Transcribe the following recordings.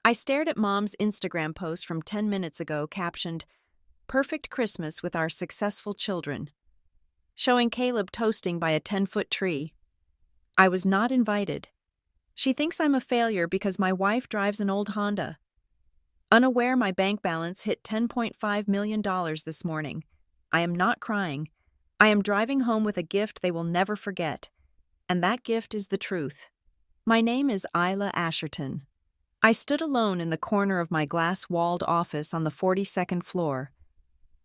I stared at Mom's Instagram post from 10 minutes ago captioned, "Perfect Christmas with our successful children," showing Caleb toasting by a 10-foot tree. I was not invited. She thinks I'm a failure because my wife drives an old Honda. Unaware my bank balance hit $10.5 million this morning. I am not crying. I am driving home with a gift they will never forget. And that gift is the truth. My name is Isla Asherton. I stood alone in the corner of my glass-walled office on the 42nd floor,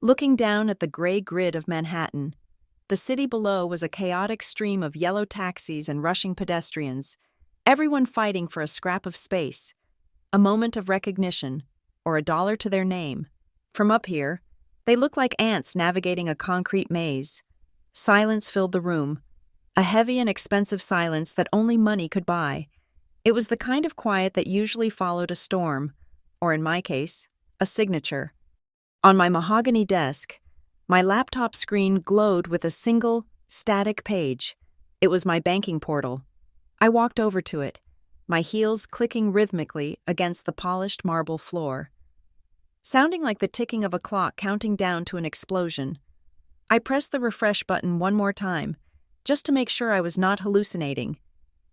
looking down at the gray grid of Manhattan. The city below was a chaotic stream of yellow taxis and rushing pedestrians, everyone fighting for a scrap of space, a moment of recognition, or a dollar to their name. From up here, they looked like ants navigating a concrete maze. Silence filled the room, a heavy and expensive silence that only money could buy. It was the kind of quiet that usually followed a storm, or in my case, a signature. On my mahogany desk, my laptop screen glowed with a single, static page. It was my banking portal. I walked over to it, my heels clicking rhythmically against the polished marble floor. Sounding like the ticking of a clock counting down to an explosion, I pressed the refresh button one more time, just to make sure I was not hallucinating.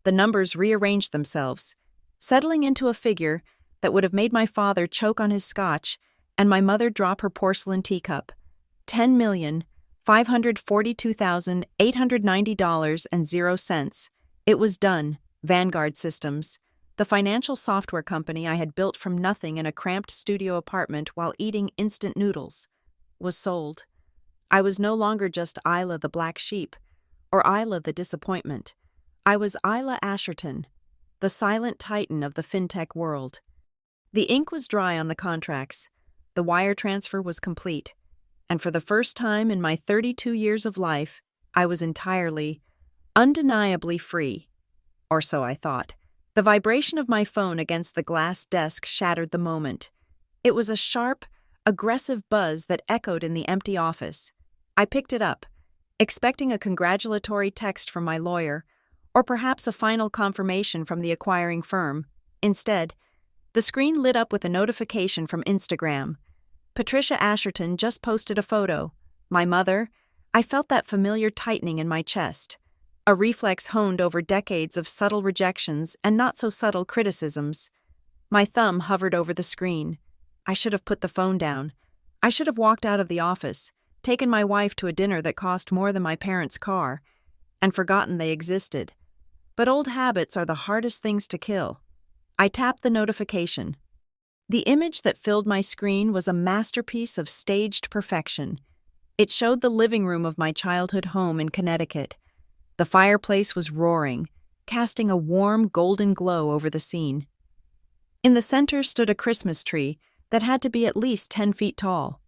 The numbers rearranged themselves, settling into a figure that would have made my father choke on his scotch and my mother drop her porcelain teacup. $10,542,890.00. It was done. Vanguard Systems, the financial software company I had built from nothing in a cramped studio apartment while eating instant noodles, was sold. I was no longer just Isla the black sheep, or Isla the disappointment. I was Isla Asherton, the silent titan of the fintech world. The ink was dry on the contracts, the wire transfer was complete, and for the first time in my 32 years of life, I was entirely, undeniably free. Or so I thought. The vibration of my phone against the glass desk shattered the moment. It was a sharp, aggressive buzz that echoed in the empty office. I picked it up, expecting a congratulatory text from my lawyer, or perhaps a final confirmation from the acquiring firm. Instead, the screen lit up with a notification from Instagram. Patricia Asherton just posted a photo. My mother. I felt that familiar tightening in my chest, a reflex honed over decades of subtle rejections and not-so-subtle criticisms. My thumb hovered over the screen. I should have put the phone down. I should have walked out of the office, taken my wife to a dinner that cost more than my parents' car, and forgotten they existed. But old habits are the hardest things to kill. I tapped the notification. The image that filled my screen was a masterpiece of staged perfection. It showed the living room of my childhood home in Connecticut. The fireplace was roaring, casting a warm, golden glow over the scene. In the center stood a Christmas tree that had to be at least 10 feet tall,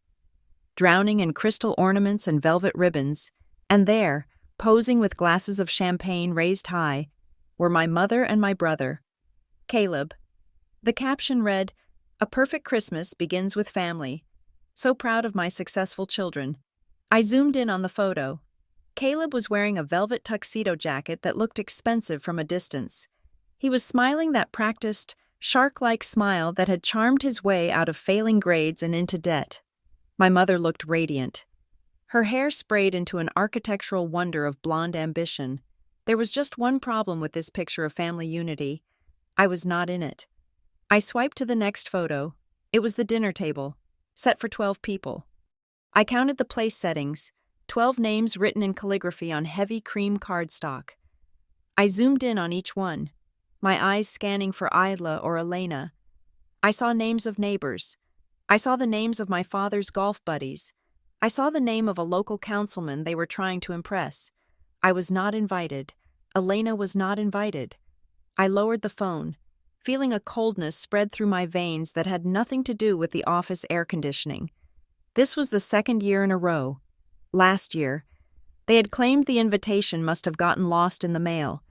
drowning in crystal ornaments and velvet ribbons, and there, posing with glasses of champagne raised high, were my mother and my brother, Caleb. The caption read, "A perfect Christmas begins with family. So proud of my successful children." I zoomed in on the photo. Caleb was wearing a velvet tuxedo jacket that looked expensive from a distance. He was smiling that practiced, shark-like smile that had charmed his way out of failing grades and into debt. My mother looked radiant. Her hair sprayed into an architectural wonder of blonde ambition. There was just one problem with this picture of family unity. I was not in it. I swiped to the next photo. It was the dinner table, set for 12 people. I counted the place settings, 12 names written in calligraphy on heavy cream cardstock. I zoomed in on each one, my eyes scanning for Isla or Elena. I saw names of neighbors. I saw the names of my father's golf buddies. I saw the name of a local councilman they were trying to impress. I was not invited. Elena was not invited. I lowered the phone, feeling a coldness spread through my veins that had nothing to do with the office air conditioning. This was the second year in a row. Last year, they had claimed the invitation must have gotten lost in the mail.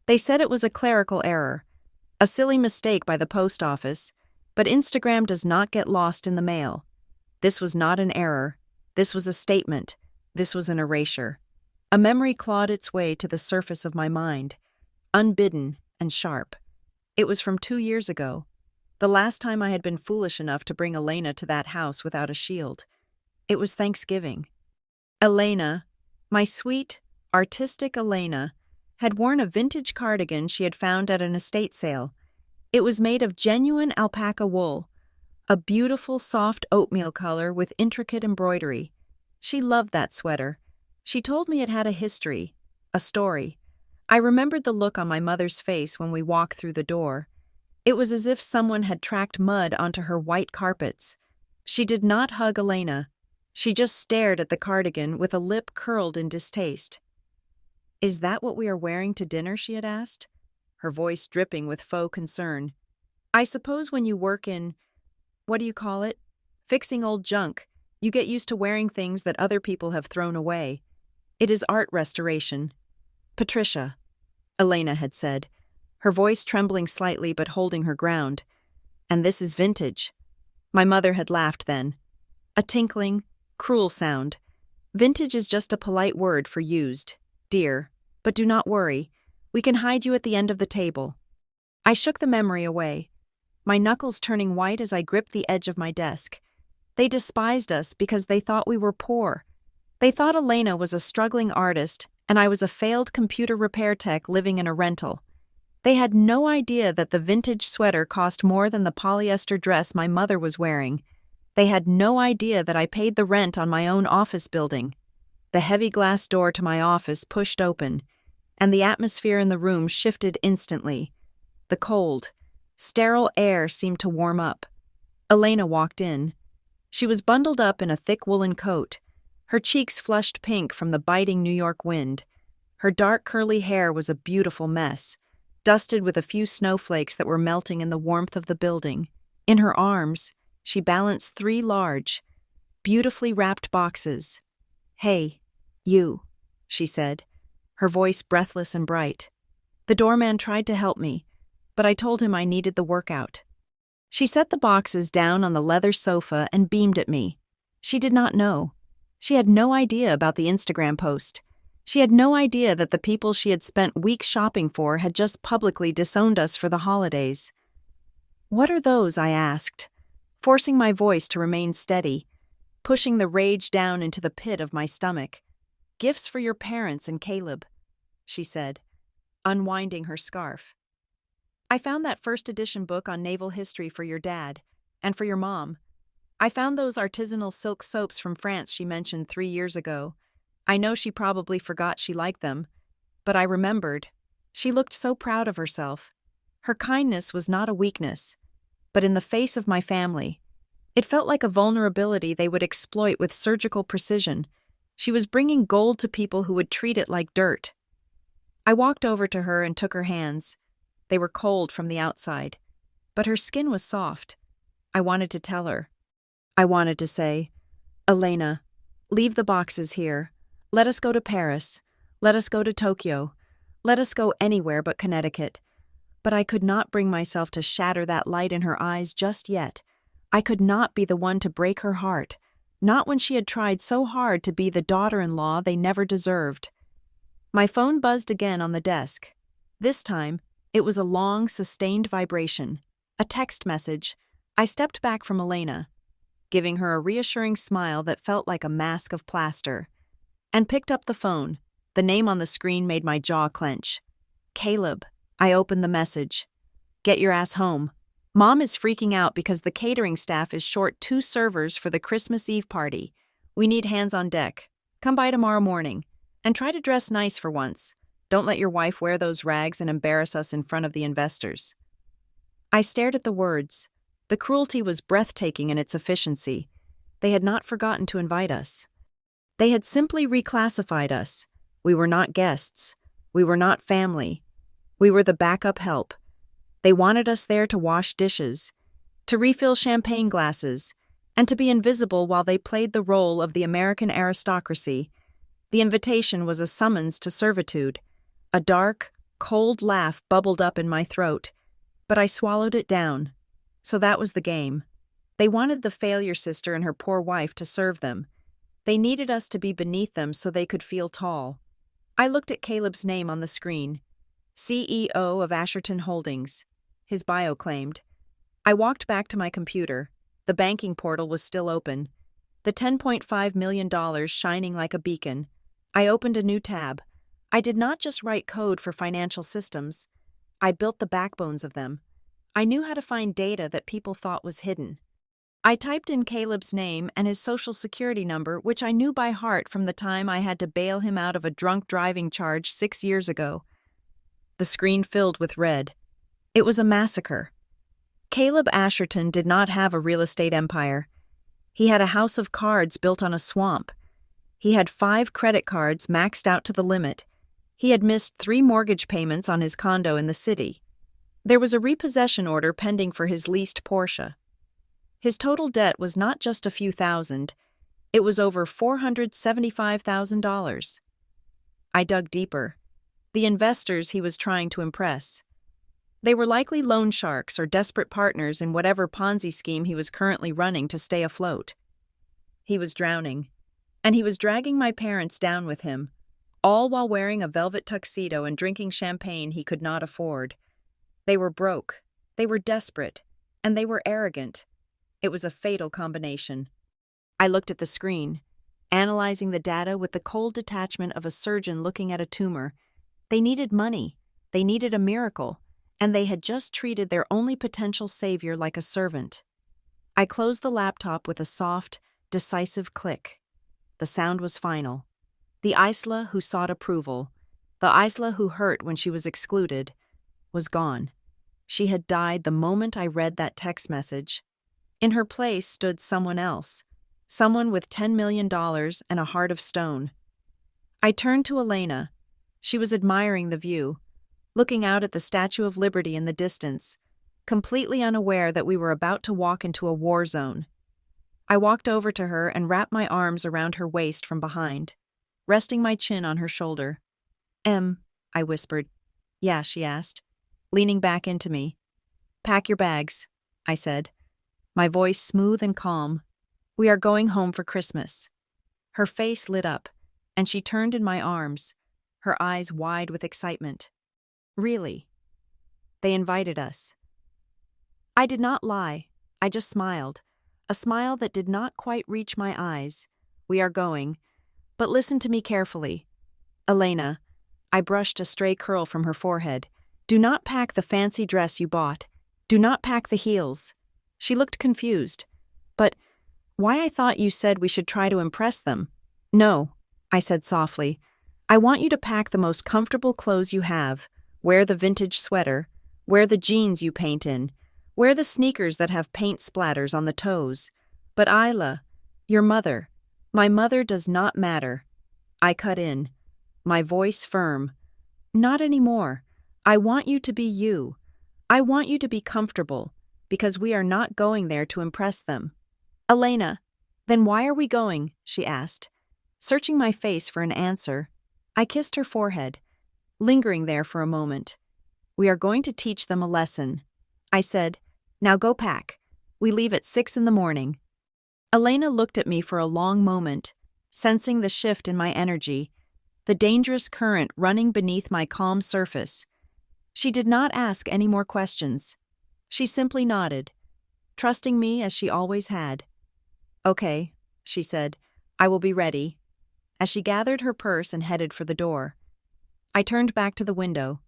They said it was a clerical error, a silly mistake by the post office, but Instagram does not get lost in the mail. This was not an error. This was a statement. This was an erasure. A memory clawed its way to the surface of my mind, unbidden and sharp. It was from 2 years ago. The last time I had been foolish enough to bring Elena to that house without a shield. It was Thanksgiving. Elena, my sweet, artistic Elena, had worn a vintage cardigan she had found at an estate sale. It was made of genuine alpaca wool, a beautiful soft oatmeal color with intricate embroidery. She loved that sweater. She told me it had a history, a story. I remembered the look on my mother's face when we walked through the door. It was as if someone had tracked mud onto her white carpets. She did not hug Elena. She just stared at the cardigan with a lip curled in distaste. "Is that what we are wearing to dinner?" she had asked, her voice dripping with faux concern. "I suppose when you work in, what do you call it? Fixing old junk, you get used to wearing things that other people have thrown away. It is art restoration." "Patricia," Elena had said, her voice trembling slightly but holding her ground. "And this is vintage." My mother had laughed then. A tinkling, cruel sound. "Vintage is just a polite word for used, dear. But do not worry. We can hide you at the end of the table." I shook the memory away, my knuckles turning white as I gripped the edge of my desk. They despised us because they thought we were poor. They thought Elena was a struggling artist and I was a failed computer repair tech living in a rental. They had no idea that the vintage sweater cost more than the polyester dress my mother was wearing. They had no idea that I paid the rent on my own office building. The heavy glass door to my office pushed open, and the atmosphere in the room shifted instantly. The cold, sterile air seemed to warm up. Elena walked in. She was bundled up in a thick woolen coat, her cheeks flushed pink from the biting New York wind. Her dark curly hair was a beautiful mess, dusted with a few snowflakes that were melting in the warmth of the building. In her arms, she balanced 3 large, beautifully wrapped boxes. "Hey, you," she said, her voice breathless and bright. The doorman tried to help me, but I told him I needed the workout. She set the boxes down on the leather sofa and beamed at me. She did not know. She had no idea about the Instagram post. She had no idea that the people she had spent weeks shopping for had just publicly disowned us for the holidays. "What are those?" I asked, forcing my voice to remain steady, pushing the rage down into the pit of my stomach. "Gifts for your parents and Caleb," she said, unwinding her scarf. "I found that first edition book on naval history for your dad, and for your mom. I found those artisanal silk soaps from France she mentioned 3 years ago. I know she probably forgot she liked them, but I remembered. She looked so proud of herself. Her kindness was not a weakness, but in the face of my family. It felt like a vulnerability they would exploit with surgical precision. She was bringing gold to people who would treat it like dirt." I walked over to her and took her hands. They were cold from the outside, but her skin was soft. I wanted to tell her. I wanted to say, "Elena, leave the boxes here. Let us go to Paris. Let us go to Tokyo. Let us go anywhere but Connecticut." But I could not bring myself to shatter that light in her eyes just yet. I could not be the one to break her heart, not when she had tried so hard to be the daughter-in-law they never deserved. My phone buzzed again on the desk. This time, it was a long, sustained vibration, a text message. I stepped back from Elena, giving her a reassuring smile that felt like a mask of plaster, and picked up the phone. The name on the screen made my jaw clench. "Caleb." I opened the message. "Get your ass home. Mom is freaking out because the catering staff is short 2 servers for the Christmas Eve party. We need hands on deck. Come by tomorrow morning. And try to dress nice for once. Don't let your wife wear those rags and embarrass us in front of the investors." I stared at the words. The cruelty was breathtaking in its efficiency. They had not forgotten to invite us. They had simply reclassified us. We were not guests. We were not family. We were the backup help. They wanted us there to wash dishes, to refill champagne glasses, and to be invisible while they played the role of the American aristocracy. The invitation was a summons to servitude. A dark, cold laugh bubbled up in my throat, but I swallowed it down. So that was the game. They wanted the failure sister and her poor wife to serve them. They needed us to be beneath them so they could feel tall. I looked at Caleb's name on the screen. CEO of Asherton Holdings, his bio claimed. I walked back to my computer. The banking portal was still open, the $10.5 million shining like a beacon. I opened a new tab. I did not just write code for financial systems. I built the backbones of them. I knew how to find data that people thought was hidden. I typed in Caleb's name and his social security number, which I knew by heart from the time I had to bail him out of a drunk driving charge 6 years ago. The screen filled with red. It was a massacre. Caleb Asherton did not have a real estate empire. He had a house of cards built on a swamp. He had 5 credit cards maxed out to the limit. He had missed 3 mortgage payments on his condo in the city. There was a repossession order pending for his leased Porsche. His total debt was not just a few thousand, it was over $475,000. I dug deeper. The investors he was trying to impress. They were likely loan sharks or desperate partners in whatever Ponzi scheme he was currently running to stay afloat. He was drowning, and he was dragging my parents down with him, all while wearing a velvet tuxedo and drinking champagne he could not afford. They were broke, they were desperate, and they were arrogant. It was a fatal combination. I looked at the screen, analyzing the data with the cold detachment of a surgeon looking at a tumor. They needed money, they needed a miracle, and they had just treated their only potential savior like a servant. I closed the laptop with a soft, decisive click. The sound was final. The Isla who sought approval, the Isla who hurt when she was excluded, was gone. She had died the moment I read that text message. In her place stood someone else, someone with $10 million and a heart of stone. I turned to Elena. She was admiring the view, looking out at the Statue of Liberty in the distance, completely unaware that we were about to walk into a war zone. I walked over to her and wrapped my arms around her waist from behind, resting my chin on her shoulder. I whispered. Yeah, she asked, leaning back into me. Pack your bags, I said, my voice smooth and calm. We are going home for Christmas. Her face lit up, and she turned in my arms, her eyes wide with excitement. Really? They invited us. I did not lie. I just smiled, a smile that did not quite reach my eyes. We are going. But listen to me carefully. Elena, I brushed a stray curl from her forehead. Do not pack the fancy dress you bought. Do not pack the heels. She looked confused. But why? I thought you said we should try to impress them. No, I said softly. I want you to pack the most comfortable clothes you have. Wear the vintage sweater. Wear the jeans you paint in. Wear the sneakers that have paint splatters on the toes. But Isla, your mother, my mother does not matter. I cut in, my voice firm. Not anymore. I want you to be you. I want you to be comfortable, because we are not going there to impress them. Elena, then why are we going? She asked, searching my face for an answer. I kissed her forehead, lingering there for a moment. We are going to teach them a lesson. I said, now go pack. We leave at 6 a.m. Elena looked at me for a long moment, sensing the shift in my energy, the dangerous current running beneath my calm surface. She did not ask any more questions. She simply nodded, trusting me as she always had. Okay, she said, I will be ready, as she gathered her purse and headed for the door. I turned back to the window.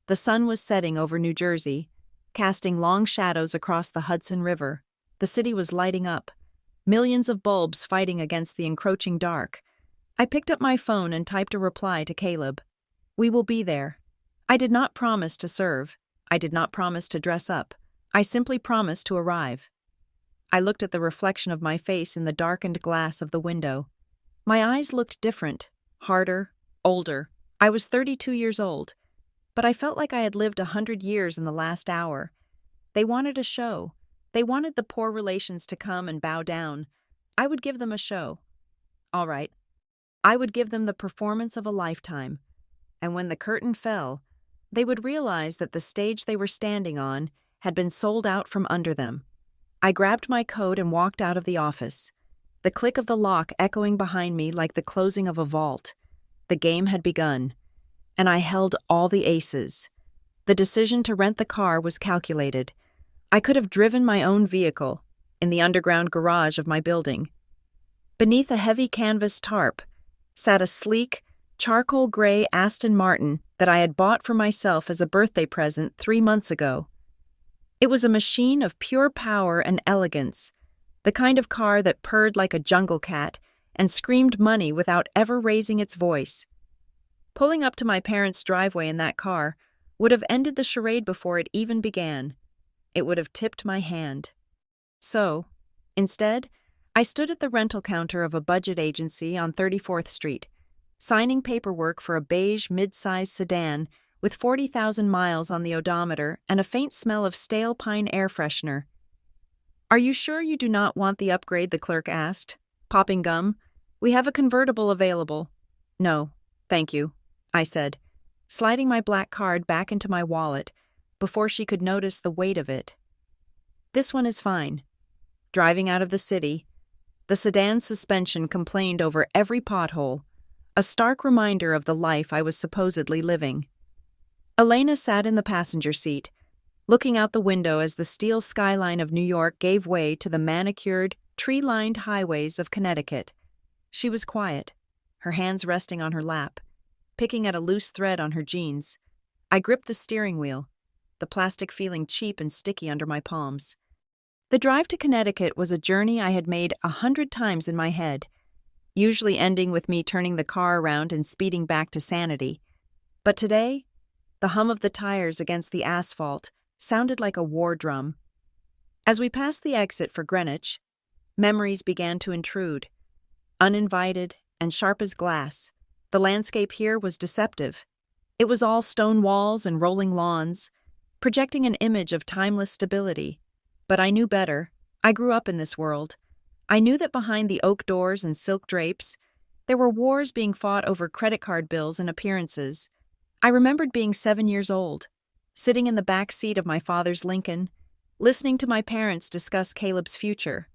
The sun was setting over New Jersey, casting long shadows across the Hudson River. The city was lighting up, millions of bulbs fighting against the encroaching dark. I picked up my phone and typed a reply to Caleb. We will be there. I did not promise to serve. I did not promise to dress up. I simply promised to arrive. I looked at the reflection of my face in the darkened glass of the window. My eyes looked different, harder, older. I was 32 years old, but I felt like I had lived 100 years in the last hour. They wanted a show. They wanted the poor relations to come and bow down. I would give them a show. All right. I would give them the performance of a lifetime. And when the curtain fell, they would realize that the stage they were standing on had been sold out from under them. I grabbed my coat and walked out of the office, the click of the lock echoing behind me like the closing of a vault. The game had begun, and I held all the aces. The decision to rent the car was calculated. I could have driven my own vehicle in the underground garage of my building. Beneath a heavy canvas tarp sat a sleek, charcoal gray Aston Martin that I had bought for myself as a birthday present 3 months ago. It was a machine of pure power and elegance, the kind of car that purred like a jungle cat and screamed money without ever raising its voice. Pulling up to my parents' driveway in that car would have ended the charade before it even began. It would have tipped my hand. So, instead, I stood at the rental counter of a budget agency on 34th Street, signing paperwork for a beige mid-size sedan with 40,000 miles on the odometer and a faint smell of stale pine air freshener. "Are you sure you do not want the upgrade?" the clerk asked, popping gum. "We have a convertible available." "No, thank you," I said, sliding my black card back into my wallet before she could notice the weight of it. "This one is fine." Driving out of the city, the sedan's suspension complained over every pothole, a stark reminder of the life I was supposedly living. Elena sat in the passenger seat, looking out the window as the steel skyline of New York gave way to the manicured, tree-lined highways of Connecticut. She was quiet, her hands resting on her lap, picking at a loose thread on her jeans. I gripped the steering wheel, the plastic feeling cheap and sticky under my palms. The drive to Connecticut was a journey I had made 100 times in my head, usually ending with me turning the car around and speeding back to sanity. But today, the hum of the tires against the asphalt sounded like a war drum. As we passed the exit for Greenwich, memories began to intrude. Uninvited and sharp as glass, the landscape here was deceptive. It was all stone walls and rolling lawns, projecting an image of timeless stability. But I knew better. I grew up in this world. I knew that behind the oak doors and silk drapes, there were wars being fought over credit card bills and appearances. I remembered being 7 years old, sitting in the back seat of my father's Lincoln, listening to my parents discuss Caleb's future.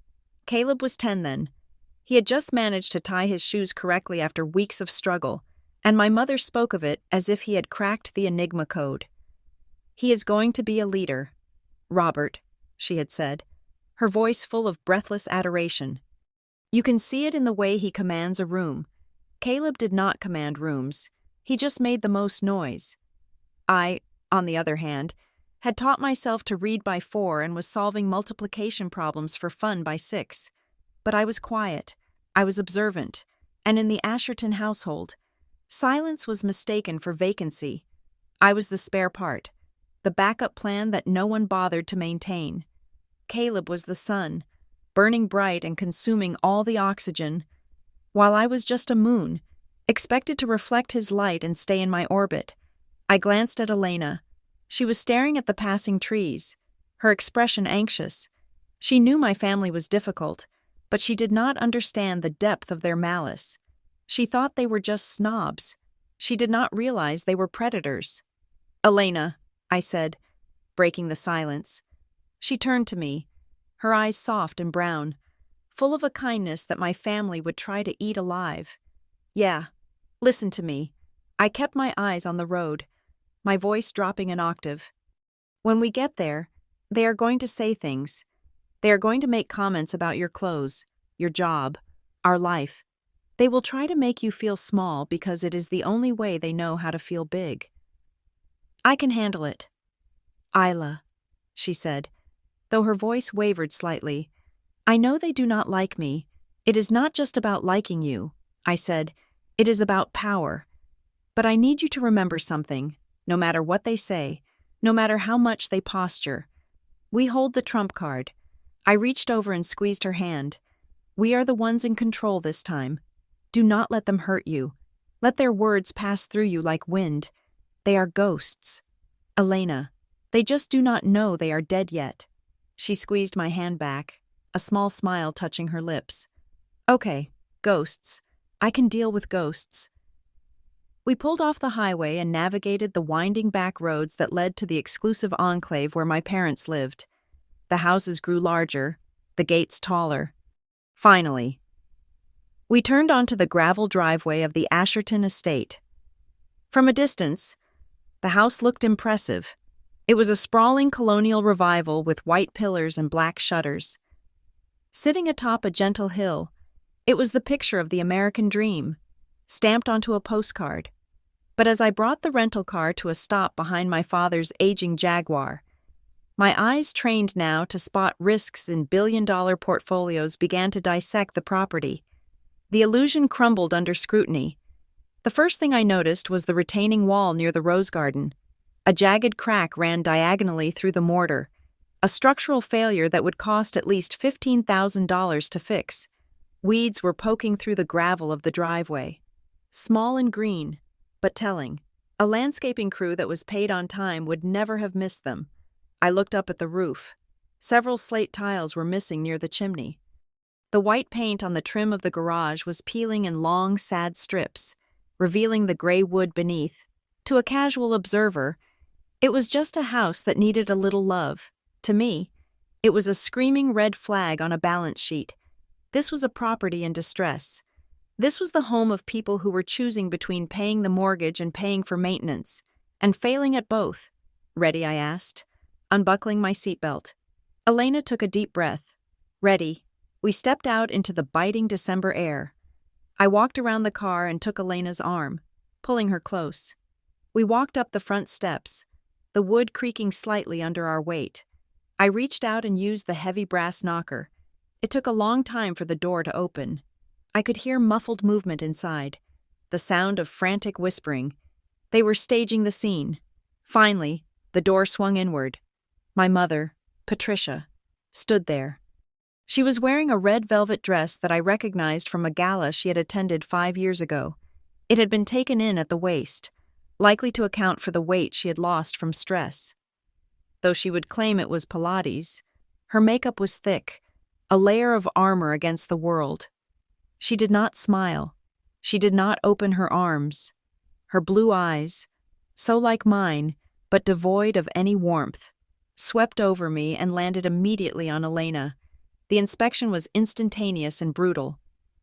Caleb was 10 then. He had just managed to tie his shoes correctly after weeks of struggle, and my mother spoke of it as if he had cracked the Enigma code. "He is going to be a leader, Robert," she had said, her voice full of breathless adoration. "You can see it in the way he commands a room." Caleb did not command rooms. He just made the most noise. I, on the other hand, had taught myself to read by 4 and was solving multiplication problems for fun by 6. But I was quiet, I was observant, and in the Asherton household, silence was mistaken for vacancy. I was the spare part, the backup plan that no one bothered to maintain. Caleb was the sun, burning bright and consuming all the oxygen, while I was just a moon, expected to reflect his light and stay in my orbit. I glanced at Elena. She was staring at the passing trees, her expression anxious. She knew my family was difficult, but she did not understand the depth of their malice. She thought they were just snobs. She did not realize they were predators. "Elena," I said, breaking the silence. She turned to me, her eyes soft and brown, full of a kindness that my family would try to eat alive. "Yeah, listen to me." I kept my eyes on the road, my voice dropping an octave. "When we get there, they are going to say things. They are going to make comments about your clothes, your job, our life. They will try to make you feel small because it is the only way they know how to feel big." "I can handle it." "Isla," she said, though her voice wavered slightly, "I know they do not like me. It is not just about liking you," I said. "It is about power. But I need you to remember something, no matter what they say, no matter how much they posture. We hold the trump card." I reached over and squeezed her hand. "We are the ones in control this time. Do not let them hurt you. Let their words pass through you like wind. They are ghosts. Elena, they just do not know they are dead yet." She squeezed my hand back, a small smile touching her lips. "Okay, ghosts. I can deal with ghosts." We pulled off the highway and navigated the winding back roads that led to the exclusive enclave where my parents lived. The houses grew larger, the gates taller. Finally, we turned onto the gravel driveway of the Asherton estate. From a distance, the house looked impressive, It was a sprawling colonial revival with white pillars and black shutters. Sitting atop a gentle hill, it was the picture of the American dream, stamped onto a postcard. But as I brought the rental car to a stop behind my father's aging Jaguar, my eyes, trained now to spot risks in billion-dollar portfolios, began to dissect the property. The illusion crumbled under scrutiny. The first thing I noticed was the retaining wall near the rose garden. A jagged crack ran diagonally through the mortar, a structural failure that would cost at least $15,000 to fix. Weeds were poking through the gravel of the driveway. Small and green, but telling. A landscaping crew that was paid on time would never have missed them. I looked up at the roof. Several slate tiles were missing near the chimney. The white paint on the trim of the garage was peeling in long, sad strips, revealing the gray wood beneath. To a casual observer, it was just a house that needed a little love. To me, it was a screaming red flag on a balance sheet. This was a property in distress. This was the home of people who were choosing between paying the mortgage and paying for maintenance, and failing at both. "Ready?" I asked, unbuckling my seatbelt. Elena took a deep breath. "Ready." We stepped out into the biting December air. I walked around the car and took Elena's arm, pulling her close. We walked up the front steps, the wood creaking slightly under our weight. I reached out and used the heavy brass knocker. It took a long time for the door to open. I could hear muffled movement inside, the sound of frantic whispering. They were staging the scene. Finally, the door swung inward. My mother, Patricia, stood there. She was wearing a red velvet dress that I recognized from a gala she had attended 5 years ago. It had been taken in at the waist, likely to account for the weight she had lost from stress. Though she would claim it was Pilates, her makeup was thick, a layer of armor against the world. She did not smile. She did not open her arms. Her blue eyes, so like mine, but devoid of any warmth, swept over me and landed immediately on Elena. The inspection was instantaneous and brutal.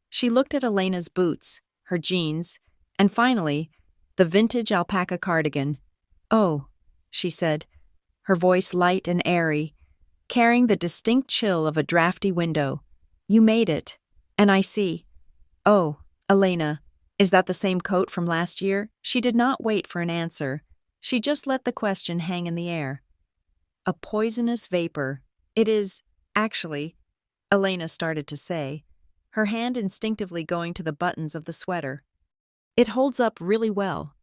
She looked at Elena's boots, her jeans, and finally, the vintage alpaca cardigan. "Oh," she said, her voice light and airy, carrying the distinct chill of a drafty window. "You made it, and I see." "Oh, Elena, is that the same coat from last year?" She did not wait for an answer. She just let the question hang in the air. "A poisonous vapor. It is, actually," Elena started to say, her hand instinctively going to the buttons of the sweater. "It holds up really well.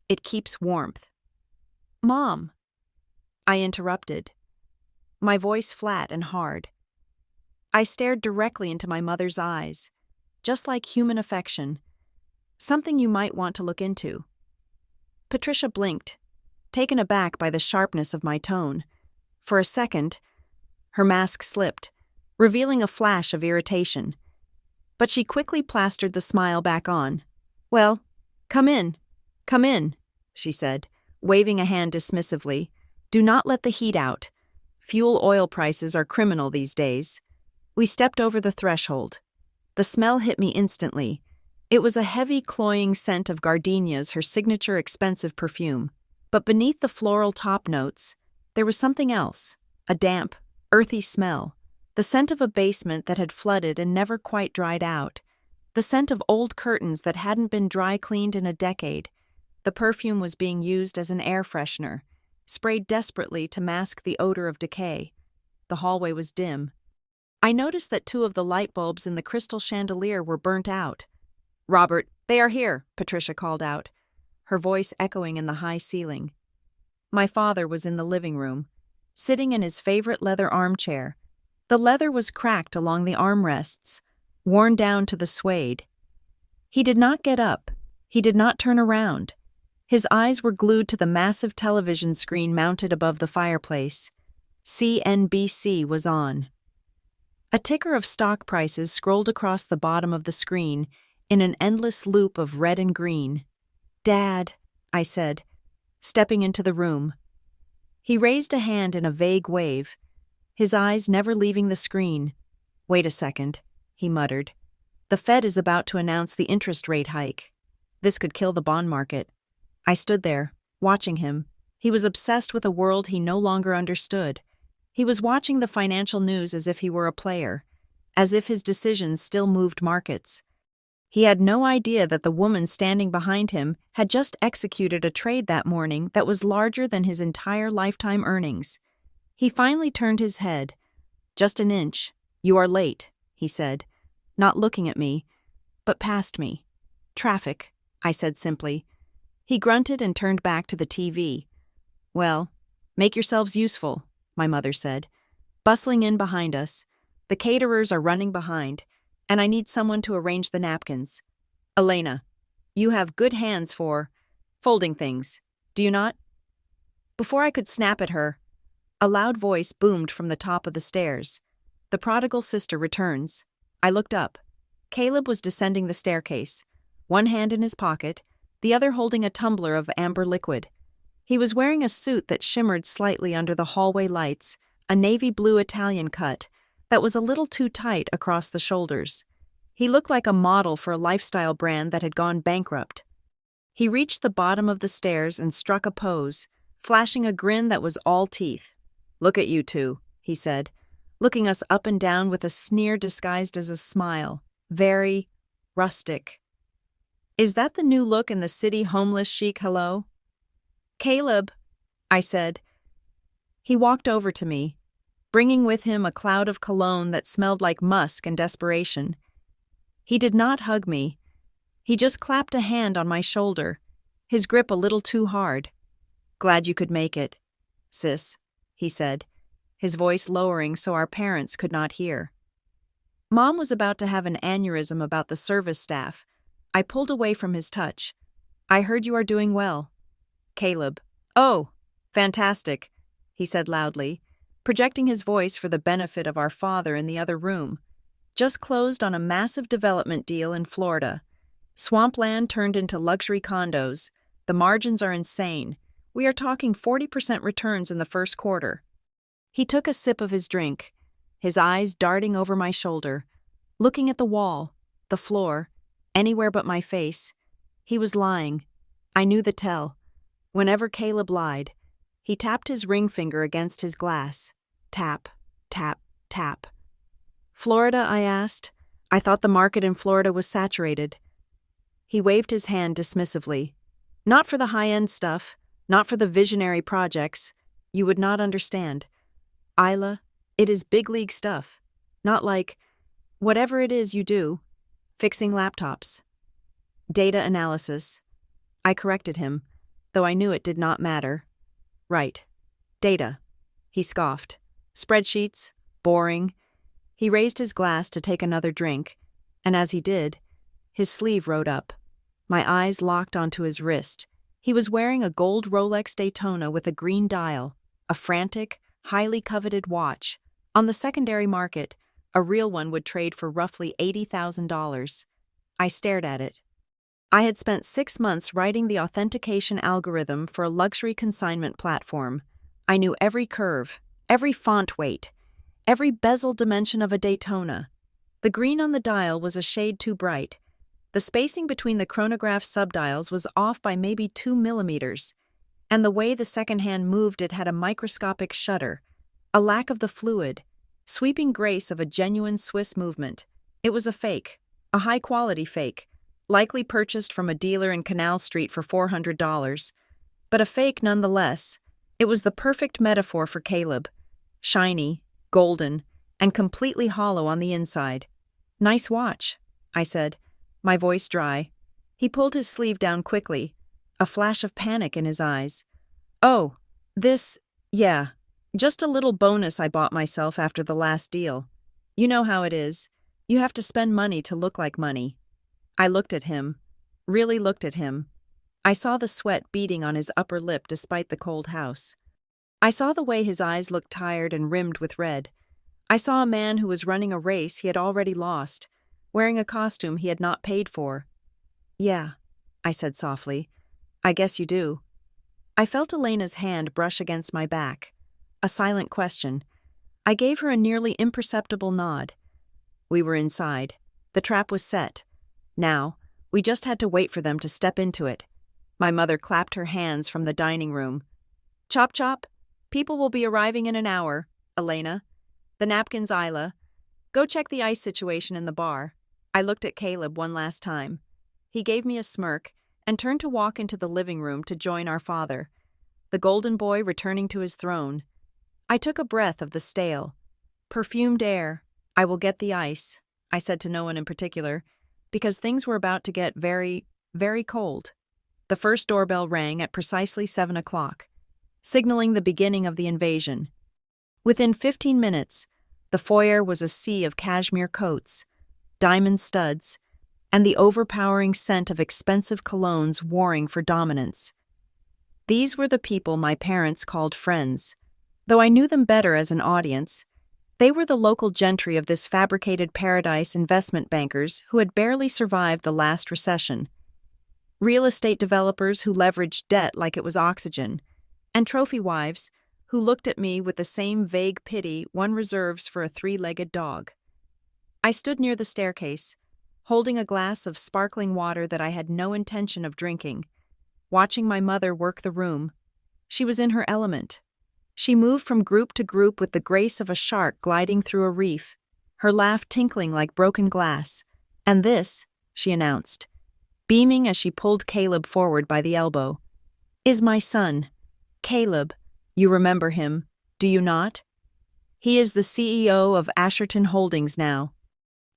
It keeps warmth." "Mom," I interrupted, my voice flat and hard. I stared directly into my mother's eyes, just like human affection, something you might want to look into. Patricia blinked, taken aback by the sharpness of my tone. For a second, her mask slipped, revealing a flash of irritation. But she quickly plastered the smile back on. "Well, come in, she said, waving a hand dismissively. "Do not let the heat out. Fuel oil prices are criminal these days." We stepped over the threshold. The smell hit me instantly. It was a heavy, cloying scent of gardenias, her signature expensive perfume. But beneath the floral top notes, there was something else, a damp, earthy smell. The scent of a basement that had flooded and never quite dried out. The scent of old curtains that hadn't been dry cleaned in a decade. The perfume was being used as an air freshener, sprayed desperately to mask the odor of decay. The hallway was dim. I noticed that 2 of the light bulbs in the crystal chandelier were burnt out. "Robert, they are here," Patricia called out, her voice echoing in the high ceiling. My father was in the living room, sitting in his favorite leather armchair. The leather was cracked along the armrests, worn down to the suede. He did not get up. He did not turn around. His eyes were glued to the massive television screen mounted above the fireplace. CNBC was on. A ticker of stock prices scrolled across the bottom of the screen in an endless loop of red and green. "Dad," I said, stepping into the room. He raised a hand in a vague wave, his eyes never leaving the screen. "Wait a second," he muttered. "The Fed is about to announce the interest rate hike. This could kill the bond market." I stood there, watching him, He was obsessed with a world he no longer understood. He was watching the financial news as if he were a player, as if his decisions still moved markets. He had no idea that the woman standing behind him had just executed a trade that morning that was larger than his entire lifetime earnings. He finally turned his head. "Just an inch. You are late," he said, not looking at me, but past me. "Traffic," I said simply. He grunted and turned back to the TV. "Well, make yourselves useful," my mother said, bustling in behind us. "The caterers are running behind, and I need someone to arrange the napkins. Elena, you have good hands for folding things, do you not?" Before I could snap at her, a loud voice boomed from the top of the stairs. "The prodigal sister returns." I looked up. Caleb was descending the staircase, one hand in his pocket, the other holding a tumbler of amber liquid. He was wearing a suit that shimmered slightly under the hallway lights, a navy blue Italian cut that was a little too tight across the shoulders. He looked like a model for a lifestyle brand that had gone bankrupt. He reached the bottom of the stairs and struck a pose, flashing a grin that was all teeth. "Look at you two," he said, looking us up and down with a sneer disguised as a smile. Very rustic. "Is that the new look in the city homeless chic hello?" "Caleb," I said. He walked over to me, bringing with him a cloud of cologne that smelled like musk and desperation. He did not hug me. He just clapped a hand on my shoulder, his grip a little too hard. "Glad you could make it, sis," he said, his voice lowering so our parents could not hear. Mom was about to have an aneurysm about the service staff. I pulled away from his touch. "I heard you are doing well." Caleb. "Oh, fantastic," he said loudly, projecting his voice for the benefit of our father in the other room. "Just closed on a massive development deal in Florida. Swampland turned into luxury condos. The margins are insane. We are talking 40% returns in the first quarter." He took a sip of his drink, his eyes darting over my shoulder, looking at the wall, the floor, anywhere but my face. He was lying. I knew the tell. Whenever Caleb lied, he tapped his ring finger against his glass. Tap, tap, tap. "Florida?" I asked. "I thought the market in Florida was saturated." He waved his hand dismissively. "Not for the high-end stuff, not for the visionary projects. You would not understand. Isla, it is big league stuff. Not like, whatever it is you do, fixing laptops." "Data analysis." I corrected him, though I knew it did not matter. "Right. Data." He scoffed. "Spreadsheets? Boring." He raised his glass to take another drink, and as he did, his sleeve rode up. My eyes locked onto his wrist. He was wearing a gold Rolex Daytona with a green dial, a frantic, highly coveted watch. On the secondary market, a real one would trade for roughly $80,000. I stared at it. I had spent 6 months writing the authentication algorithm for a luxury consignment platform. I knew every curve, every font weight, every bezel dimension of a Daytona. The green on the dial was a shade too bright. The spacing between the chronograph subdials was off by maybe 2 millimeters, and the way the second hand moved it had a microscopic shudder, a lack of the fluid, sweeping grace of a genuine Swiss movement. It was a fake, a high-quality fake, likely purchased from a dealer in Canal Street for $400, but a fake nonetheless. It was the perfect metaphor for Caleb. Shiny, golden, and completely hollow on the inside. "Nice watch," I said, my voice dry. He pulled his sleeve down quickly, a flash of panic in his eyes. "Oh, yeah, just a little bonus I bought myself after the last deal. You know how it is. You have to spend money to look like money." I looked at him, really looked at him. I saw the sweat beading on his upper lip despite the cold house. I saw the way his eyes looked tired and rimmed with red. I saw a man who was running a race he had already lost, wearing a costume he had not paid for. "Yeah," I said softly. "I guess you do." I felt Elena's hand brush against my back. A silent question. I gave her a nearly imperceptible nod. We were inside. The trap was set. Now, we just had to wait for them to step into it. My mother clapped her hands from the dining room. Chop chop. People will be arriving in an hour, Elena. The napkins, Isla. Go check the ice situation in the bar. I looked at Caleb one last time. He gave me a smirk and turned to walk into the living room to join our father, the golden boy returning to his throne. I took a breath of the stale, perfumed air. I will get the ice, I said to no one in particular, because things were about to get very, very cold. The first doorbell rang at precisely 7 o'clock, signaling the beginning of the invasion. Within 15 minutes, the foyer was a sea of cashmere coats, diamond studs, and the overpowering scent of expensive colognes warring for dominance. These were the people my parents called friends. Though I knew them better as an audience, they were the local gentry of this fabricated paradise, investment bankers who had barely survived the last recession, real estate developers who leveraged debt like it was oxygen, and trophy wives who looked at me with the same vague pity one reserves for a three-legged dog. I stood near the staircase, holding a glass of sparkling water that I had no intention of drinking, watching my mother work the room. She was in her element. She moved from group to group with the grace of a shark gliding through a reef, her laugh tinkling like broken glass. And this, she announced, beaming as she pulled Caleb forward by the elbow, is my son, Caleb. You remember him, do you not? He is the CEO of Asherton Holdings now.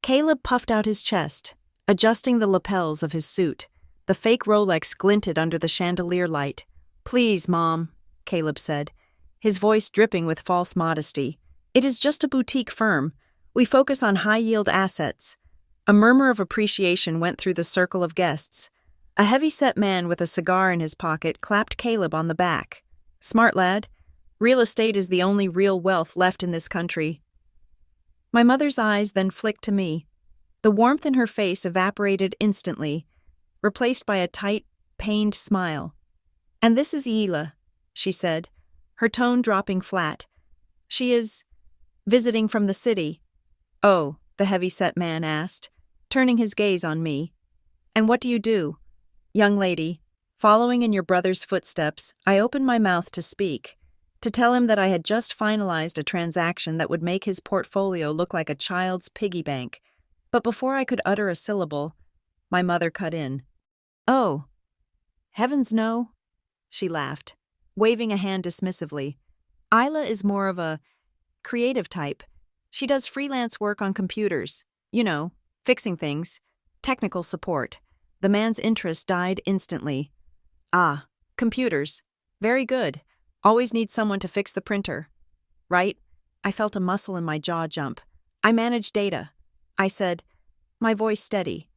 Caleb puffed out his chest, adjusting the lapels of his suit. The fake Rolex glinted under the chandelier light. Please, Mom, Caleb said, his voice dripping with false modesty. It is just a boutique firm. We focus on high-yield assets. A murmur of appreciation went through the circle of guests. A heavy-set man with a cigar in his pocket clapped Caleb on the back. Smart lad. Real estate is the only real wealth left in this country. My mother's eyes then flicked to me. The warmth in her face evaporated instantly, replaced by a tight, pained smile. And this is Hila, she said, her tone dropping flat. She is visiting from the city. Oh, the heavy-set man asked, turning his gaze on me. And what do you do? Young lady, following in your brother's footsteps, I opened my mouth to speak, to tell him that I had just finalized a transaction that would make his portfolio look like a child's piggy bank. But before I could utter a syllable, my mother cut in. Oh, heavens no, she laughed, waving a hand dismissively. Isla is more of a creative type. She does freelance work on computers, fixing things, technical support. The man's interest died instantly. Ah, computers. Very good. Always need someone to fix the printer. Right? I felt a muscle in my jaw jump. I manage data, I said, my voice steady.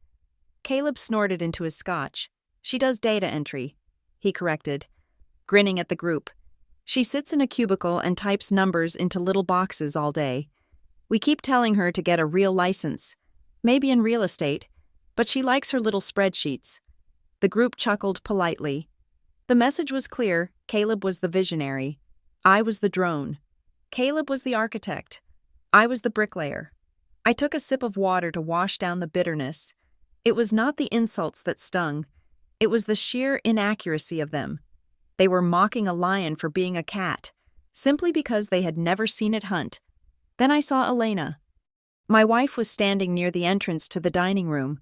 Caleb snorted into his scotch. She does data entry, he corrected, grinning at the group. She sits in a cubicle and types numbers into little boxes all day. We keep telling her to get a real license, maybe in real estate, but she likes her little spreadsheets. The group chuckled politely. The message was clear. Caleb was the visionary. I was the drone. Caleb was the architect. I was the bricklayer. I took a sip of water to wash down the bitterness. It was not the insults that stung. It was the sheer inaccuracy of them. They were mocking a lion for being a cat, simply because they had never seen it hunt. Then I saw Elena. My wife was standing near the entrance to the dining room,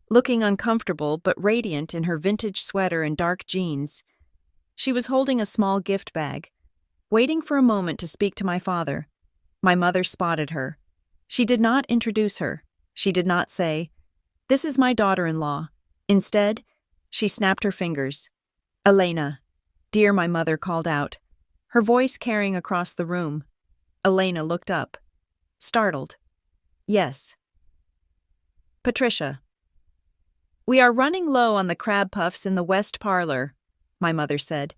looking uncomfortable but radiant in her vintage sweater and dark jeans. She was holding a small gift bag, waiting for a moment to speak to my father. My mother spotted her. She did not introduce her. She did not say, "This is my daughter-in-law." Instead, she snapped her fingers. "Elena, dear," my mother called out, her voice carrying across the room. Elena looked up, startled. "Yes." "Patricia." "We are running low on the crab puffs in the west parlor," my mother said,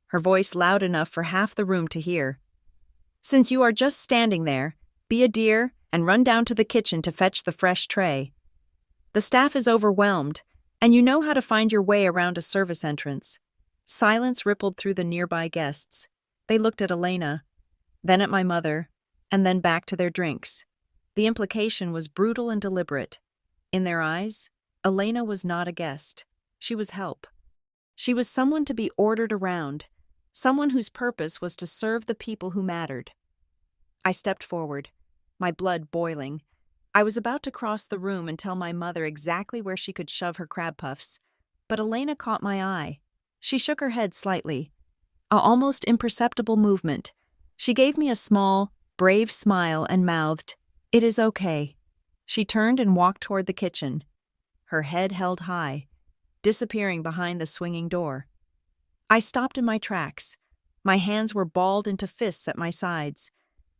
her voice loud enough for half the room to hear. "Since you are just standing there, be a dear and run down to the kitchen to fetch the fresh tray. The staff is overwhelmed, and you know how to find your way around a service entrance." Silence rippled through the nearby guests. They looked at Elena, then at my mother, and then back to their drinks. The implication was brutal and deliberate. In their eyes, Elena was not a guest. She was help. She was someone to be ordered around, someone whose purpose was to serve the people who mattered. I stepped forward, my blood boiling. I was about to cross the room and tell my mother exactly where she could shove her crab puffs, but Elena caught my eye. She shook her head slightly, a almost imperceptible movement. She gave me a small, brave smile and mouthed, "It is okay." She turned and walked toward the kitchen, her head held high, disappearing behind the swinging door. I stopped in my tracks. My hands were balled into fists at my sides.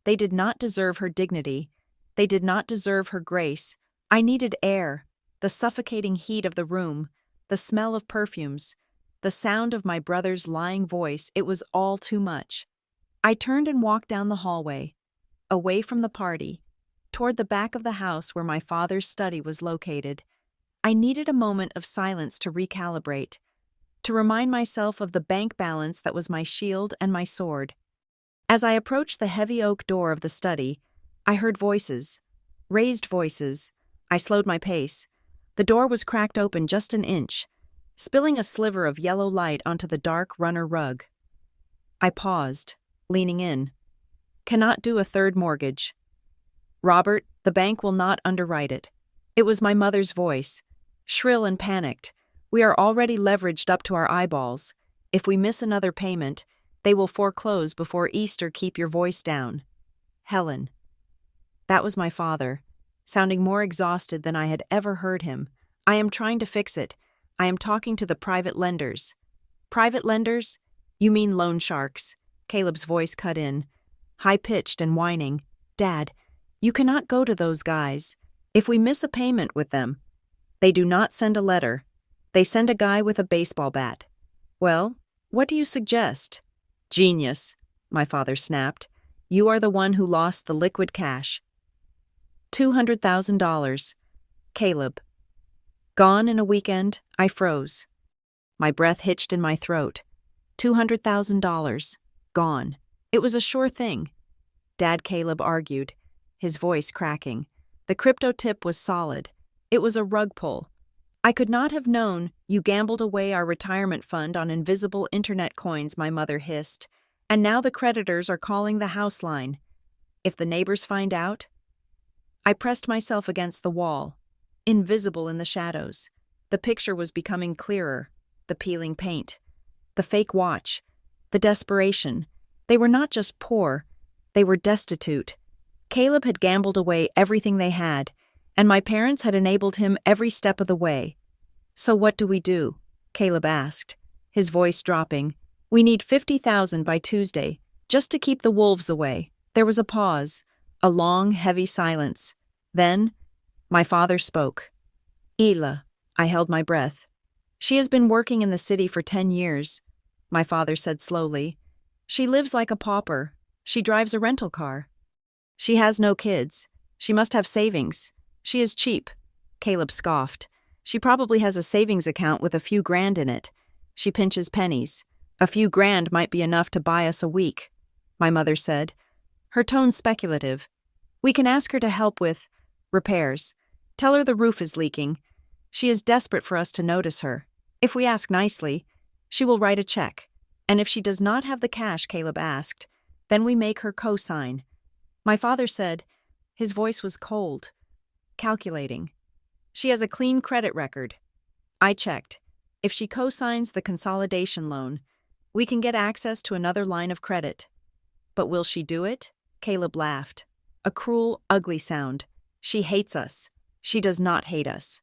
They did not deserve her dignity. They did not deserve her grace. I needed air, the suffocating heat of the room, the smell of perfumes, the sound of my brother's lying voice. It was all too much. I turned and walked down the hallway, away from the party, toward the back of the house where my father's study was located. I needed a moment of silence to recalibrate, to remind myself of the bank balance that was my shield and my sword. As I approached the heavy oak door of the study, I heard voices, raised voices. I slowed my pace. The door was cracked open just an inch, spilling a sliver of yellow light onto the dark runner rug. I paused, leaning in. "Cannot do a third mortgage. Robert, the bank will not underwrite it." It was my mother's voice, shrill and panicked. "We are already leveraged up to our eyeballs. If we miss another payment, they will foreclose before Easter. Keep your voice down." Helen. That was my father, sounding more exhausted than I had ever heard him. "I am trying to fix it. I am talking to the private lenders." "Private lenders? You mean loan sharks?" Caleb's voice cut in, high-pitched and whining. "Dad, you cannot go to those guys. If we miss a payment with them, they do not send a letter. They send a guy with a baseball bat." "Well, what do you suggest?" "Genius," my father snapped. "You are the one who lost the liquid cash. $200,000. Caleb." Gone in a weekend, I froze. My breath hitched in my throat. $200,000. Gone. It was a sure thing. Dad, Caleb argued, his voice cracking. The crypto tip was solid. It was a rug pull. "I could not have known you gambled away our retirement fund on invisible internet coins," my mother hissed. "And now the creditors are calling the house line. If the neighbors find out?" I pressed myself against the wall, invisible in the shadows. The picture was becoming clearer. The peeling paint, the fake watch, the desperation. They were not just poor, they were destitute. Caleb had gambled away everything they had, and my parents had enabled him every step of the way. "So what do we do?" Caleb asked, his voice dropping. "We need 50,000 by Tuesday, just to keep the wolves away." There was a pause, a long, heavy silence. Then, my father spoke. "Ela." I held my breath. "She has been working in the city for 10 years, my father said slowly. "She lives like a pauper. She drives a rental car. She has no kids. She must have savings. She is cheap." Caleb scoffed. "She probably has a savings account with a few grand in it. She pinches pennies. A few grand might be enough to buy us a week," my mother said, her tone speculative. "We can ask her to help with repairs. Tell her the roof is leaking. She is desperate for us to notice her. If we ask nicely, she will write a check. And if she does not have the cash," Caleb asked, "then we make her co-sign." My father said, his voice was cold, calculating. "She has a clean credit record." I checked. "If she co-signs the consolidation loan, we can get access to another line of credit." "But will she do it?" Caleb laughed. A cruel, ugly sound. "She hates us. She does not hate us."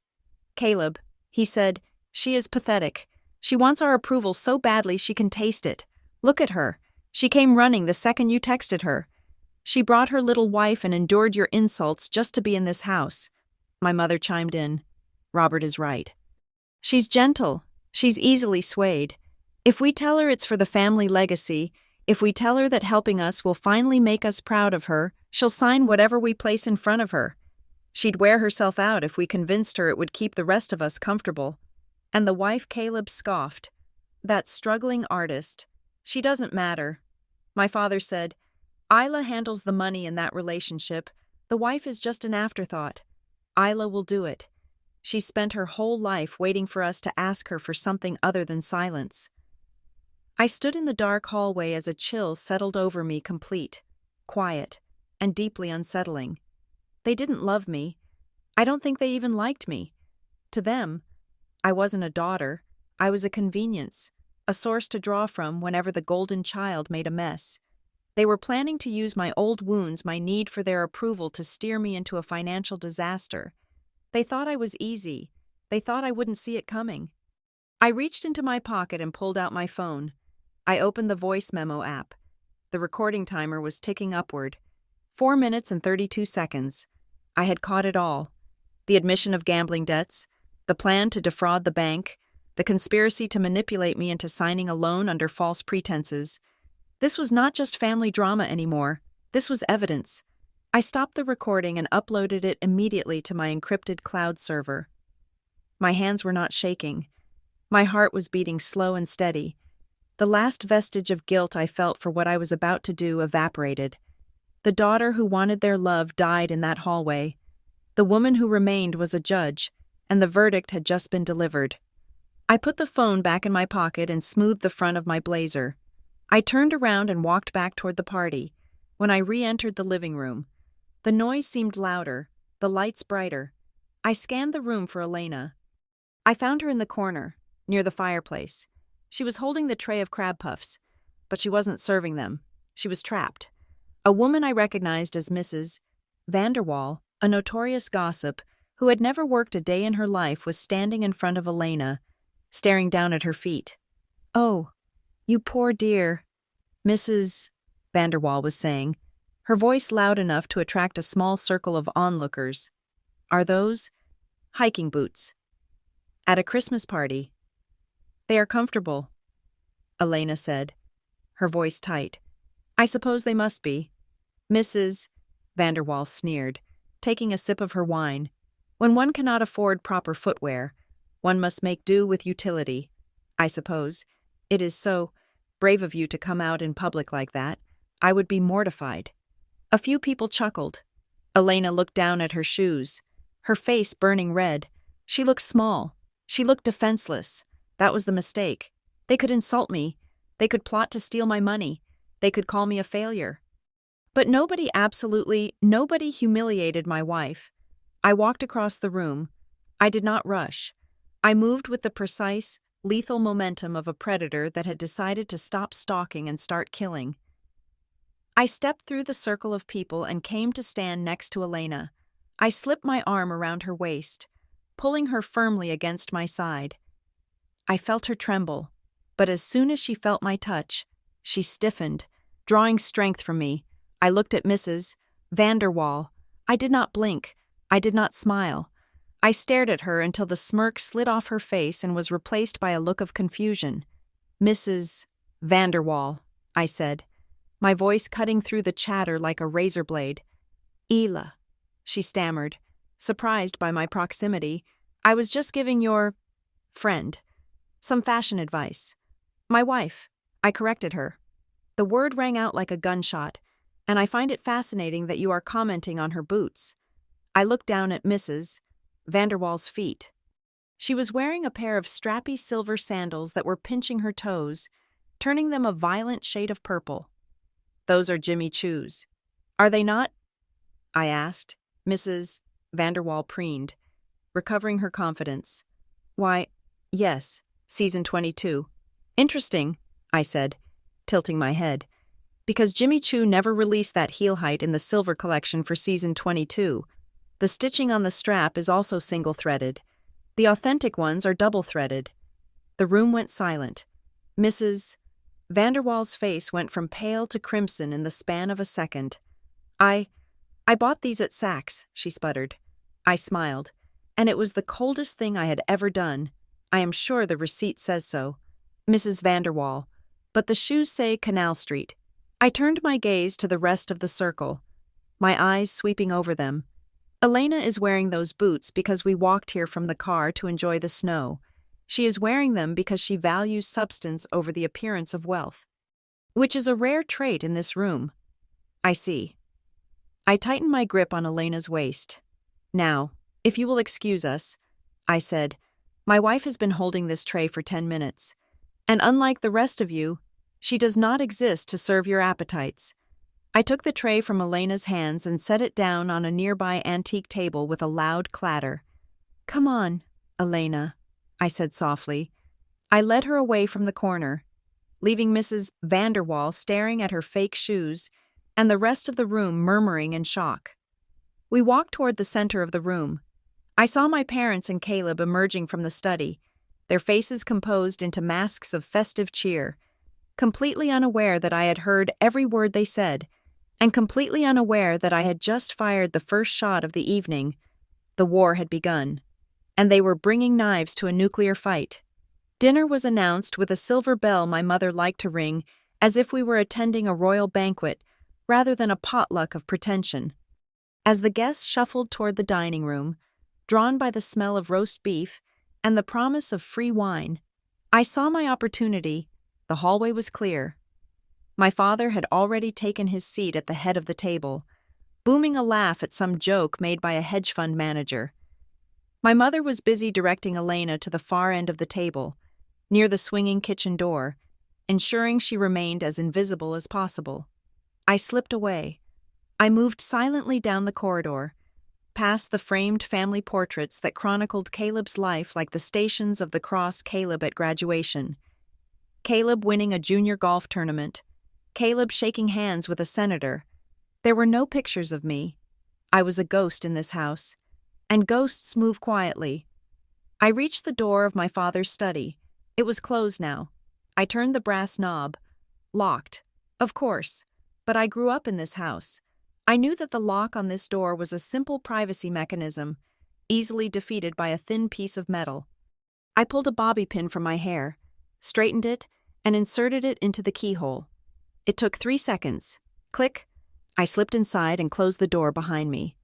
"Caleb," he said, "she is pathetic. She wants our approval so badly she can taste it. Look at her. She came running the second you texted her. She brought her little wife and endured your insults just to be in this house." My mother chimed in. "Robert is right. She's gentle. She's easily swayed. If we tell her it's for the family legacy, if we tell her that helping us will finally make us proud of her, she'll sign whatever we place in front of her. She'd wear herself out if we convinced her it would keep the rest of us comfortable." And the wife, Caleb scoffed. "That struggling artist. She doesn't matter." My father said, "Isla handles the money in that relationship. The wife is just an afterthought. Isla will do it. She spent her whole life waiting for us to ask her for something other than silence." I stood in the dark hallway as a chill settled over me, complete, quiet, and deeply unsettling. They didn't love me. I don't think they even liked me. To them, I wasn't a daughter. I was a convenience, a source to draw from whenever the golden child made a mess. They were planning to use my old wounds, my need for their approval, to steer me into a financial disaster. They thought I was easy. They thought I wouldn't see it coming. I reached into my pocket and pulled out my phone. I opened the voice memo app. The recording timer was ticking upward. 4 minutes and 32 seconds. I had caught it all. The admission of gambling debts, the plan to defraud the bank, the conspiracy to manipulate me into signing a loan under false pretenses. This was not just family drama anymore. This was evidence. I stopped the recording and uploaded it immediately to my encrypted cloud server. My hands were not shaking. My heart was beating slow and steady. The last vestige of guilt I felt for what I was about to do evaporated. The daughter who wanted their love died in that hallway. The woman who remained was a judge, and the verdict had just been delivered. I put the phone back in my pocket and smoothed the front of my blazer. I turned around and walked back toward the party. When I re-entered the living room, the noise seemed louder, the lights brighter. I scanned the room for Elena. I found her in the corner, near the fireplace. She was holding the tray of crab puffs, but she wasn't serving them. She was trapped. A woman I recognized as Mrs. Vanderwall, a notorious gossip who had never worked a day in her life, was standing in front of Elena, staring down at her feet. "Oh, you poor dear," Mrs. Vanderwall was saying, her voice loud enough to attract a small circle of onlookers. "Are those hiking boots? At a Christmas party?" "They are comfortable," Elena said, her voice tight. "I suppose they must be." Mrs. Vanderwall sneered, taking a sip of her wine. "When one cannot afford proper footwear, one must make do with utility. I suppose. It is so brave of you to come out in public like that. I would be mortified." A few people chuckled. Elena looked down at her shoes, her face burning red. She looked small. She looked defenseless. That was the mistake. They could insult me. They could plot to steal my money. They could call me a failure. But nobody, absolutely nobody, humiliated my wife. I walked across the room. I did not rush. I moved with the precise, lethal momentum of a predator that had decided to stop stalking and start killing. I stepped through the circle of people and came to stand next to Elena. I slipped my arm around her waist, pulling her firmly against my side. I felt her tremble, but as soon as she felt my touch, she stiffened, drawing strength from me. I looked at Mrs. Vanderwall. I did not blink. I did not smile. I stared at her until the smirk slid off her face and was replaced by a look of confusion. "Mrs. Vanderwall," I said, my voice cutting through the chatter like a razor blade. "Ela," she stammered, surprised by my proximity. "I was just giving your friend some fashion advice." "My wife," I corrected her. The word rang out like a gunshot, and I find it fascinating that you are commenting on her boots. I looked down at Mrs. Vanderwall's feet. She was wearing a pair of strappy silver sandals that were pinching her toes, turning them a violent shade of purple. "Those are Jimmy Choo's." "Are they not?" I asked. Mrs. Vanderwall preened, recovering her confidence. "Why, yes, season 22. "Interesting," I said, tilting my head, "because Jimmy Choo never released that heel height in the silver collection for season 22. The stitching on the strap is also single-threaded. The authentic ones are double-threaded." The room went silent. Mrs. Vanderwall's face went from pale to crimson in the span of a second. I bought these at Saks," she sputtered. I smiled. "And it was the coldest thing I had ever done. I am sure the receipt says so." "Mrs. Vanderwall, but the shoes say Canal Street." I turned my gaze to the rest of the circle, my eyes sweeping over them. "Elena is wearing those boots because we walked here from the car to enjoy the snow. She is wearing them because she values substance over the appearance of wealth, which is a rare trait in this room." "I see." I tightened my grip on Elena's waist. "Now, if you will excuse us," I said, "my wife has been holding this tray for 10 minutes. And unlike the rest of you, she does not exist to serve your appetites. I took the tray from Elena's hands and set it down on a nearby antique table with a loud clatter. "Come on, Elena," I said softly. I led her away from the corner, leaving Mrs. Vanderwall staring at her fake shoes and the rest of the room murmuring in shock. We walked toward the center of the room. I saw my parents and Caleb emerging from the study, their faces composed into masks of festive cheer, completely unaware that I had heard every word they said, and completely unaware that I had just fired the first shot of the evening. The war had begun, and they were bringing knives to a nuclear fight. Dinner was announced with a silver bell my mother liked to ring, as if we were attending a royal banquet rather than a potluck of pretension. As the guests shuffled toward the dining room, drawn by the smell of roast beef and the promise of free wine, I saw my opportunity. The hallway was clear. My father had already taken his seat at the head of the table, booming a laugh at some joke made by a hedge fund manager. My mother was busy directing Elena to the far end of the table, near the swinging kitchen door, ensuring she remained as invisible as possible. I slipped away. I moved silently down the corridor, past the framed family portraits that chronicled Caleb's life like the Stations of the Cross. Caleb at graduation, Caleb winning a junior golf tournament, Caleb shaking hands with a senator. There were no pictures of me. I was a ghost in this house, and ghosts move quietly. I reached the door of my father's study. It was closed now. I turned the brass knob. Locked, of course, but I grew up in this house. I knew that the lock on this door was a simple privacy mechanism, easily defeated by a thin piece of metal. I pulled a bobby pin from my hair, straightened it, and inserted it into the keyhole. It took 3 seconds. Click. I slipped inside and closed the door behind me.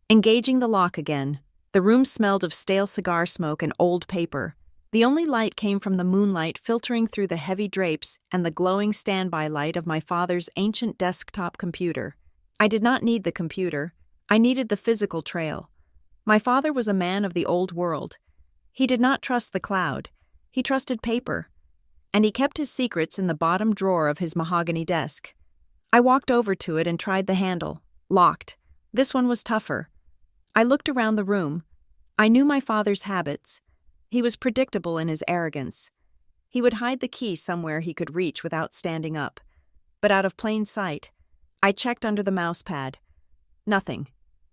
Engaging the lock again, the room smelled of stale cigar smoke and old paper. The only light came from the moonlight filtering through the heavy drapes and the glowing standby light of my father's ancient desktop computer. I did not need the computer. I needed the physical trail. My father was a man of the old world. He did not trust the cloud. He trusted paper. And he kept his secrets in the bottom drawer of his mahogany desk. I walked over to it and tried the handle. Locked. This one was tougher. I looked around the room. I knew my father's habits. He was predictable in his arrogance. He would hide the key somewhere he could reach without standing up. But out of plain sight, I checked under the mouse pad. Nothing.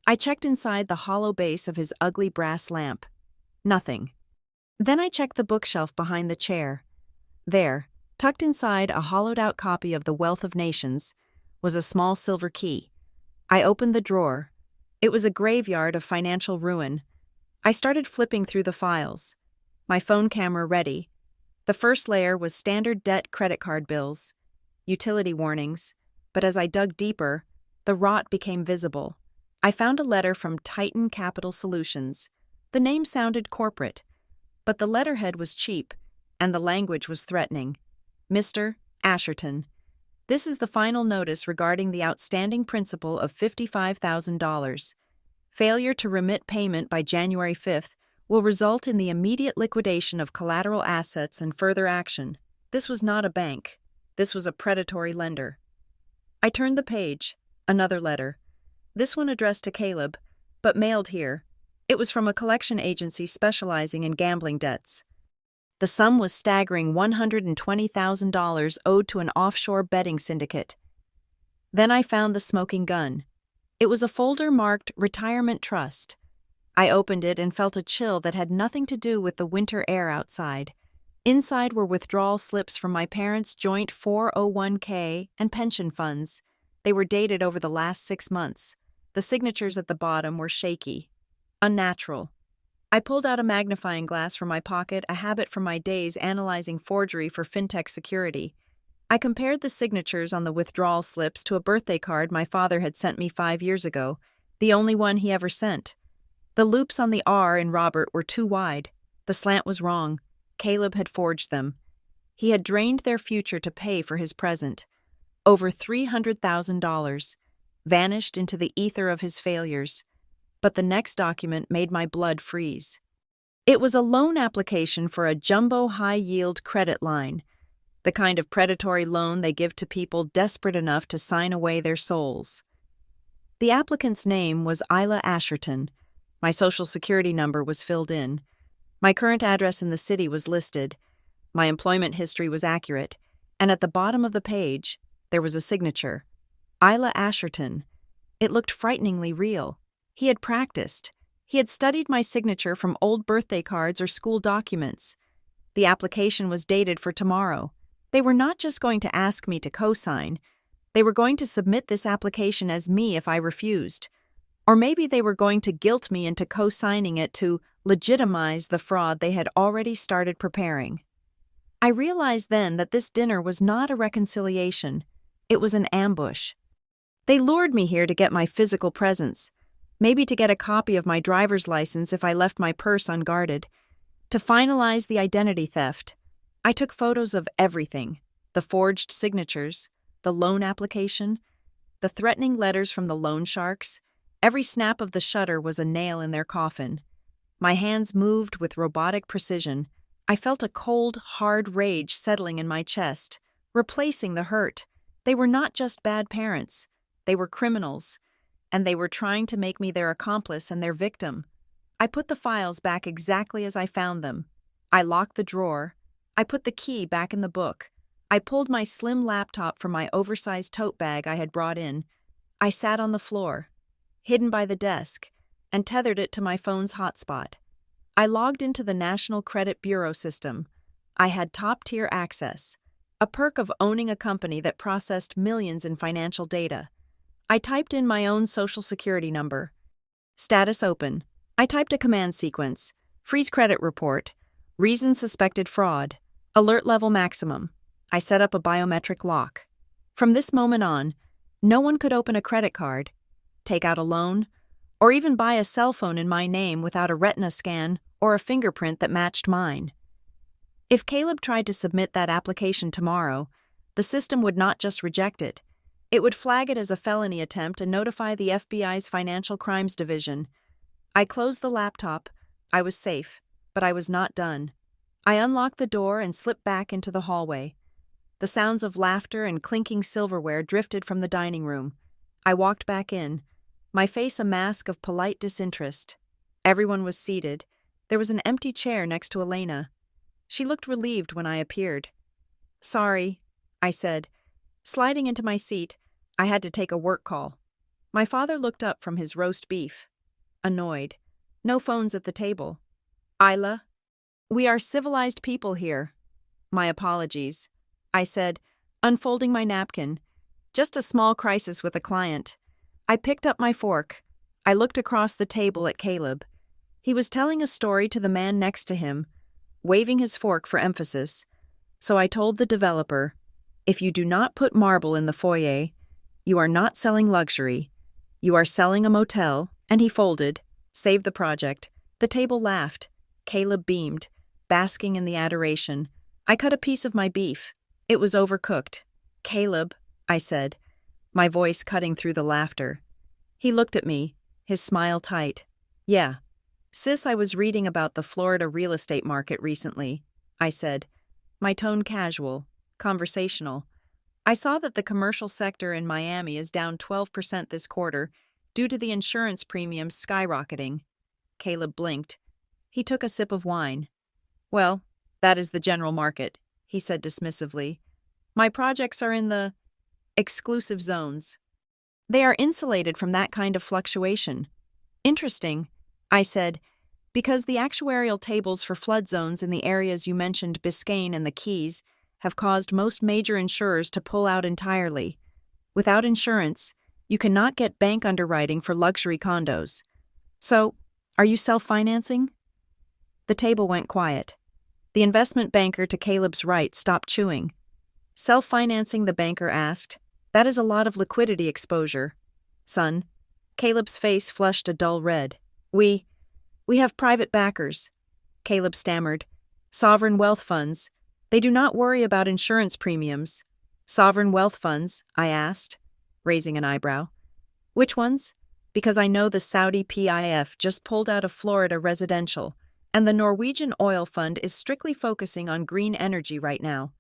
I checked inside the hollow base of his ugly brass lamp. Nothing. Then I checked the bookshelf behind the chair. There, tucked inside a hollowed-out copy of The Wealth of Nations, was a small silver key. I opened the drawer. It was a graveyard of financial ruin. I started flipping through the files, my phone camera ready. The first layer was standard debt credit card bills, utility warnings, but as I dug deeper, the rot became visible. I found a letter from Titan Capital Solutions. The name sounded corporate, but the letterhead was cheap, and the language was threatening. Mr. Asherton, this is the final notice regarding the outstanding principal of $55,000. Failure to remit payment by January 5th will result in the immediate liquidation of collateral assets and further action. This was not a bank. This was a predatory lender. I turned the page. Another letter. This one addressed to Caleb, but mailed here. It was from a collection agency specializing in gambling debts. The sum was staggering $120,000 owed to an offshore betting syndicate. Then I found the smoking gun. It was a folder marked Retirement Trust. I opened it and felt a chill that had nothing to do with the winter air outside. Inside were withdrawal slips from my parents' joint 401k and pension funds. They were dated over the last 6 months. The signatures at the bottom were shaky, unnatural. I pulled out a magnifying glass from my pocket, a habit from my days analyzing forgery for fintech security. I compared the signatures on the withdrawal slips to a birthday card my father had sent me 5 years ago, the only one he ever sent. The loops on the R in Robert were too wide. The slant was wrong. Caleb had forged them. He had drained their future to pay for his present. Over $300,000, vanished into the ether of his failures. But the next document made my blood freeze. It was a loan application for a jumbo high-yield credit line, the kind of predatory loan they give to people desperate enough to sign away their souls. The applicant's name was Isla Asherton. My social security number was filled in. My current address in the city was listed. My employment history was accurate, and at the bottom of the page, there was a signature. Isla Asherton. It looked frighteningly real. He had practiced. He had studied my signature from old birthday cards or school documents. The application was dated for tomorrow. They were not just going to ask me to co-sign. They were going to submit this application as me if I refused. Or maybe they were going to guilt me into co-signing it to legitimize the fraud they had already started preparing. I realized then that this dinner was not a reconciliation. It was an ambush. They lured me here to get my physical presence, maybe to get a copy of my driver's license if I left my purse unguarded, to finalize the identity theft. I took photos of everything: the forged signatures, the loan application, the threatening letters from the loan sharks. Every snap of the shutter was a nail in their coffin. My hands moved with robotic precision. I felt a cold, hard rage settling in my chest, replacing the hurt. They were not just bad parents. They were criminals, and they were trying to make me their accomplice and their victim. I put the files back exactly as I found them. I locked the drawer. I put the key back in the book. I pulled my slim laptop from my oversized tote bag I had brought in. I sat on the floor, hidden by the desk, and tethered it to my phone's hotspot. I logged into the National Credit Bureau system. I had top-tier access, a perk of owning a company that processed millions in financial data. I typed in my own social security number. Status open. I typed a command sequence. Freeze credit report. Reason suspected fraud. Alert level maximum. I set up a biometric lock. From this moment on, no one could open a credit card, take out a loan, or even buy a cell phone in my name without a retina scan or a fingerprint that matched mine. If Caleb tried to submit that application tomorrow, the system would not just reject it. It would flag it as a felony attempt and notify the FBI's Financial Crimes Division. I closed the laptop. I was safe, but I was not done. I unlocked the door and slipped back into the hallway. The sounds of laughter and clinking silverware drifted from the dining room. I walked back in, my face a mask of polite disinterest. Everyone was seated. There was an empty chair next to Elena. She looked relieved when I appeared. "Sorry," I said. Sliding into my seat, I had to take a work call. My father looked up from his roast beef, annoyed. No phones at the table. "Isla, we are civilized people here." "My apologies," I said, unfolding my napkin. "Just a small crisis with a client." I picked up my fork. I looked across the table at Caleb. He was telling a story to the man next to him, waving his fork for emphasis. So I told the developer, "If you do not put marble in the foyer, you are not selling luxury. You are selling a motel," and he folded, saved the project. The table laughed. Caleb beamed, basking in the adoration. I cut a piece of my beef. It was overcooked. "Caleb," I said, my voice cutting through the laughter. He looked at me, his smile tight. "Yeah. Sis, I was reading about the Florida real estate market recently," I said, my tone casual, conversational. "I saw that the commercial sector in Miami is down 12% this quarter due to the insurance premiums skyrocketing." Caleb blinked. He took a sip of wine. "Well, that is the general market," he said dismissively. "My projects are in the exclusive zones. They are insulated from that kind of fluctuation." "Interesting," I said, "because the actuarial tables for flood zones in the areas you mentioned, Biscayne and the Keys, have caused most major insurers to pull out entirely. Without insurance, you cannot get bank underwriting for luxury condos. So, are you self-financing?" The table went quiet. The investment banker to Caleb's right stopped chewing. "Self-financing?" the banker asked. "That is a lot of liquidity exposure, son." Caleb's face flushed a dull red. We have private backers," Caleb stammered. "Sovereign wealth funds. They do not worry about insurance premiums." "Sovereign wealth funds?" I asked, raising an eyebrow. "Which ones?" "Because I know the Saudi PIF just pulled out of Florida residential, and the Norwegian oil fund is strictly focusing on green energy right now."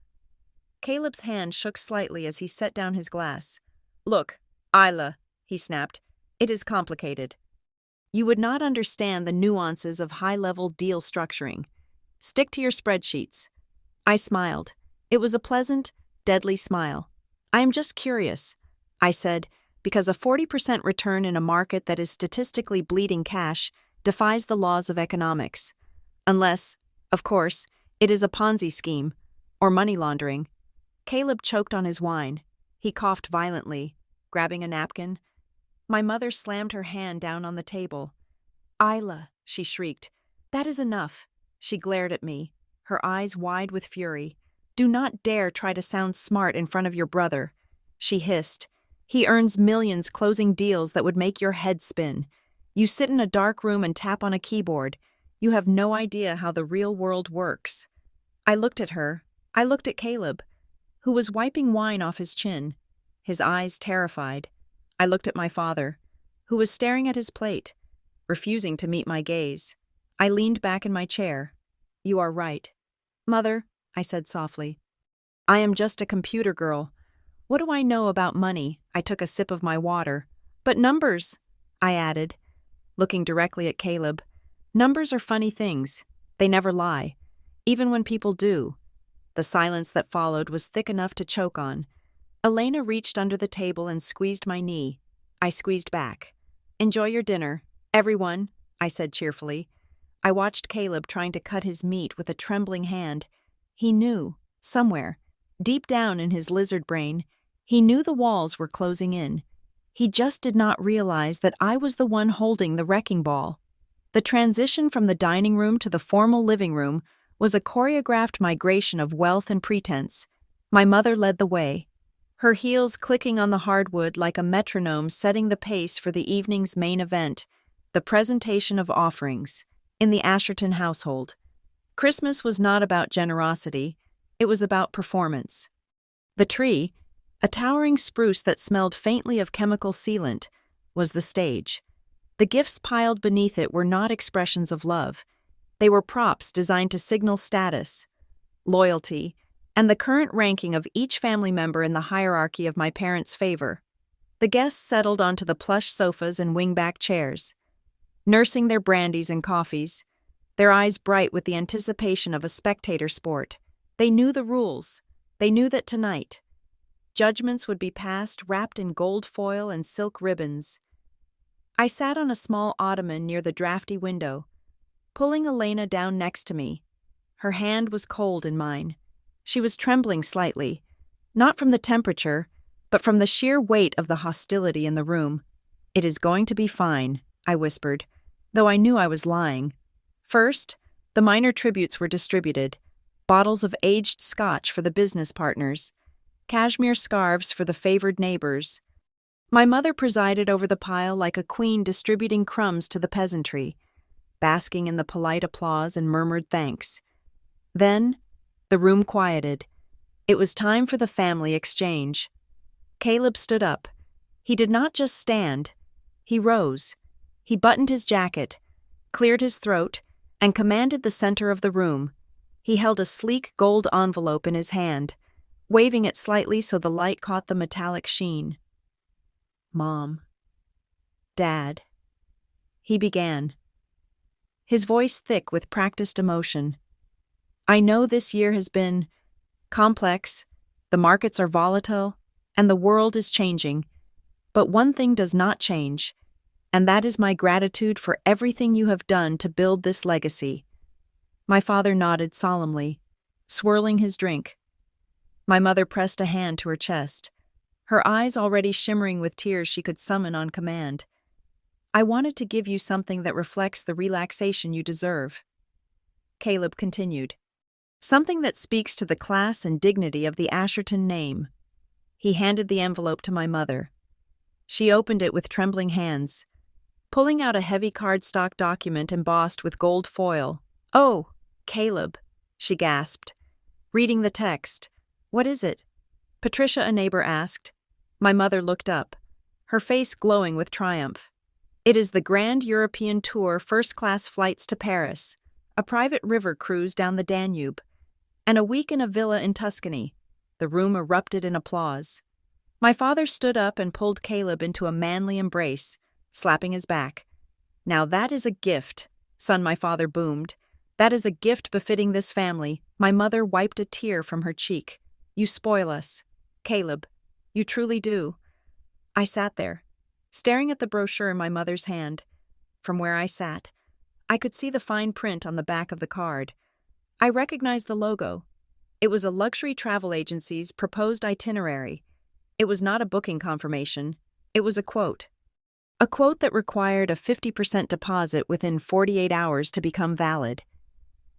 Caleb's hand shook slightly as he set down his glass. Look, Isla, he snapped, it is complicated. You would not understand the nuances of high-level deal structuring. Stick to your spreadsheets. I smiled. It was a pleasant, deadly smile. I am just curious, I said, because a 40% return in a market that is statistically bleeding cash defies the laws of economics. Unless, of course, it is a Ponzi scheme or money laundering. Caleb choked on his wine. He coughed violently, grabbing a napkin. My mother slammed her hand down on the table. Isla, she shrieked. That is enough. She glared at me, her eyes wide with fury. Do not dare try to sound smart in front of your brother, she hissed. He earns millions closing deals that would make your head spin. You sit in a dark room and tap on a keyboard. You have no idea how the real world works. I looked at her. I looked at Caleb, who was wiping wine off his chin, his eyes terrified. I looked at my father, who was staring at his plate, refusing to meet my gaze. I leaned back in my chair. You are right. Mother, I said softly. I am just a computer girl. What do I know about money? I took a sip of my water. But numbers, I added, looking directly at Caleb. Numbers are funny things. They never lie, even when people do. The silence that followed was thick enough to choke on. Elena reached under the table and squeezed my knee. I squeezed back. Enjoy your dinner, everyone, I said cheerfully. I watched Caleb trying to cut his meat with a trembling hand. He knew, somewhere, deep down in his lizard brain, he knew the walls were closing in. He just did not realize that I was the one holding the wrecking ball. The transition from the dining room to the formal living room was a choreographed migration of wealth and pretense. My mother led the way, her heels clicking on the hardwood like a metronome setting the pace for the evening's main event, the presentation of offerings, in the Asherton household. Christmas was not about generosity, it was about performance. The tree, a towering spruce that smelled faintly of chemical sealant, was the stage. The gifts piled beneath it were not expressions of love. They were props designed to signal status, loyalty, and the current ranking of each family member in the hierarchy of my parents' favor. The guests settled onto the plush sofas and wingback chairs, nursing their brandies and coffees, their eyes bright with the anticipation of a spectator sport. They knew the rules. They knew that tonight, judgments would be passed wrapped in gold foil and silk ribbons. I sat on a small ottoman near the drafty window, pulling Elena down next to me. Her hand was cold in mine. She was trembling slightly, not from the temperature, but from the sheer weight of the hostility in the room. It is going to be fine, I whispered, though I knew I was lying. First, the minor tributes were distributed, bottles of aged scotch for the business partners, cashmere scarves for the favored neighbors. My mother presided over the pile like a queen distributing crumbs to the peasantry, basking in the polite applause and murmured thanks. Then, the room quieted. It was time for the family exchange. Caleb stood up. He did not just stand. He rose. He buttoned his jacket, cleared his throat, and commanded the center of the room. He held a sleek gold envelope in his hand, waving it slightly so the light caught the metallic sheen. Mom. Dad. He began, his voice thick with practiced emotion. I know this year has been complex, the markets are volatile, and the world is changing. But one thing does not change, and that is my gratitude for everything you have done to build this legacy. My father nodded solemnly, swirling his drink. My mother pressed a hand to her chest, her eyes already shimmering with tears she could summon on command. I wanted to give you something that reflects the relaxation you deserve. Caleb continued. Something that speaks to the class and dignity of the Asherton name. He handed the envelope to my mother. She opened it with trembling hands, pulling out a heavy cardstock document embossed with gold foil. Oh, Caleb, she gasped, reading the text. What is it? Patricia, a neighbor, asked. My mother looked up, her face glowing with triumph. It is the Grand European Tour first-class flights to Paris, a private river cruise down the Danube, and a week in a villa in Tuscany. The room erupted in applause. My father stood up and pulled Caleb into a manly embrace, slapping his back. "Now that is a gift, son," my father boomed. "That is a gift befitting this family." My mother wiped a tear from her cheek. "You spoil us, Caleb. You truly do." I sat there, staring at the brochure in my mother's hand. From where I sat, I could see the fine print on the back of the card. I recognized the logo. It was a luxury travel agency's proposed itinerary. It was not a booking confirmation. It was a quote. A quote that required a 50% deposit within 48 hours to become valid.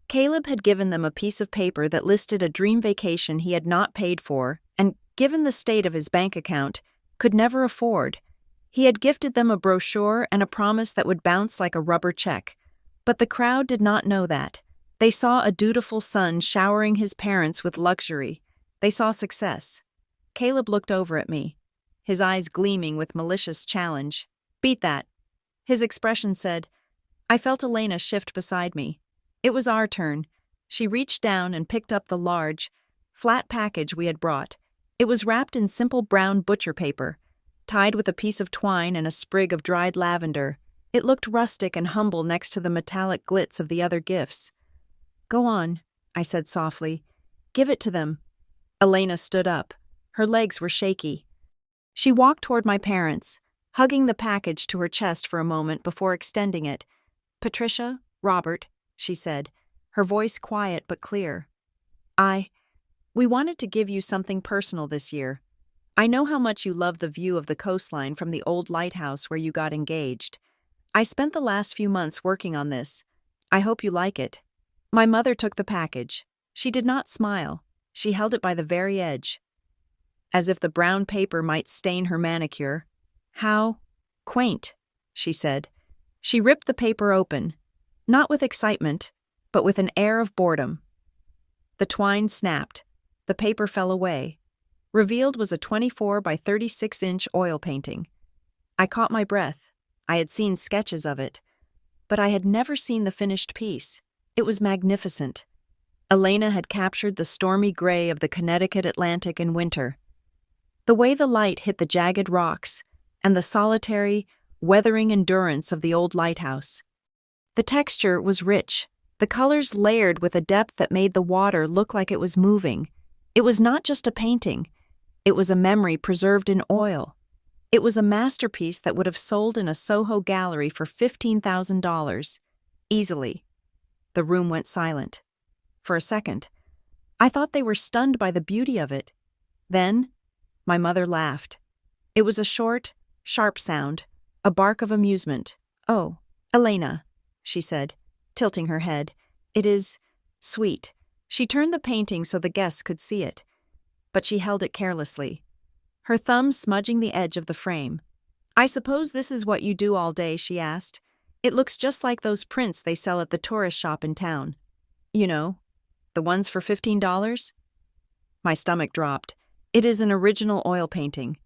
Caleb had given them a piece of paper that listed a dream vacation he had not paid for and, given the state of his bank account, could never afford. He had gifted them a brochure and a promise that would bounce like a rubber check. But the crowd did not know that. They saw a dutiful son showering his parents with luxury. They saw success. Caleb looked over at me, his eyes gleaming with malicious challenge. "Beat that." His expression said. I felt Elena shift beside me. It was our turn. She reached down and picked up the large, flat package we had brought. It was wrapped in simple brown butcher paper, tied with a piece of twine and a sprig of dried lavender. It looked rustic and humble next to the metallic glitz of the other gifts. "Go on," I said softly. "Give it to them." Elena stood up. Her legs were shaky. She walked toward my parents, hugging the package to her chest for a moment before extending it. "Patricia, Robert," she said, her voice quiet but clear. We wanted to give you something personal this year. I know how much you love the view of the coastline from the old lighthouse where you got engaged. I spent the last few months working on this. I hope you like it." My mother took the package. She did not smile. She held it by the very edge, as if the brown paper might stain her manicure. "How quaint," she said. She ripped the paper open, not with excitement, but with an air of boredom. The twine snapped. The paper fell away. Revealed was a 24 by 36-inch oil painting. I caught my breath. I had seen sketches of it, but I had never seen the finished piece. It was magnificent. Elena had captured the stormy gray of the Connecticut Atlantic in winter. The way the light hit the jagged rocks and the solitary, weathering endurance of the old lighthouse. The texture was rich, the colors layered with a depth that made the water look like it was moving. It was not just a painting. It was a memory preserved in oil. It was a masterpiece that would have sold in a Soho gallery for $15,000. Easily. The room went silent. For a second, I thought they were stunned by the beauty of it. Then, my mother laughed. It was a short, sharp sound, a bark of amusement. "Oh, Elena," she said, tilting her head. "It is sweet." She turned the painting so the guests could see it, but she held it carelessly, her thumb smudging the edge of the frame. "I suppose this is what you do all day?" she asked. "It looks just like those prints they sell at the tourist shop in town. You know, the ones for $15? My stomach dropped. "It is an original oil painting."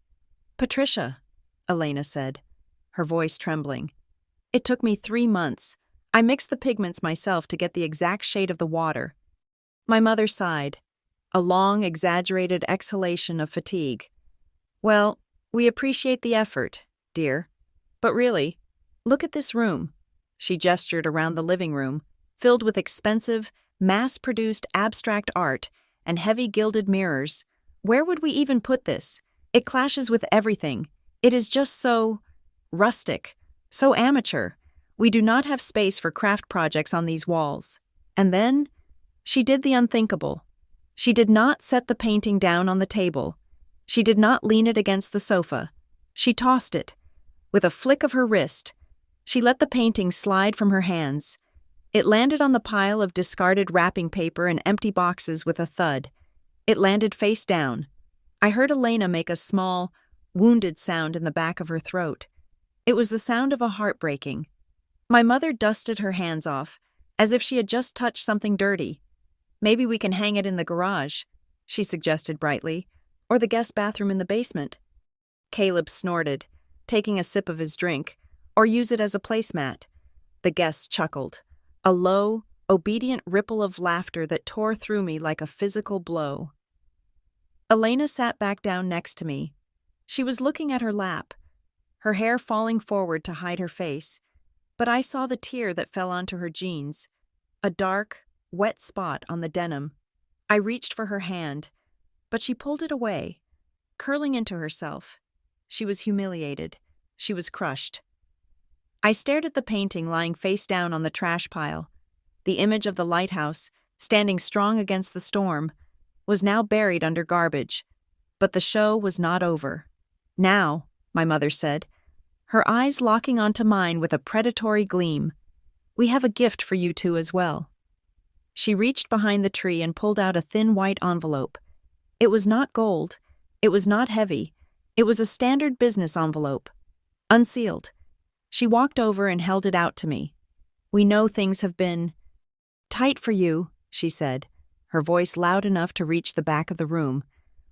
"Patricia," Elena said, her voice trembling. "It took me 3 months. I mixed the pigments myself to get the exact shade of the water." My mother sighed, a long, exaggerated exhalation of fatigue. "Well, we appreciate the effort, dear. But really, look at this room." She gestured around the living room, filled with expensive, mass-produced abstract art and heavy gilded mirrors. Where would we even put this? It clashes with everything. It is just so rustic, so amateur. We do not have space for craft projects on these walls. And then, she did the unthinkable. She did not set the painting down on the table. She did not lean it against the sofa. She tossed it. With a flick of her wrist, she let the painting slide from her hands. It landed on the pile of discarded wrapping paper and empty boxes with a thud. It landed face down. I heard Elena make a small, wounded sound in the back of her throat. It was the sound of a heart breaking. My mother dusted her hands off, as if she had just touched something dirty. "Maybe we can hang it in the garage," she suggested brightly, "or the guest bathroom in the basement." Caleb snorted, taking a sip of his drink, "Or use it as a placemat." The guests chuckled, a low, obedient ripple of laughter that tore through me like a physical blow. Elena sat back down next to me. She was looking at her lap, her hair falling forward to hide her face, but I saw the tear that fell onto her jeans, a dark, wet spot on the denim. I reached for her hand, but she pulled it away, curling into herself. She was humiliated. She was crushed. I stared at the painting lying face down on the trash pile. The image of the lighthouse, standing strong against the storm, was now buried under garbage. But the show was not over. Now, my mother said, her eyes locking onto mine with a predatory gleam, we have a gift for you two as well. She reached behind the tree and pulled out a thin white envelope. It was not gold. It was not heavy. It was a standard business envelope. Unsealed. She walked over and held it out to me. We know things have been tight for you, she said, her voice loud enough to reach the back of the room.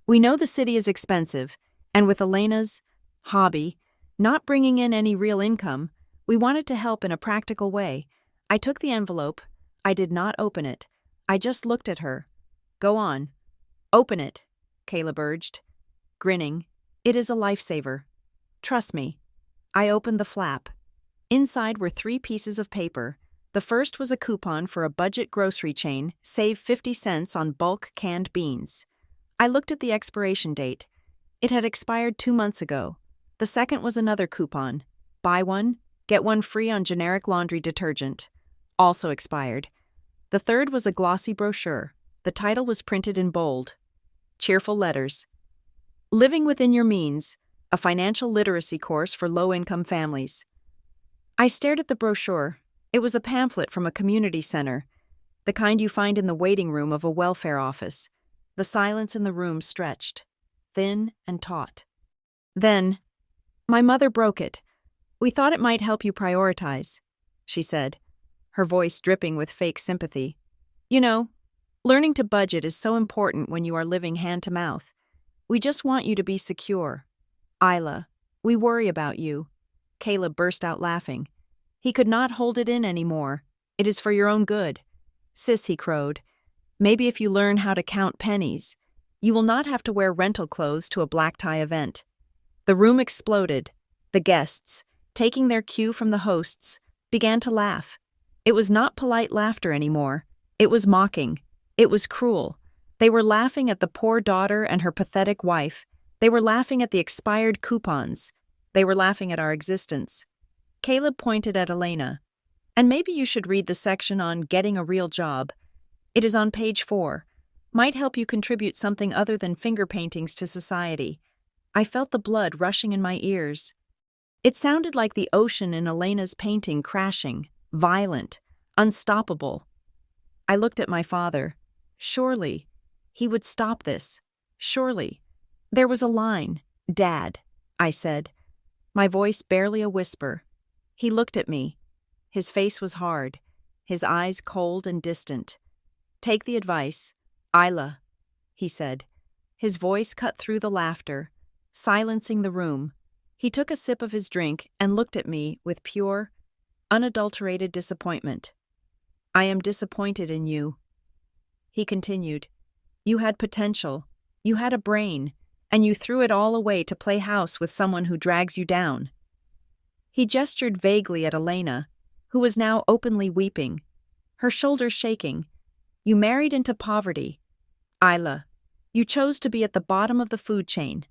We know the city is expensive, and with Elena's hobby not bringing in any real income, we wanted to help in a practical way. I took the envelope. I did not open it. I just looked at her. Go on. Open it, Caleb urged, grinning. It is a lifesaver. Trust me. I opened the flap. Inside were 3 pieces of paper. The first was a coupon for a budget grocery chain, save 50 cents on bulk canned beans. I looked at the expiration date. It had expired 2 months ago. The second was another coupon. Buy one, get one free on generic laundry detergent. Also expired. The third was a glossy brochure. The title was printed in bold. Cheerful letters. Living Within Your Means, a financial literacy course for low-income families. I stared at the brochure. It was a pamphlet from a community center, the kind you find in the waiting room of a welfare office. The silence in the room stretched, thin and taut. Then, my mother broke it. We thought it might help you prioritize, she said, her voice dripping with fake sympathy. You know, learning to budget is so important when you are living hand to mouth. We just want you to be secure. Isla, we worry about you. Caleb burst out laughing. He could not hold it in anymore. It is for your own good. Sis, he crowed. Maybe if you learn how to count pennies, you will not have to wear rental clothes to a black tie event. The room exploded. The guests, taking their cue from the hosts, began to laugh. It was not polite laughter anymore. It was mocking. It was cruel. They were laughing at the poor daughter and her pathetic wife. They were laughing at the expired coupons. They were laughing at our existence. Caleb pointed at Elena. And maybe you should read the section on getting a real job. It is on page 4. Might help you contribute something other than finger paintings to society. I felt the blood rushing in my ears. It sounded like the ocean in Elena's painting crashing, violent, unstoppable. I looked at my father. Surely, he would stop this. Surely. There was a line. Dad, I said, my voice barely a whisper. He looked at me. His face was hard, his eyes cold and distant. Take the advice. Isla, he said. His voice cut through the laughter, silencing the room. He took a sip of his drink and looked at me with pure, unadulterated disappointment. I am disappointed in you. He continued. You had potential. You had a brain. And you threw it all away to play house with someone who drags you down. He gestured vaguely at Elena, who was now openly weeping, her shoulders shaking. You married into poverty. Isla, you chose to be at the bottom of the food chain,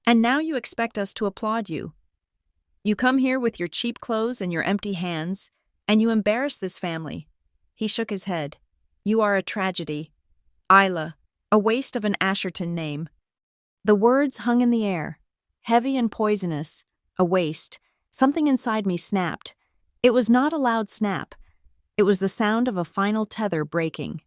and now you expect us to applaud you. You come here with your cheap clothes and your empty hands, and you embarrass this family. He shook his head. You are a tragedy. Isla, a waste of an Asherton name. The words hung in the air, heavy and poisonous, a waste. Something inside me snapped. It was not a loud snap. It was the sound of a final tether breaking.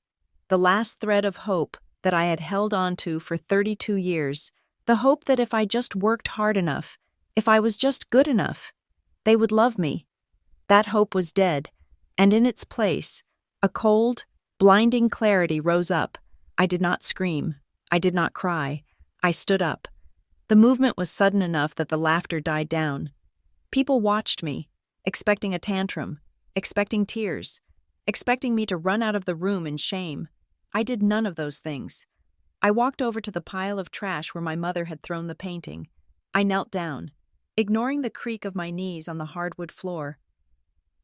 The last thread of hope that I had held on to for 32 years. The hope that if I just worked hard enough, if I was just good enough, they would love me. That hope was dead, and in its place, a cold, blinding clarity rose up. I did not scream. I did not cry. I stood up. The movement was sudden enough that the laughter died down. People watched me, expecting a tantrum, expecting tears, expecting me to run out of the room in shame. I did none of those things. I walked over to the pile of trash where my mother had thrown the painting. I knelt down, ignoring the creak of my knees on the hardwood floor.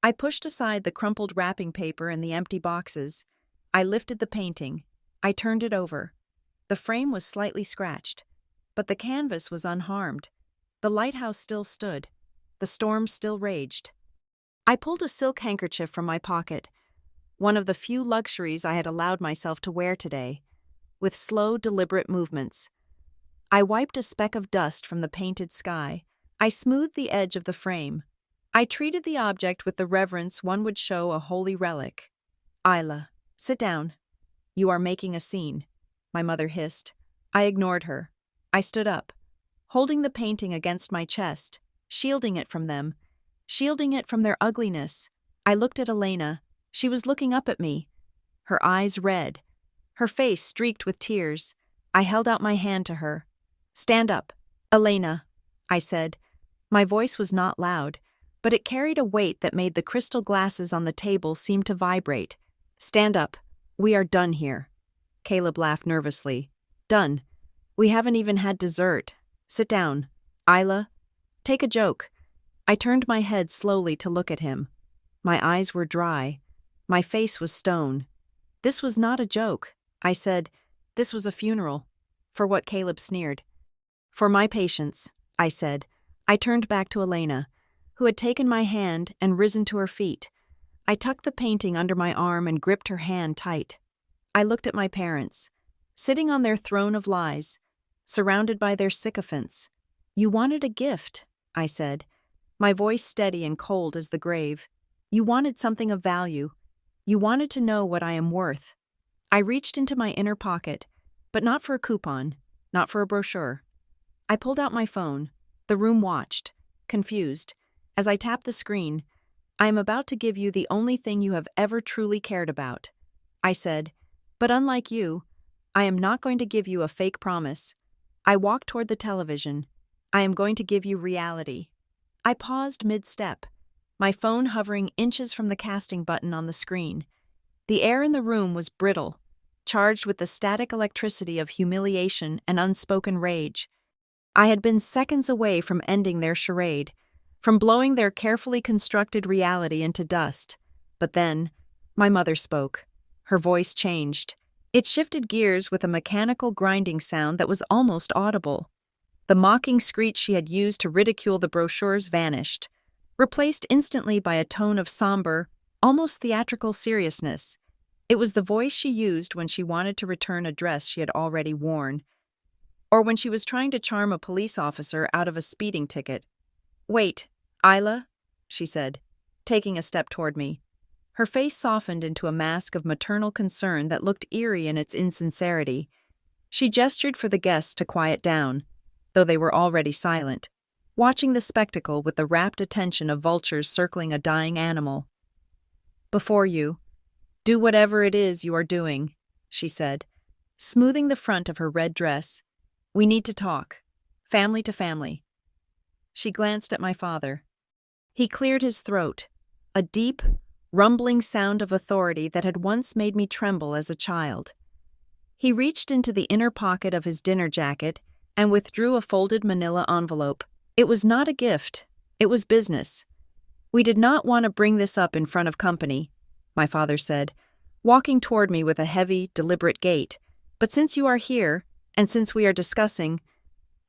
I pushed aside the crumpled wrapping paper and the empty boxes. I lifted the painting. I turned it over. The frame was slightly scratched, but the canvas was unharmed. The lighthouse still stood. The storm still raged. I pulled a silk handkerchief from my pocket, one of the few luxuries I had allowed myself to wear today. With slow, deliberate movements, I wiped a speck of dust from the painted sky. I smoothed the edge of the frame. I treated the object with the reverence one would show a holy relic. "Isla, sit down. You are making a scene," my mother hissed. I ignored her. I stood up, holding the painting against my chest, shielding it from them, shielding it from their ugliness. I looked at Elena. She was looking up at me, her eyes red, her face streaked with tears. I held out my hand to her. "Stand up, Elena," I said. My voice was not loud, but it carried a weight that made the crystal glasses on the table seem to vibrate. "Stand up. We are done here." Caleb laughed nervously. "Done. We haven't even had dessert. Sit down. Isla, take a joke." I turned my head slowly to look at him. My eyes were dry. My face was stone. "This was not a joke," I said. "This was a funeral." "For what?" Caleb sneered. "For my patience," I said. I turned back to Elena, who had taken my hand and risen to her feet. I tucked the painting under my arm and gripped her hand tight. I looked at my parents, sitting on their throne of lies, surrounded by their sycophants. "You wanted a gift," I said, my voice steady and cold as the grave. "You wanted something of value. You wanted to know what I am worth." I reached into my inner pocket, but not for a coupon, not for a brochure. I pulled out my phone. The room watched, confused. As I tapped the screen, "I am about to give you the only thing you have ever truly cared about," I said, "but unlike you, I am not going to give you a fake promise." I walked toward the television. "I am going to give you reality." I paused mid-step, my phone hovering inches from the casting button on the screen. The air in the room was brittle, charged with the static electricity of humiliation and unspoken rage. I had been seconds away from ending their charade, from blowing their carefully constructed reality into dust. But then, my mother spoke. Her voice changed. It shifted gears with a mechanical grinding sound that was almost audible. The mocking screech she had used to ridicule the brochures vanished, replaced instantly by a tone of somber, almost theatrical seriousness. It was the voice she used when she wanted to return a dress she had already worn, or when she was trying to charm a police officer out of a speeding ticket. "Wait, Isla," she said, taking a step toward me. Her face softened into a mask of maternal concern that looked eerie in its insincerity. She gestured for the guests to quiet down, though they were already silent, watching the spectacle with the rapt attention of vultures circling a dying animal. "Before you, do whatever it is you are doing," she said, smoothing the front of her red dress. "We need to talk, family to family." She glanced at my father. He cleared his throat, a deep, rumbling sound of authority that had once made me tremble as a child. He reached into the inner pocket of his dinner jacket and withdrew a folded manila envelope. It was not a gift. It was business. "We did not want to bring this up in front of company," my father said, walking toward me with a heavy, deliberate gait. "But since you are here, and since we are discussing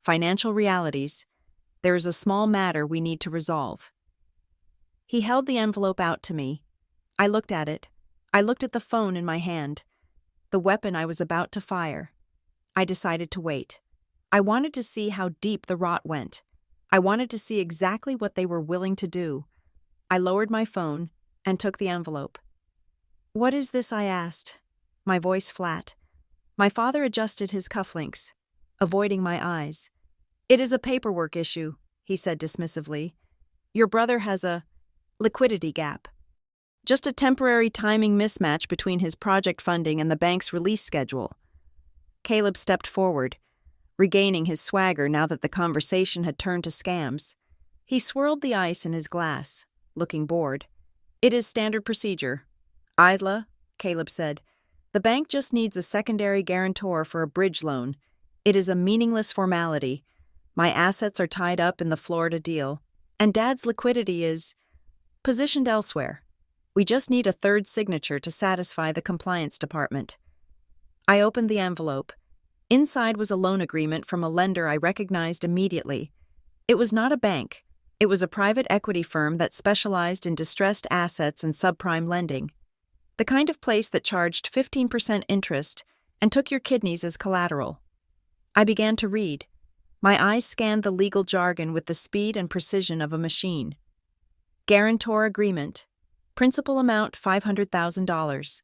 financial realities, there is a small matter we need to resolve." He held the envelope out to me. I looked at it. I looked at the phone in my hand, the weapon I was about to fire. I decided to wait. I wanted to see how deep the rot went. I wanted to see exactly what they were willing to do. I lowered my phone and took the envelope. "What is this?" I asked, my voice flat. My father adjusted his cufflinks, avoiding my eyes. "It is a paperwork issue," he said dismissively. "Your brother has a liquidity gap. Just a temporary timing mismatch between his project funding and the bank's release schedule." Caleb stepped forward, regaining his swagger now that the conversation had turned to scams. He swirled the ice in his glass, looking bored. "It is standard procedure." "Isla," Caleb said, The bank just needs a secondary guarantor for a bridge loan. It is a meaningless formality. My assets are tied up in the Florida deal, and Dad's liquidity is positioned elsewhere. We just need a third signature to satisfy the compliance department. I opened the envelope. Inside was a loan agreement from a lender I recognized immediately. It was not a bank. It was a private equity firm that specialized in distressed assets and subprime lending. The kind of place that charged 15% interest and took your kidneys as collateral. I began to read. My eyes scanned the legal jargon with the speed and precision of a machine. Guarantor agreement. Principal amount $500,000.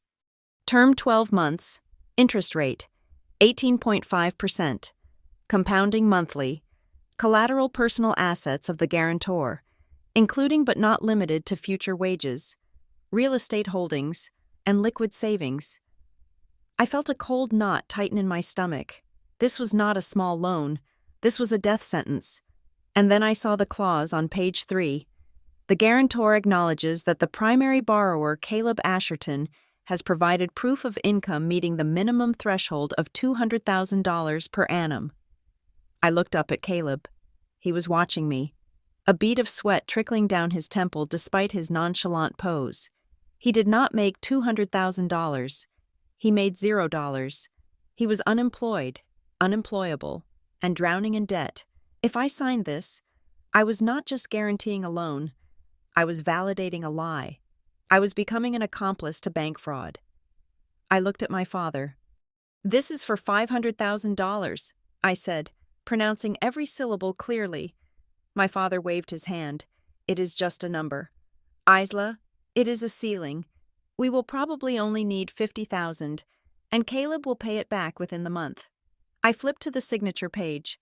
Term 12 months. Interest rate 18.5%. Compounding monthly. Collateral personal assets of the guarantor, including but not limited to future wages, real estate holdings, and liquid savings. I felt a cold knot tighten in my stomach. This was not a small loan. This was a death sentence. And then I saw the clause on page 3. The guarantor acknowledges that the primary borrower, Caleb Asherton, has provided proof of income meeting the minimum threshold of $200,000 per annum. I looked up at Caleb. He was watching me, a bead of sweat trickling down his temple despite his nonchalant pose. He did not make $200,000. He made $0. He was unemployed, unemployable, and drowning in debt. If I signed this, I was not just guaranteeing a loan, I was validating a lie. I was becoming an accomplice to bank fraud. I looked at my father. "This is for $500,000, I said, pronouncing every syllable clearly. My father waved his hand. "It is just a number. Isla, it is a ceiling. We will probably only need $50,000, and Caleb will pay it back within the month." I flipped to the signature page.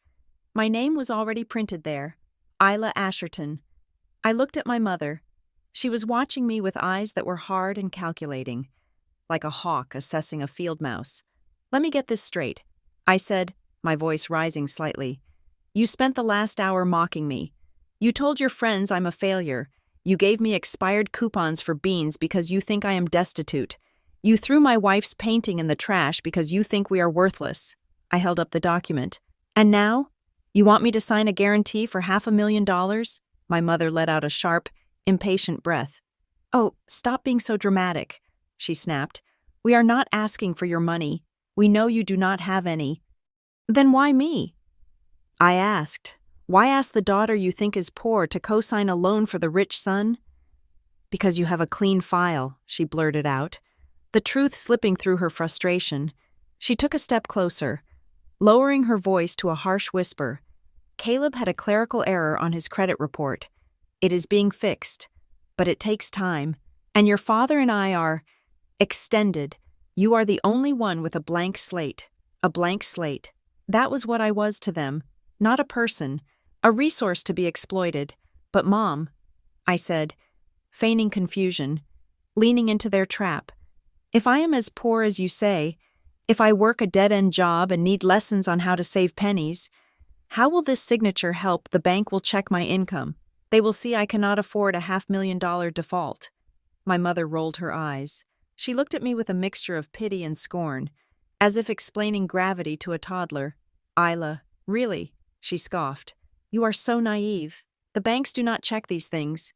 My name was already printed there. Isla Asherton. I looked at my mother. She was watching me with eyes that were hard and calculating, like a hawk assessing a field mouse. "Let me get this straight," I said, my voice rising slightly. "You spent the last hour mocking me. You told your friends I'm a failure. You gave me expired coupons for beans because you think I am destitute. You threw my wife's painting in the trash because you think we are worthless." I held up the document. "And now? You want me to sign a guarantee for $500,000? My mother let out a sharp, impatient breath. "Oh, stop being so dramatic," she snapped. "We are not asking for your money. We know you do not have any." "Then why me?" I asked. "Why ask the daughter you think is poor to co-sign a loan for the rich son?" "Because you have a clean file," she blurted out, the truth slipping through her frustration. She took a step closer, lowering her voice to a harsh whisper. "Caleb had a clerical error on his credit report. It is being fixed, but it takes time, and your father and I are extended. You are the only one with a blank slate. A blank slate." That was what I was to them, not a person, a resource to be exploited. "But Mom," I said, feigning confusion, leaning into their trap, "if I am as poor as you say, if I work a dead-end job and need lessons on how to save pennies, how will this signature help? The bank will check my income. They will see I cannot afford a $500,000 default." My mother rolled her eyes. She looked at me with a mixture of pity and scorn, as if explaining gravity to a toddler. "Isla, really?" she scoffed. "You are so naive. The banks do not check these things.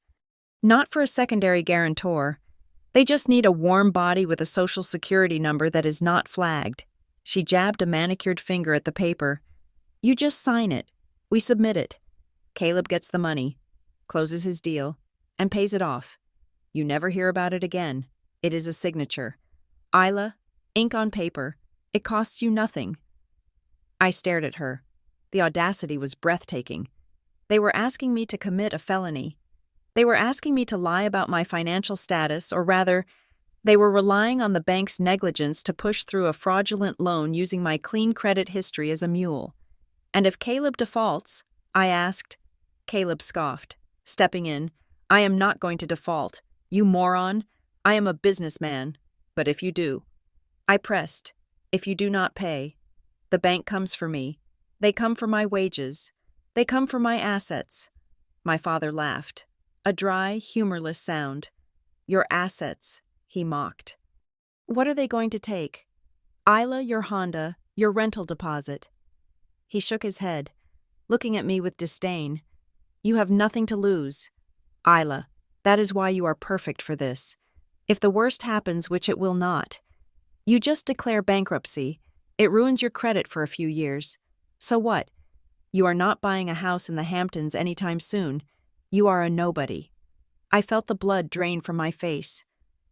Not for a secondary guarantor. They just need a warm body with a social security number that is not flagged." She jabbed a manicured finger at the paper. "You just sign it. We submit it. Caleb gets the money, closes his deal, and pays it off. You never hear about it again. It is a signature. Isla, ink on paper. It costs you nothing." I stared at her. The audacity was breathtaking. They were asking me to commit a felony. They were asking me to lie about my financial status, or rather, they were relying on the bank's negligence to push through a fraudulent loan using my clean credit history as a mule. "And if Caleb defaults?" I asked. Caleb scoffed, stepping in. "I am not going to default. You moron. I am a businessman. But if you do." I pressed. "If you do not pay, the bank comes for me. They come for my wages. They come for my assets." My father laughed, a dry, humorless sound. "Your assets," he mocked. What are they going to take? Isla, your Honda, your rental deposit. He shook his head, looking at me with disdain. You have nothing to lose. Isla, that is why you are perfect for this. If the worst happens, which it will not, you just declare bankruptcy. It ruins your credit for a few years. So what? You are not buying a house in the Hamptons anytime soon. You are a nobody. I felt the blood drain from my face.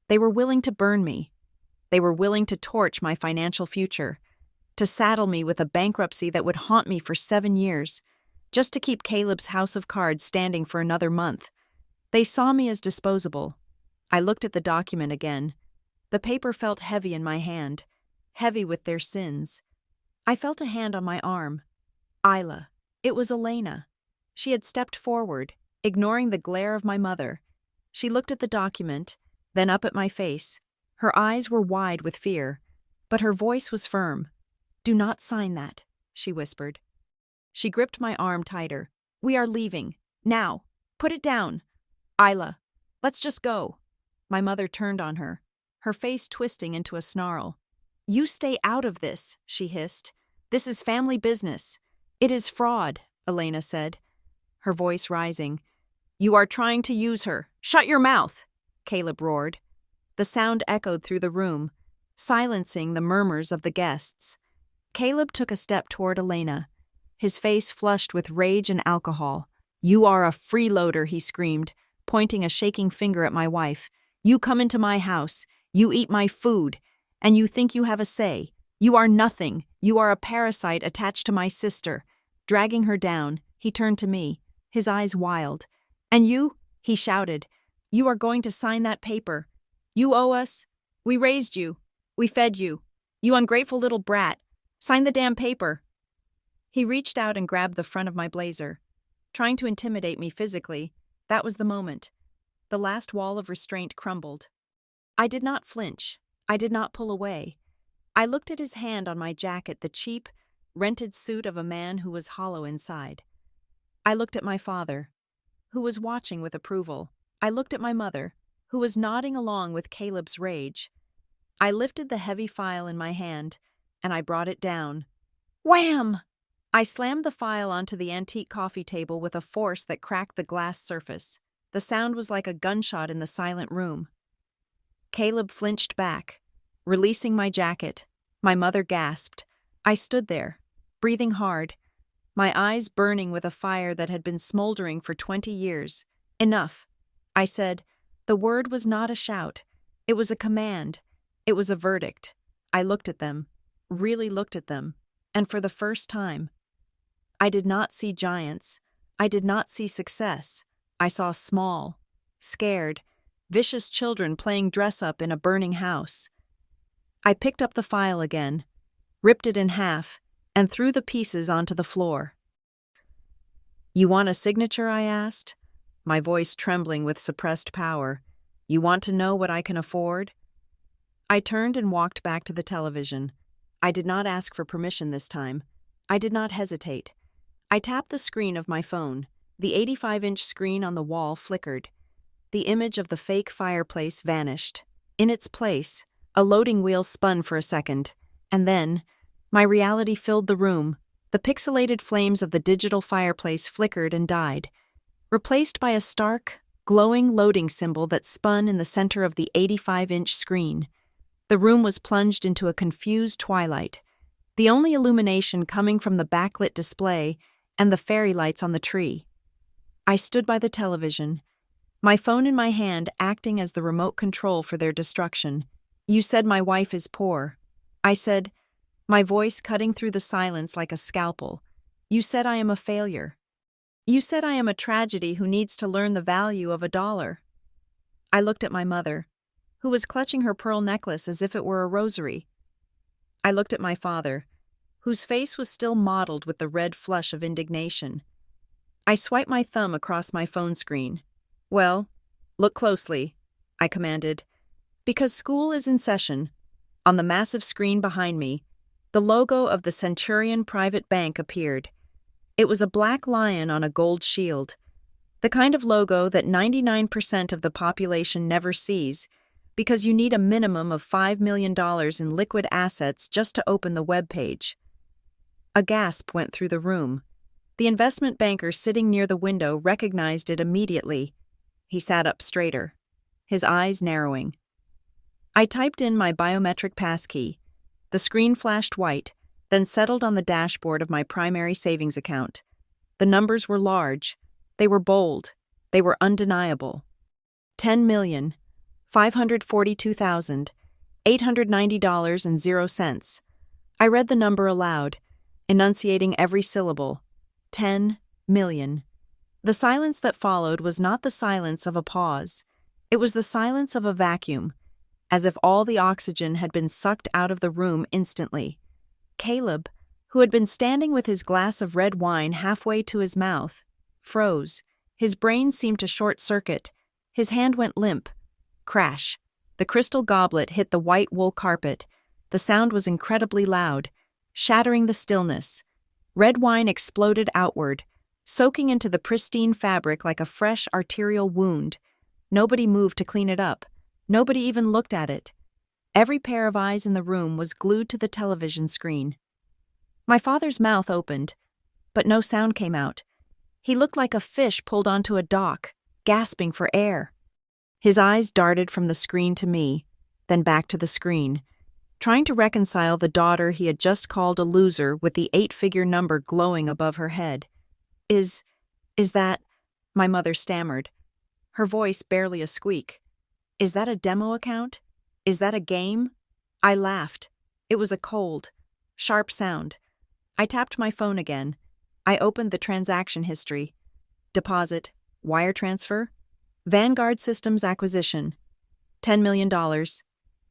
They were willing to burn me. They were willing to torch my financial future, to saddle me with a bankruptcy that would haunt me for 7 years, just to keep Caleb's house of cards standing for another month. They saw me as disposable. I looked at the document again. The paper felt heavy in my hand, heavy with their sins. I felt a hand on my arm. Isla. It was Elena. She had stepped forward, ignoring the glare of my mother. She looked at the document, then up at my face. Her eyes were wide with fear, but her voice was firm. Do not sign that, she whispered. She gripped my arm tighter. We are leaving. Now. Put it down. Isla. Let's just go. My mother turned on her, her face twisting into a snarl. You stay out of this, she hissed. This is family business. It is fraud, Elena said, her voice rising. You are trying to use her. Shut your mouth, Caleb roared. The sound echoed through the room, silencing the murmurs of the guests. Caleb took a step toward Elena, his face flushed with rage and alcohol. You are a freeloader, he screamed, pointing a shaking finger at my wife. You come into my house, you eat my food, and you think you have a say. You are nothing. You are a parasite attached to my sister. Dragging her down, he turned to me, his eyes wild. And you, he shouted, you are going to sign that paper. You owe us. We raised you. We fed you. You ungrateful little brat. Sign the damn paper. He reached out and grabbed the front of my blazer. Trying to intimidate me physically, that was the moment. The last wall of restraint crumbled. I did not flinch. I did not pull away. I looked at his hand on my jacket, the cheap, rented suit of a man who was hollow inside. I looked at my father, who was watching with approval. I looked at my mother, who was nodding along with Caleb's rage. I lifted the heavy file in my hand, and I brought it down. Wham! I slammed the file onto the antique coffee table with a force that cracked the glass surface. The sound was like a gunshot in the silent room. Caleb flinched back, releasing my jacket. My mother gasped. I stood there, breathing hard, my eyes burning with a fire that had been smoldering for 20 years. Enough, I said. The word was not a shout. It was a command. It was a verdict. I looked at them, really looked at them, and for the first time, I did not see giants. I did not see success. I saw small, scared, vicious children playing dress-up in a burning house. I picked up the file again, ripped it in half, and threw the pieces onto the floor. You want a signature, I asked, my voice trembling with suppressed power. You want to know what I can afford? I turned and walked back to the television. I did not ask for permission this time. I did not hesitate. I tapped the screen of my phone. The 85-inch screen on the wall flickered. The image of the fake fireplace vanished. In its place, a loading wheel spun for a second, and then, my reality filled the room. The pixelated flames of the digital fireplace flickered and died, replaced by a stark, glowing loading symbol that spun in the center of the 85-inch screen. The room was plunged into a confused twilight, the only illumination coming from the backlit display and the fairy lights on the tree. I stood by the television, my phone in my hand acting as the remote control for their destruction. You said my wife is poor. I said, my voice cutting through the silence like a scalpel. You said I am a failure. You said I am a tragedy who needs to learn the value of $1. I looked at my mother, who was clutching her pearl necklace as if it were a rosary. I looked at my father, whose face was still mottled with the red flush of indignation. I swiped my thumb across my phone screen. Well, look closely, I commanded. Because school is in session. On the massive screen behind me, the logo of the Centurion Private Bank appeared. It was a black lion on a gold shield, the kind of logo that 99% of the population never sees, because you need a minimum of $5 million in liquid assets just to open the web page. A gasp went through the room. The investment banker sitting near the window recognized it immediately. He sat up straighter, his eyes narrowing. I typed in my biometric passkey. The screen flashed white, then settled on the dashboard of my primary savings account. The numbers were large. They were bold. They were undeniable. 10,542,890.00. I read the number aloud, enunciating every syllable. 10 million. The silence that followed was not the silence of a pause. It was the silence of a vacuum, as if all the oxygen had been sucked out of the room instantly. Caleb, who had been standing with his glass of red wine halfway to his mouth, froze. His brain seemed to short-circuit. His hand went limp. Crash. The crystal goblet hit the white wool carpet. The sound was incredibly loud, shattering the stillness. Red wine exploded outward, soaking into the pristine fabric like a fresh arterial wound. Nobody moved to clean it up. Nobody even looked at it. Every pair of eyes in the room was glued to the television screen. My father's mouth opened, but no sound came out. He looked like a fish pulled onto a dock, gasping for air. His eyes darted from the screen to me, then back to the screen, trying to reconcile the daughter he had just called a loser with the 8-figure number glowing above her head. Is that, my mother stammered, her voice barely a squeak. Is that a demo account? Is that a game? I laughed. It was a cold, sharp sound. I tapped my phone again. I opened the transaction history. Deposit, wire transfer, Vanguard Systems acquisition, $10 million.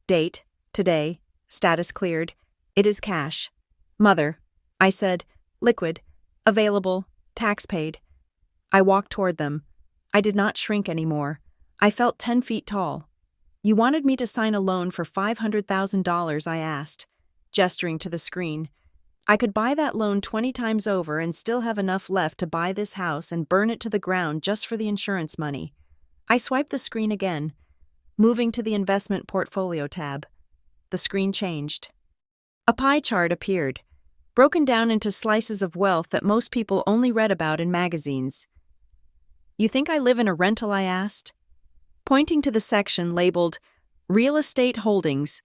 Date, today, status cleared. It is cash. Mother, I said, liquid, available, tax paid. I walked toward them. I did not shrink anymore. I felt 10 feet tall. You wanted me to sign a loan for $500,000, I asked, gesturing to the screen. I could buy that loan 20 times over and still have enough left to buy this house and burn it to the ground just for the insurance money. I swiped the screen again, moving to the investment portfolio tab. The screen changed. A pie chart appeared, broken down into slices of wealth that most people only read about in magazines. You think I live in a rental? I asked. Pointing to the section labeled Real Estate Holdings,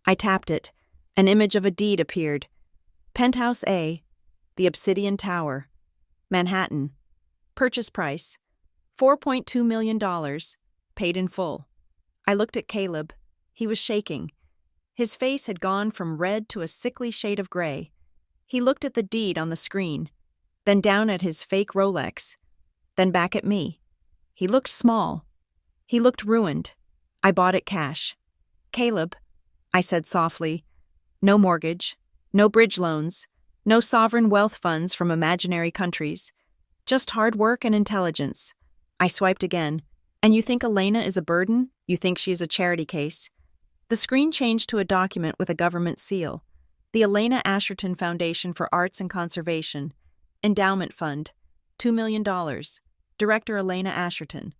I tapped it. An image of a deed appeared. Penthouse A, the Obsidian Tower, Manhattan. Purchase price, $4.2 million, paid in full. I looked at Caleb. He was shaking. His face had gone from red to a sickly shade of gray. He looked at the deed on the screen, then down at his fake Rolex, then back at me. He looked small. He looked ruined. I bought it cash. Caleb, I said softly, no mortgage, no bridge loans, no sovereign wealth funds from imaginary countries, just hard work and intelligence. I swiped again. And you think Elena is a burden? You think she is a charity case? The screen changed to a document with a government seal. The Elena Asherton Foundation for Arts and Conservation. Endowment Fund. $2 million. Director Elena Asherton.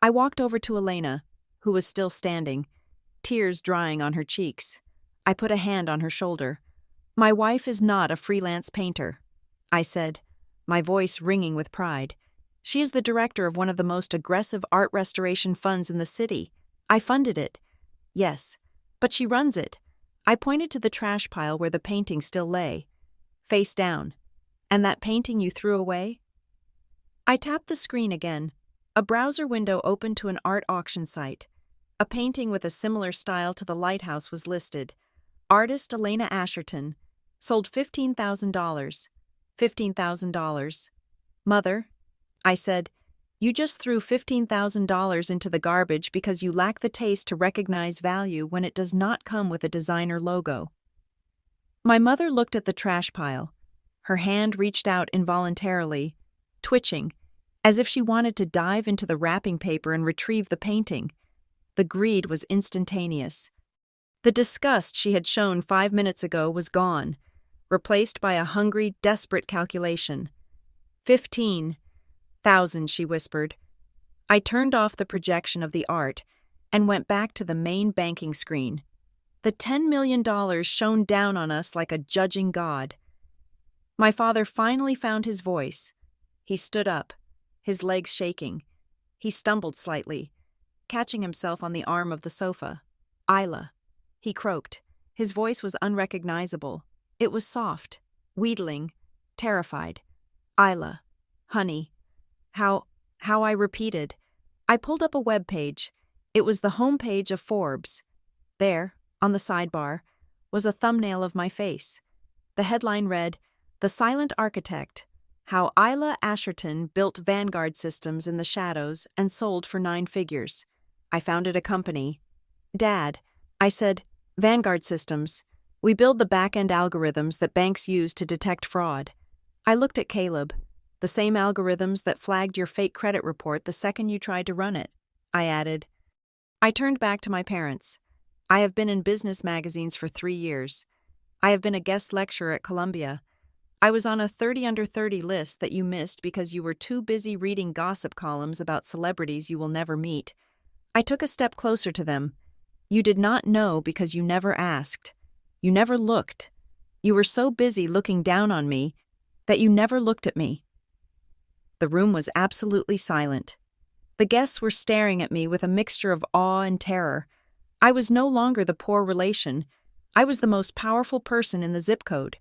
I walked over to Elena, who was still standing, tears drying on her cheeks. I put a hand on her shoulder. My wife is not a freelance painter, I said, my voice ringing with pride. She is the director of one of the most aggressive art restoration funds in the city. I funded it. Yes, but she runs it. I pointed to the trash pile where the painting still lay, face down. And that painting you threw away? I tapped the screen again. A browser window opened to an art auction site. A painting with a similar style to the lighthouse was listed. Artist Elena Asherton. Sold $15,000. $15,000. Mother, I said, you just threw $15,000 into the garbage because you lack the taste to recognize value when it does not come with a designer logo. My mother looked at the trash pile. Her hand reached out involuntarily, twitching, as if she wanted to dive into the wrapping paper and retrieve the painting. The greed was instantaneous. The disgust she had shown 5 minutes ago was gone, replaced by a hungry, desperate calculation. 15,000, she whispered. I turned off the projection of the art and went back to the main banking screen. The $10 million shone down on us like a judging god. My father finally found his voice. He stood up, his legs shaking. He stumbled slightly, catching himself on the arm of the sofa. "Isla," he croaked. His voice was unrecognizable. It was soft, wheedling, terrified. "Isla, honey." How I repeated. I pulled up a web page. It was the home page of Forbes. There, on the sidebar, was a thumbnail of my face. The headline read, "The Silent Architect: How Isla Asherton Built Vanguard Systems in the Shadows and Sold for 9 figures. I founded a company." "Dad," I said, "Vanguard Systems. We build the back-end algorithms that banks use to detect fraud." I looked at Caleb. "The same algorithms that flagged your fake credit report the second you tried to run it," I added. I turned back to my parents. "I have been in business magazines for 3 years. I have been a guest lecturer at Columbia. I was on a 30 under 30 list that you missed because you were too busy reading gossip columns about celebrities you will never meet." I took a step closer to them. "You did not know because you never asked. You never looked. You were so busy looking down on me that you never looked at me." The room was absolutely silent. The guests were staring at me with a mixture of awe and terror. I was no longer the poor relation. I was the most powerful person in the zip code.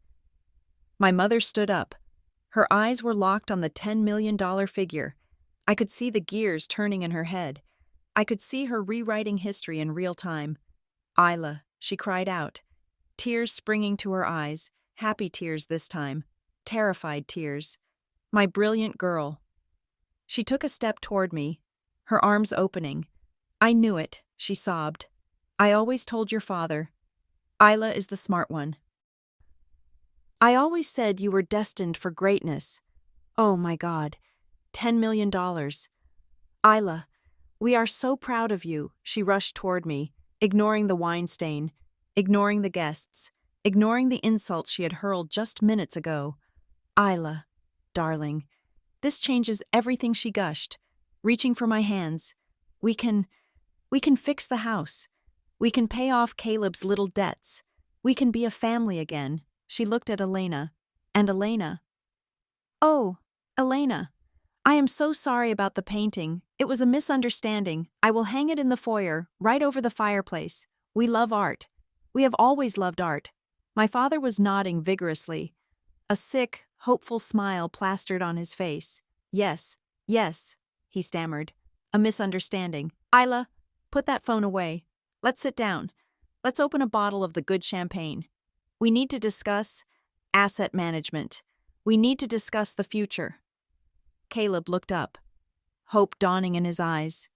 My mother stood up. Her eyes were locked on the $10 million figure. I could see the gears turning in her head. I could see her rewriting history in real time. "Isla," she cried out, tears springing to her eyes, happy tears this time, terrified tears. "My brilliant girl." She took a step toward me, her arms opening. "I knew it," she sobbed. "I always told your father. Isla is the smart one. I always said you were destined for greatness." Oh my God, $10 million. "Isla, we are so proud of you." She rushed toward me, ignoring the wine stain, ignoring the guests, ignoring the insults she had hurled just minutes ago. "Isla, darling." This changes everything, she gushed, reaching for my hands. We can fix the house. We can pay off Caleb's little debts. We can be a family again." She looked at Elena. "And Elena." "Oh, Elena. I am so sorry about the painting. It was a misunderstanding. I will hang it in the foyer, right over the fireplace. We love art. We have always loved art." My father was nodding vigorously. A sick, hopeful smile plastered on his face. Yes, he stammered. "A misunderstanding. Isla, put that phone away. Let's sit down. Let's open a bottle of the good champagne. We need to discuss asset management. We need to discuss the future." Caleb looked up, hope dawning in his eyes.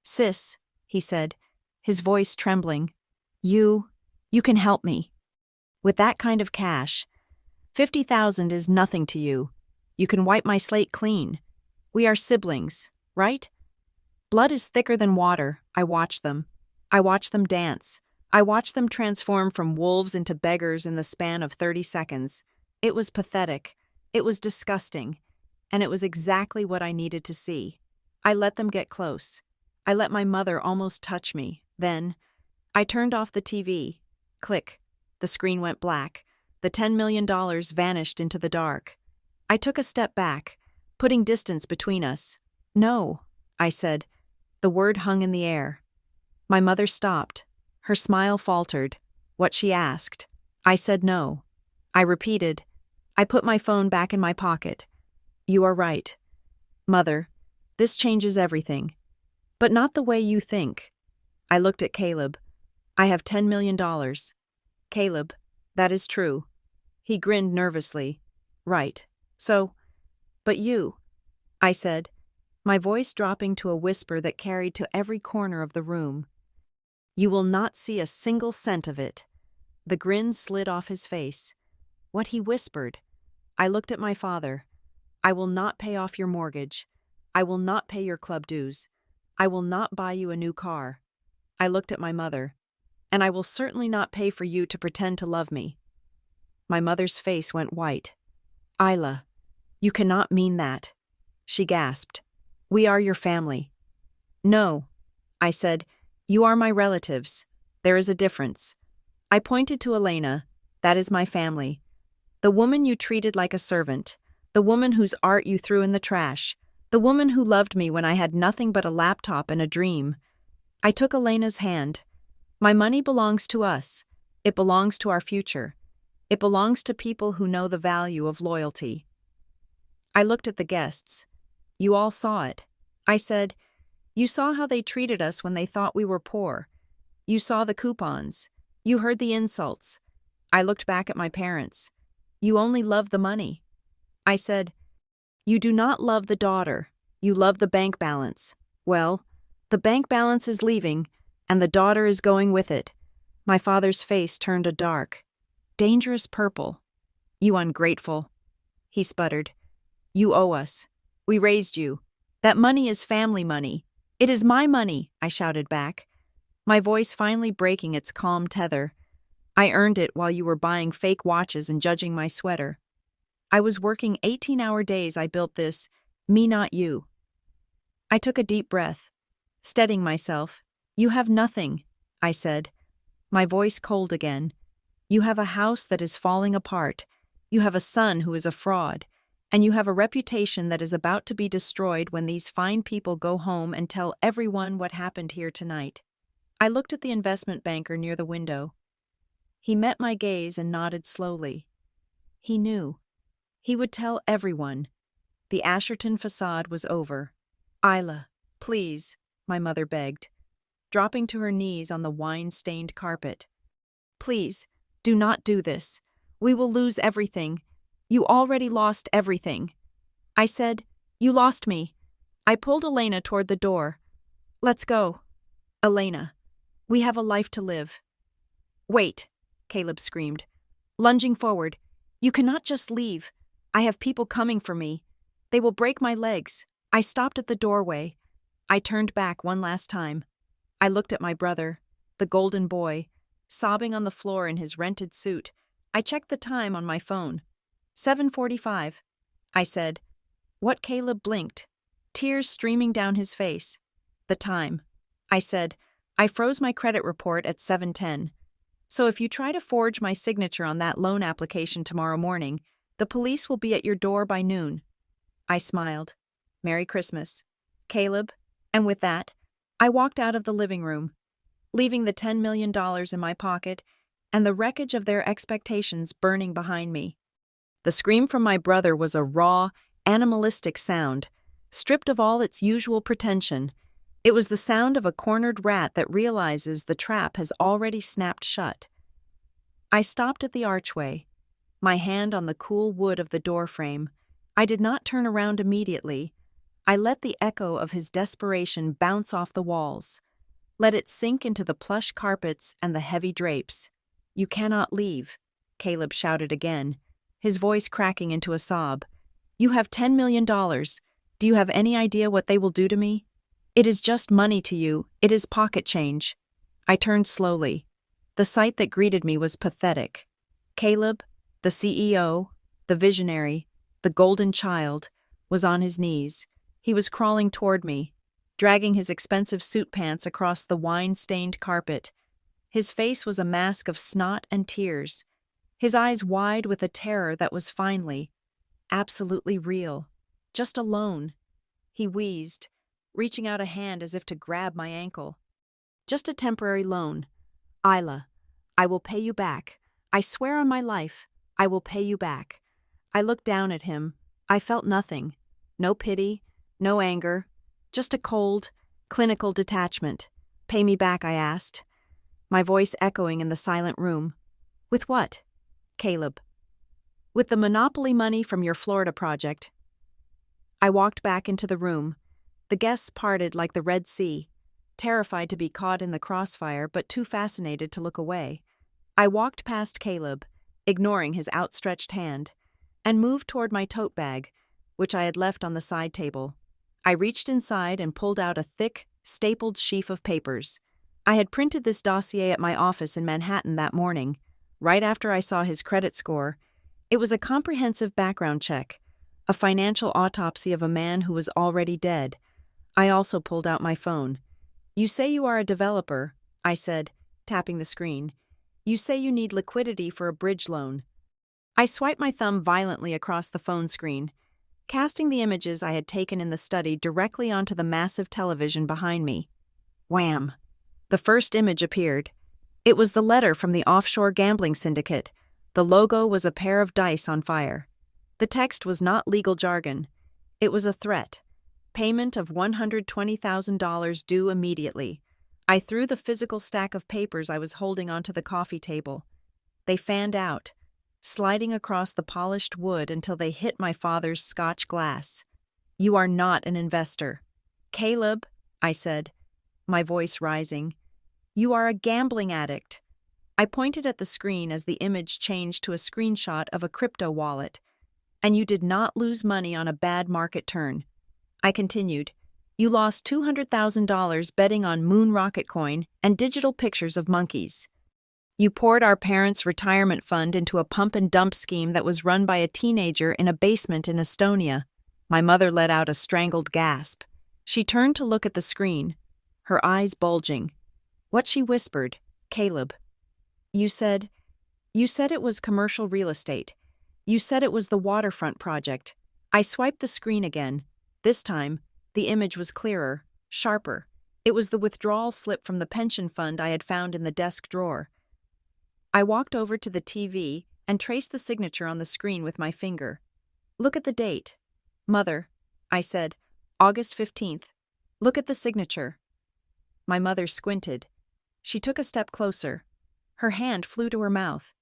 "Sis," he said, his voice trembling, you can help me. With that kind of cash, 50,000 is nothing to you. You can wipe my slate clean. We are siblings, right?" Blood is thicker than water. I watch them. I watch them dance. I watched them transform from wolves into beggars in the span of 30 seconds. It was pathetic. It was disgusting. And it was exactly what I needed to see. I let them get close. I let my mother almost touch me. Then, I turned off the TV. Click. The screen went black. The $10 million vanished into the dark. I took a step back, putting distance between us. "No," I said. The word hung in the air. My mother stopped. Her smile faltered. What she asked. I said no. I repeated. I put my phone back in my pocket. "You are right. Mother, this changes everything. But not the way you think." I looked at Caleb. "I have $10 million. Caleb, that is true." He grinned nervously. "Right. So, but you," I said, my voice dropping to a whisper that carried to every corner of the room. "You will not see a single cent of it." The grin slid off his face. What he whispered. I looked at my father. "I will not pay off your mortgage. I will not pay your club dues. I will not buy you a new car." I looked at my mother. "And I will certainly not pay for you to pretend to love me." My mother's face went white. "Isla, you cannot mean that." She gasped. "We are your family." "No," I said, You are my relatives. There is a difference. I pointed to Elena. That is my family. The woman you treated like a servant. The woman whose art you threw in the trash. The woman who loved me when I had nothing but a laptop and a dream. I took Elena's hand. My money belongs to us. It belongs to our future. It belongs to people who know the value of loyalty. I looked at the guests. You all saw it. I said, you saw how they treated us when they thought we were poor. You saw the coupons. You heard the insults. I looked back at my parents. You only love the money. I said, you do not love the daughter. You love the bank balance. Well, the bank balance is leaving, and the daughter is going with it. My father's face turned a dark, dangerous purple. You ungrateful. He sputtered. You owe us. We raised you. That money is family money. It is my money, I shouted back, my voice finally breaking its calm tether. I earned it while you were buying fake watches and judging my sweater. I was working 18-hour days. I built this, me not you. I took a deep breath, steadying myself. You have nothing, I said, my voice cold again. You have a house that is falling apart. You have a son who is a fraud. And you have a reputation that is about to be destroyed when these fine people go home and tell everyone what happened here tonight. I looked at the investment banker near the window. He met my gaze and nodded slowly. He knew. He would tell everyone. The Asherton facade was over. Isla, please, my mother begged, dropping to her knees on the wine-stained carpet. Please, do not do this. We will lose everything. You already lost everything. I said, you lost me. I pulled Elena toward the door. Let's go. Elena, we have a life to live. Wait, Caleb screamed, lunging forward. You cannot just leave. I have people coming for me. They will break my legs. I stopped at the doorway. I turned back one last time. I looked at my brother, the golden boy, sobbing on the floor in his rented suit. I checked the time on my phone. 7:45. I said. What? Caleb blinked, tears streaming down his face. The time. I said. I froze my credit report at 7:10. So if you try to forge my signature on that loan application tomorrow morning, the police will be at your door by noon. I smiled. Merry Christmas, Caleb. And with that, I walked out of the living room, leaving the $10 million in my pocket and the wreckage of their expectations burning behind me. The scream from my brother was a raw, animalistic sound, stripped of all its usual pretension. It was the sound of a cornered rat that realizes the trap has already snapped shut. I stopped at the archway, my hand on the cool wood of the doorframe. I did not turn around immediately. I let the echo of his desperation bounce off the walls, let it sink into the plush carpets and the heavy drapes. You cannot leave, Caleb shouted again, his voice cracking into a sob. You have $10 million. Do you have any idea what they will do to me? It is just money to you. It is pocket change. I turned slowly. The sight that greeted me was pathetic. Caleb, the CEO, the visionary, the golden child, was on his knees. He was crawling toward me, dragging his expensive suit pants across the wine-stained carpet. His face was a mask of snot and tears, his eyes wide with a terror that was finally, absolutely real, just a loan. He wheezed, reaching out a hand as if to grab my ankle. Just a temporary loan. Isla, I will pay you back. I swear on my life, I will pay you back. I looked down at him. I felt nothing. No pity, no anger, just a cold, clinical detachment. Pay me back, I asked, my voice echoing in the silent room. With what? Caleb. With the monopoly money from your Florida project. I walked back into the room. The guests parted like the Red Sea, terrified to be caught in the crossfire but too fascinated to look away. I walked past Caleb, ignoring his outstretched hand, and moved toward my tote bag, which I had left on the side table. I reached inside and pulled out a thick, stapled sheaf of papers. I had printed this dossier at my office in Manhattan that morning, right after I saw his credit score. It was a comprehensive background check, a financial autopsy of a man who was already dead. I also pulled out my phone. You say you are a developer, I said, tapping the screen. You say you need liquidity for a bridge loan. I swiped my thumb violently across the phone screen, casting the images I had taken in the study directly onto the massive television behind me. Wham! The first image appeared. It was the letter from the offshore gambling syndicate. The logo was a pair of dice on fire. The text was not legal jargon. It was a threat. Payment of $120,000 due immediately. I threw the physical stack of papers I was holding onto the coffee table. They fanned out, sliding across the polished wood until they hit my father's Scotch glass. You are not an investor. Caleb, I said, my voice rising. You are a gambling addict. I pointed at the screen as the image changed to a screenshot of a crypto wallet. And you did not lose money on a bad market turn. I continued. You lost $200,000 betting on moon rocket coin and digital pictures of monkeys. You poured our parents' retirement fund into a pump and dump scheme that was run by a teenager in a basement in Estonia. My mother let out a strangled gasp. She turned to look at the screen, her eyes bulging. What she whispered, Caleb. You said it was commercial real estate. You said it was the waterfront project. I swiped the screen again. This time, the image was clearer, sharper. It was the withdrawal slip from the pension fund I had found in the desk drawer. I walked over to the TV and traced the signature on the screen with my finger. Look at the date. Mother, I said, August 15th. Look at the signature. My mother squinted. She took a step closer. Her hand flew to her mouth.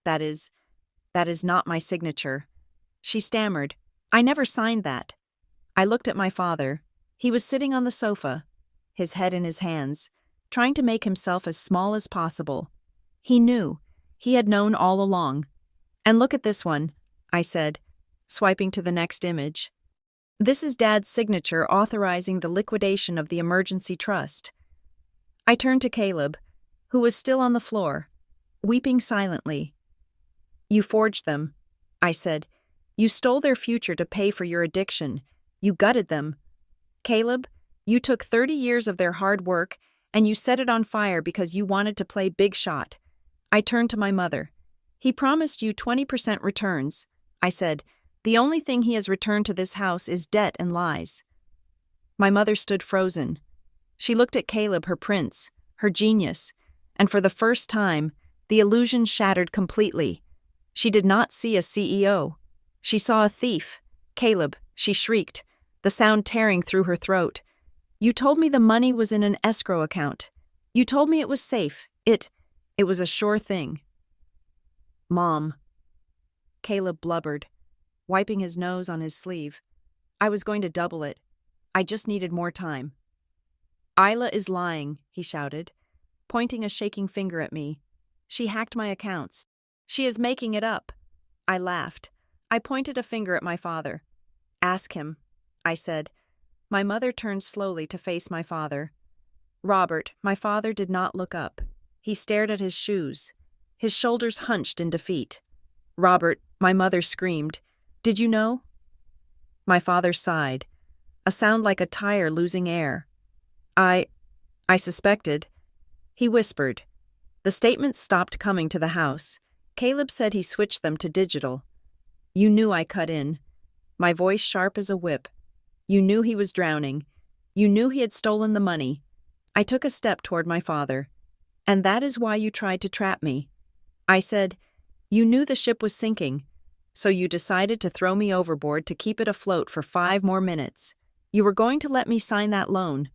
That is not my signature. She stammered. I never signed that. I looked at my father. He was sitting on the sofa, his head in his hands, trying to make himself as small as possible. He knew. He had known all along. And look at this one, I said, swiping to the next image. This is Dad's signature authorizing the liquidation of the emergency trust. I turned to Caleb, who was still on the floor, weeping silently. You forged them, I said. You stole their future to pay for your addiction. You gutted them. Caleb, you took 30 years of their hard work and you set it on fire because you wanted to play big shot. I turned to my mother. He promised you 20% returns. I said, the only thing he has returned to this house is debt and lies. My mother stood frozen. She looked at Caleb, her prince, her genius, and for the first time, the illusion shattered completely. She did not see a CEO. She saw a thief. Caleb, she shrieked, the sound tearing through her throat. You told me the money was in an escrow account. You told me it was safe. It was a sure thing. Mom. Caleb blubbered, wiping his nose on his sleeve. I was going to double it. I just needed more time. Isla is lying, he shouted, pointing a shaking finger at me. She hacked my accounts. She is making it up. I laughed. I pointed a finger at my father. Ask him, I said. My mother turned slowly to face my father. Robert, my father did not look up. He stared at his shoes. His shoulders hunched in defeat. Robert, my mother screamed. Did you know? My father sighed, a sound like a tire losing air. I suspected. He whispered. The statements stopped coming to the house. Caleb said he switched them to digital. You knew I cut in. My voice sharp as a whip. You knew he was drowning. You knew he had stolen the money. I took a step toward my father. And that is why you tried to trap me. I said, you knew the ship was sinking, so you decided to throw me overboard to keep it afloat for 5 more minutes. You were going to let me sign that loan,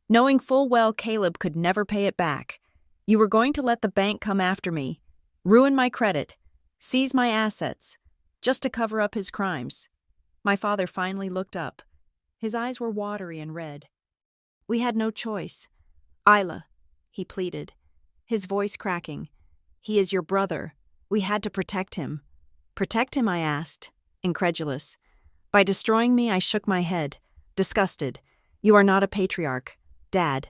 knowing full well Caleb could never pay it back. You were going to let the bank come after me, ruin my credit, seize my assets, just to cover up his crimes. My father finally looked up. His eyes were watery and red. We had no choice. Isla, he pleaded, his voice cracking. He is your brother. We had to protect him. Protect him, I asked, incredulous. By destroying me, I shook my head, disgusted. You are not a patriarch, Dad.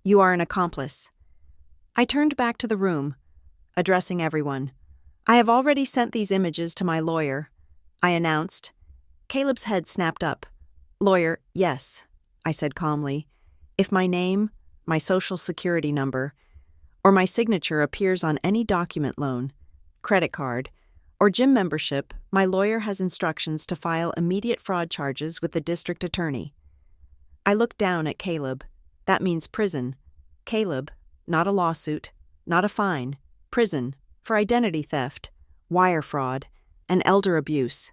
You are an accomplice. I turned back to the room, addressing everyone. I have already sent these images to my lawyer, I announced. Caleb's head snapped up. Lawyer, yes, I said calmly. If my name, my social security number, or my signature appears on any document loan, credit card, or gym membership, my lawyer has instructions to file immediate fraud charges with the district attorney. I looked down at Caleb. That means prison. Caleb, not a lawsuit, not a fine, prison, for identity theft, wire fraud, and elder abuse.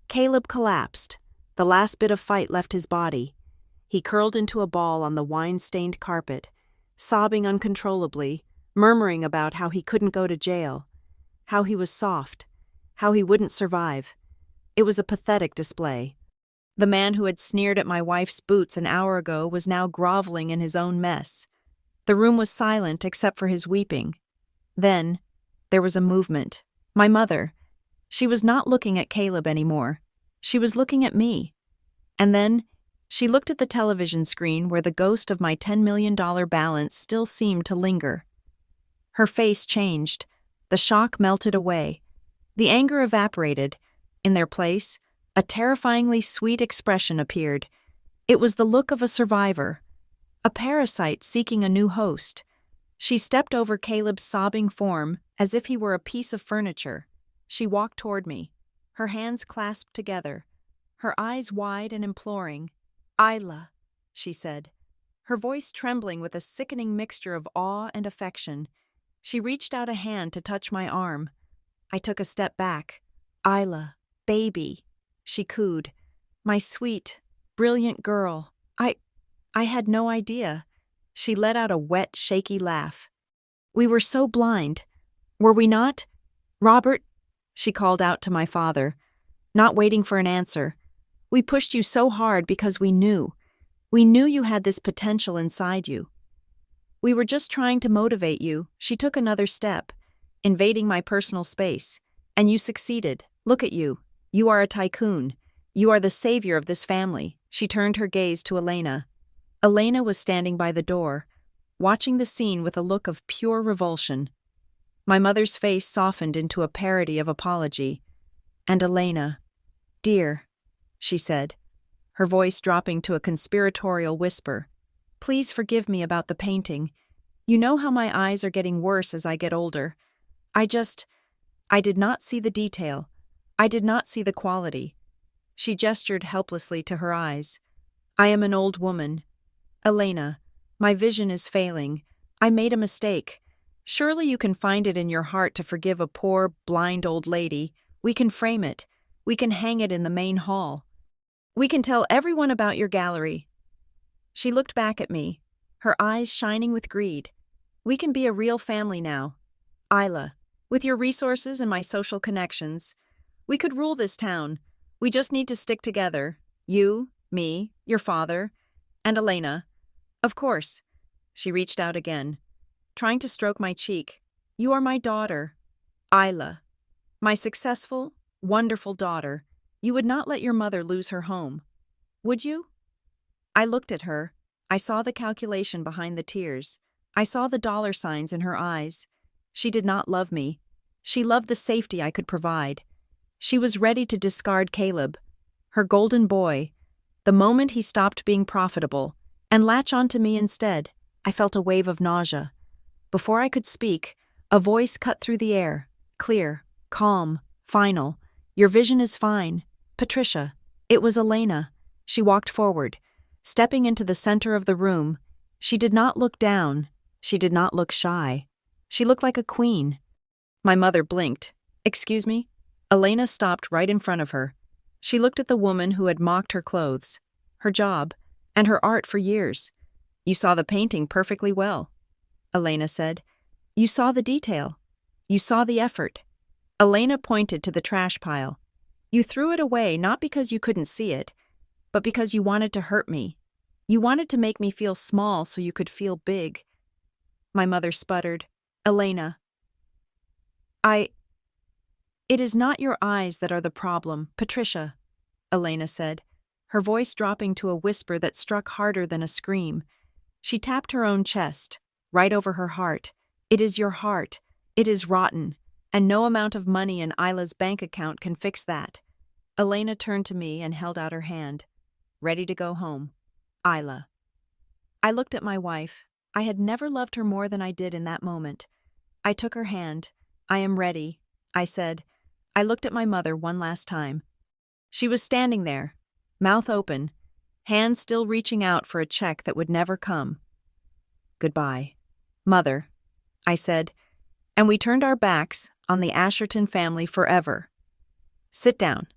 Caleb collapsed. The last bit of fight left his body. He curled into a ball on the wine-stained carpet, sobbing uncontrollably, murmuring about how he couldn't go to jail, how he was soft, how he wouldn't survive. It was a pathetic display. The man who had sneered at my wife's boots an hour ago was now groveling in his own mess. The room was silent except for his weeping. Then, there was a movement. My mother. She was not looking at Caleb anymore. She was looking at me. And then, she looked at the television screen where the ghost of my $10 million balance still seemed to linger. Her face changed. The shock melted away. The anger evaporated. In their place, a terrifyingly sweet expression appeared. It was the look of a survivor, a parasite seeking a new host. She stepped over Caleb's sobbing form as if he were a piece of furniture. She walked toward me, her hands clasped together, her eyes wide and imploring. "Isla," she said, her voice trembling with a sickening mixture of awe and affection. She reached out a hand to touch my arm. I took a step back. "Isla, baby," she cooed. "My sweet, brilliant girl. I had no idea." She let out a wet, shaky laugh. "We were so blind. Were we not? Robert," she called out to my father, not waiting for an answer. "We pushed you so hard because we knew. We knew you had this potential inside you. We were just trying to motivate you." She took another step, invading my personal space. "And you succeeded. Look at you. You are a tycoon. You are the savior of this family." She turned her gaze to Elena. Elena was standing by the door, watching the scene with a look of pure revulsion. My mother's face softened into a parody of apology. "And Elena, dear," she said, her voice dropping to a conspiratorial whisper, "please forgive me about the painting. You know how my eyes are getting worse as I get older. I did not see the detail. I did not see the quality." She gestured helplessly to her eyes. "I am an old woman. Elena, my vision is failing. I made a mistake. Surely you can find it in your heart to forgive a poor, blind old lady. We can frame it. We can hang it in the main hall. We can tell everyone about your gallery." She looked back at me, her eyes shining with greed. "We can be a real family now. Isla, with your resources and my social connections, we could rule this town. We just need to stick together. You, me, your father, and Elena. Of course." She reached out again, trying to stroke my cheek. "You are my daughter, Isla. My successful, wonderful daughter. You would not let your mother lose her home, would you?" I looked at her. I saw the calculation behind the tears. I saw the dollar signs in her eyes. She did not love me. She loved the safety I could provide. She was ready to discard Caleb, her golden boy, the moment he stopped being profitable, and latch onto me instead. I felt a wave of nausea. Before I could speak, a voice cut through the air, clear, calm, final. "Your vision is fine, Patricia." It was Elena. She walked forward, stepping into the center of the room. She did not look down. She did not look shy. She looked like a queen. My mother blinked. "Excuse me?" Elena stopped right in front of her. She looked at the woman who had mocked her clothes, her job, and her art for years. "You saw the painting perfectly well," Elena said. "You saw the detail. You saw the effort." Elena pointed to the trash pile. "You threw it away not because you couldn't see it, but because you wanted to hurt me. You wanted to make me feel small so you could feel big." My mother sputtered, "Elena, It is not your eyes that are the problem, Patricia," Elena said, her voice dropping to a whisper that struck harder than a scream. She tapped her own chest, right over her heart. "It is your heart. It is rotten, and no amount of money in Isla's bank account can fix that." Elena turned to me and held out her hand. "Ready to go home, Isla." I looked at my wife. I had never loved her more than I did in that moment. I took her hand. "I am ready," I said. I looked at my mother one last time. She was standing there, mouth open, hands still reaching out for a check that would never come. "Goodbye, Mother," I said, and we turned our backs on the Asherton family forever. "Sit down."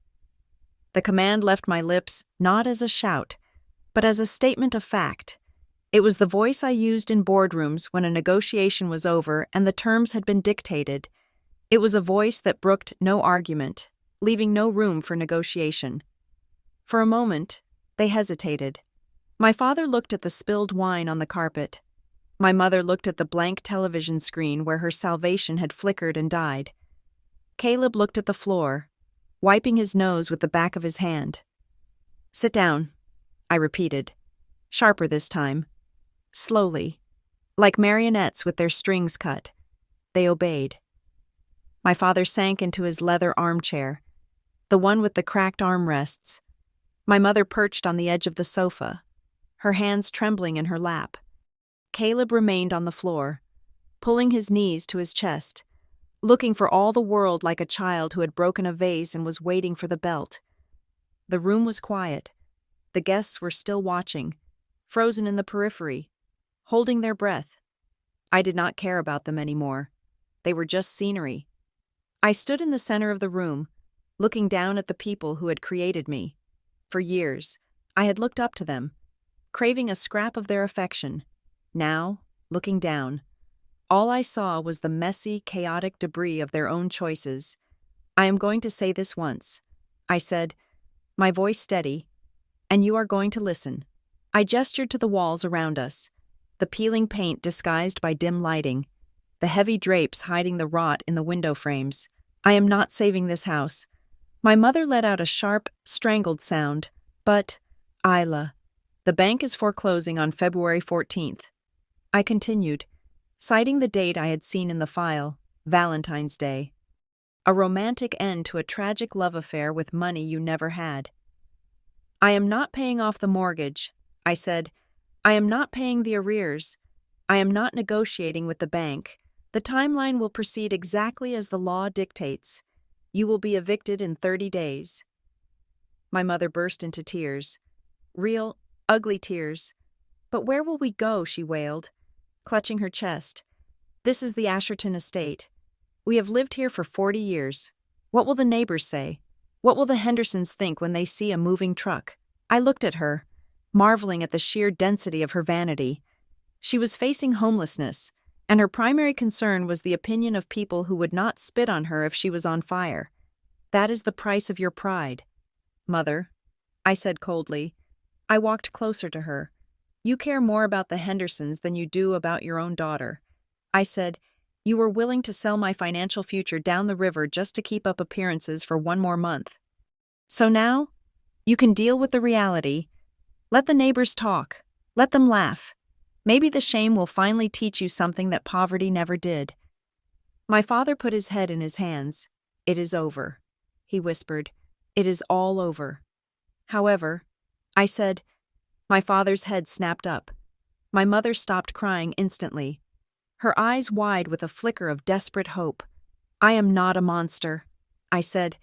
The command left my lips not as a shout, but as a statement of fact. It was the voice I used in boardrooms when a negotiation was over and the terms had been dictated. It was a voice that brooked no argument, leaving no room for negotiation. For a moment, they hesitated. My father looked at the spilled wine on the carpet. My mother looked at the blank television screen where her salvation had flickered and died. Caleb looked at the floor, wiping his nose with the back of his hand. "Sit down," I repeated, sharper this time. Slowly, like marionettes with their strings cut. They obeyed. My father sank into his leather armchair, the one with the cracked armrests. My mother perched on the edge of the sofa, her hands trembling in her lap. Caleb remained on the floor, pulling his knees to his chest, looking for all the world like a child who had broken a vase and was waiting for the belt. The room was quiet. The guests were still watching, frozen in the periphery, holding their breath. I did not care about them anymore. They were just scenery. I stood in the center of the room, looking down at the people who had created me. For years, I had looked up to them, craving a scrap of their affection. Now, looking down, all I saw was the messy, chaotic debris of their own choices. "I am going to say this once," I said, my voice steady, "and you are going to listen." I gestured to the walls around us, the peeling paint disguised by dim lighting, the heavy drapes hiding the rot in the window frames. "I am not saving this house." My mother let out a sharp, strangled sound. "But, Isla, the bank is foreclosing on February 14th. I continued, citing the date I had seen in the file, Valentine's Day. A romantic end to a tragic love affair with money you never had. "I am not paying off the mortgage," I said. "I am not paying the arrears. I am not negotiating with the bank. The timeline will proceed exactly as the law dictates. You will be evicted in 30 days. My mother burst into tears. Real, ugly tears. "But where will we go?" she wailed, clutching her chest. "This is the Asherton estate. We have lived here for 40 years. What will the neighbors say? What will the Hendersons think when they see a moving truck?" I looked at her, marveling at the sheer density of her vanity. She was facing homelessness, and her primary concern was the opinion of people who would not spit on her if she was on fire. "That is the price of your pride, Mother," I said coldly. I walked closer to her. "You care more about the Hendersons than you do about your own daughter." I said, "You were willing to sell my financial future down the river just to keep up appearances for one more month. So now, you can deal with the reality. Let the neighbors talk. Let them laugh. Maybe the shame will finally teach you something that poverty never did." My father put his head in his hands. "It is over," he whispered. "It is all over." "However," I said. My father's head snapped up. My mother stopped crying instantly, her eyes wide with a flicker of desperate hope. "I am not a monster," I said.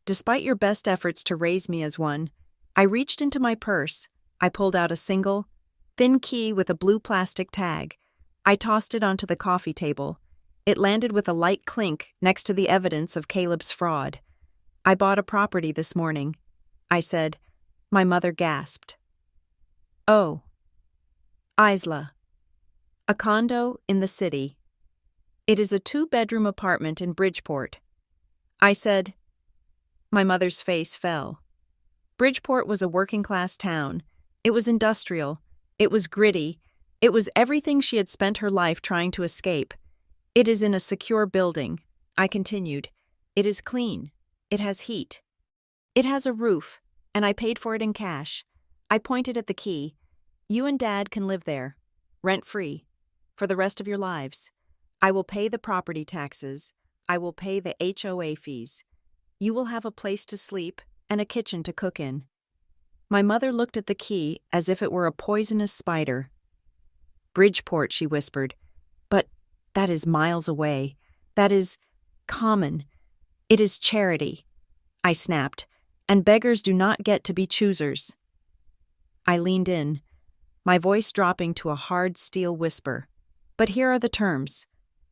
"Despite your best efforts to raise me as one." I reached into my purse. I pulled out a single, thin key with a blue plastic tag. I tossed it onto the coffee table. It landed with a light clink next to the evidence of Caleb's fraud. "I bought a property this morning," I said. My mother gasped. "Oh." "Isla. A condo in the city. It is a 2-bedroom apartment in Bridgeport." I said. My mother's face fell. Bridgeport was a working-class town. It was industrial. It was gritty. It was everything she had spent her life trying to escape. "It is in a secure building," I continued. "It is clean. It has heat. It has a roof, and I paid for it in cash." I pointed at the key. "You and Dad can live there, rent-free, for the rest of your lives. I will pay the property taxes. I will pay the HOA fees. You will have a place to sleep and a kitchen to cook in." My mother looked at the key as if it were a poisonous spider. Bridgeport, she whispered. But that is miles away. That is common. It is charity, I snapped, and beggars do not get to be choosers. I leaned in, my voice dropping to a hard steel whisper. But here are the terms.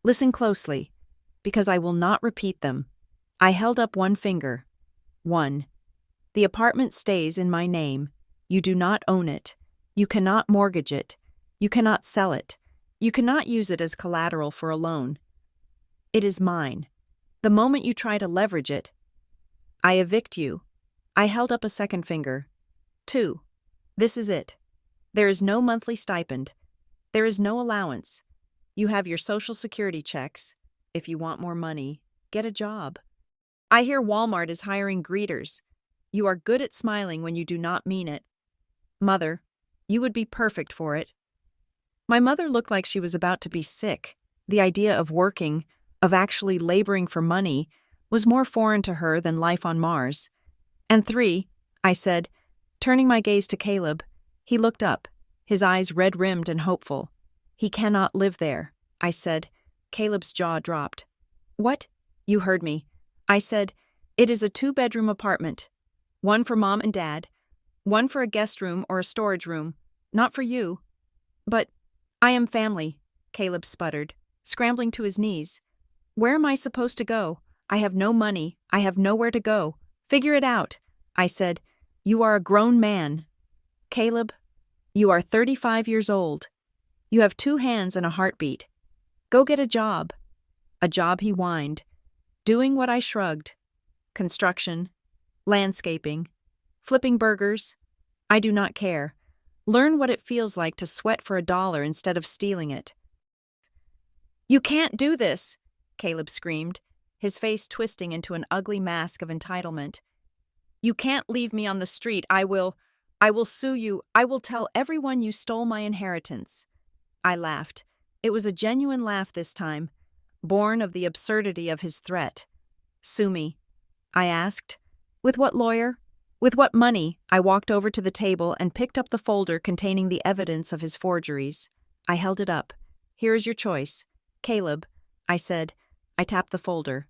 Listen closely, because I will not repeat them. I held up one finger. 1. The apartment stays in my name. You do not own it. You cannot mortgage it. You cannot sell it. You cannot use it as collateral for a loan. It is mine. The moment you try to leverage it, I evict you. I held up a second finger. 2. This is it. There is no monthly stipend. There is no allowance. You have your Social Security checks. If you want more money, get a job. I hear Walmart is hiring greeters. You are good at smiling when you do not mean it. Mother, you would be perfect for it. My mother looked like she was about to be sick. The idea of working, of actually laboring for money, was more foreign to her than life on Mars. And 3, I said, turning my gaze to Caleb. He looked up, his eyes red-rimmed and hopeful. He cannot live there, I said. Caleb's jaw dropped. What? You heard me. I said, it is a 2-bedroom apartment. One for Mom and Dad. One for a guest room or a storage room. Not for you. But I am family, Caleb sputtered, scrambling to his knees. Where am I supposed to go? I have no money. I have nowhere to go. Figure it out, I said. You are a grown man. Caleb, you are 35 years old. You have 2 hands and a heartbeat. Go get a job. A job, he whined. Doing what I shrugged. Construction. Landscaping. Flipping burgers. I do not care. Learn what it feels like to sweat for $1 instead of stealing it. You can't do this, Caleb screamed, his face twisting into an ugly mask of entitlement. You can't leave me on the street. I will sue you. I will tell everyone you stole my inheritance. I laughed. It was a genuine laugh this time, born of the absurdity of his threat. Sue me, I asked. With what lawyer? With what money? I walked over to the table and picked up the folder containing the evidence of his forgeries. I held it up. Here is your choice. Caleb, I said. I tapped the folder.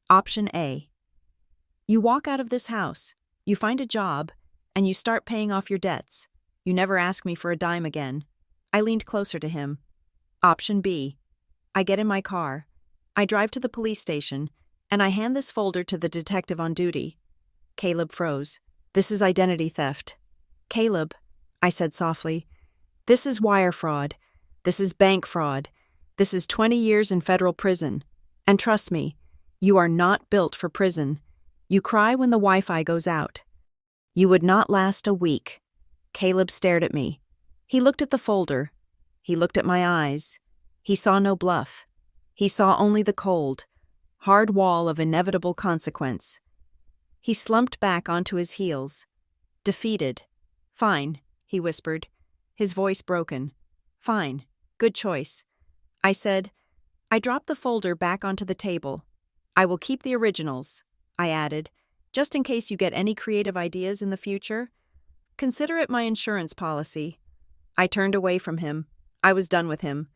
Option A. You walk out of this house, you find a job, and you start paying off your debts. You never ask me for a dime again. I leaned closer to him. Option B. I get in my car. I drive to the police station, and I hand this folder to the detective on duty. Caleb froze. This is identity theft. Caleb, I said softly, this is wire fraud. This is bank fraud. This is 20 years in federal prison. And trust me, you are not built for prison. You cry when the Wi-Fi goes out. You would not last a week. Caleb stared at me. He looked at the folder. He looked at my eyes. He saw no bluff. He saw only the cold, hard wall of inevitable consequence. He slumped back onto his heels. Defeated. Fine, he whispered, his voice broken. Fine. Good choice. I said. I dropped the folder back onto the table. I will keep the originals, I added, just in case you get any creative ideas in the future. Consider it my insurance policy. I turned away from him. I was done with him.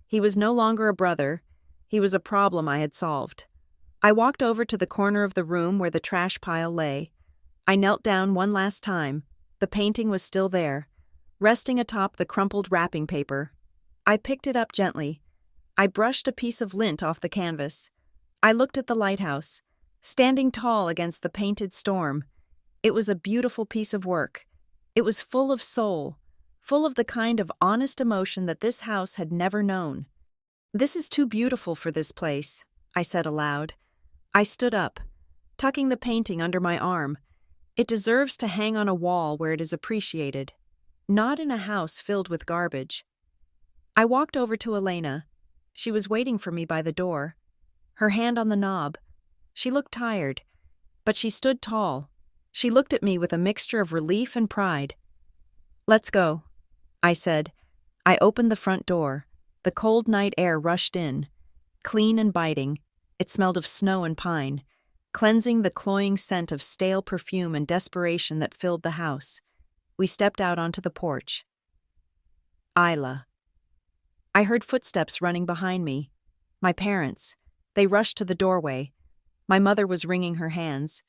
He was no longer a brother. He was a problem I had solved. I walked over to the corner of the room where the trash pile lay. I knelt down one last time. The painting was still there, resting atop the crumpled wrapping paper. I picked it up gently. I brushed a piece of lint off the canvas. I looked at the lighthouse, standing tall against the painted storm. It was a beautiful piece of work. It was full of soul, full of the kind of honest emotion that this house had never known. This is too beautiful for this place, I said aloud. I stood up, tucking the painting under my arm. It deserves to hang on a wall where it is appreciated, not in a house filled with garbage. I walked over to Elena. She was waiting for me by the door, her hand on the knob. She looked tired, but she stood tall. She looked at me with a mixture of relief and pride. Let's go, I said. I opened the front door. The cold night air rushed in, clean and biting. It smelled of snow and pine, cleansing the cloying scent of stale perfume and desperation that filled the house. We stepped out onto the porch. Isla. I heard footsteps running behind me. My parents. They rushed to the doorway. My mother was wringing her hands.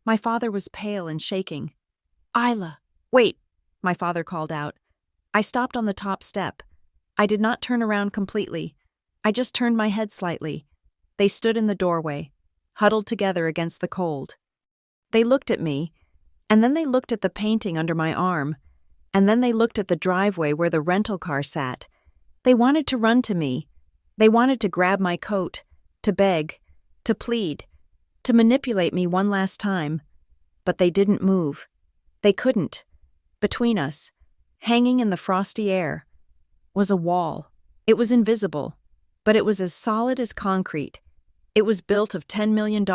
My father was pale and shaking. "Isla, wait," my father called out. I stopped on the top step. I did not turn around completely. I just turned my head slightly. They stood in the doorway, huddled together against the cold. They looked at me, and then they looked at the painting under my arm, and then they looked at the driveway where the rental car sat. They wanted to run to me. They wanted to grab my coat, to beg, to plead, to manipulate me one last time. But they didn't move. They couldn't. Between us, hanging in the frosty air, was a wall. It was invisible, but it was as solid as concrete. It was built of $10 million,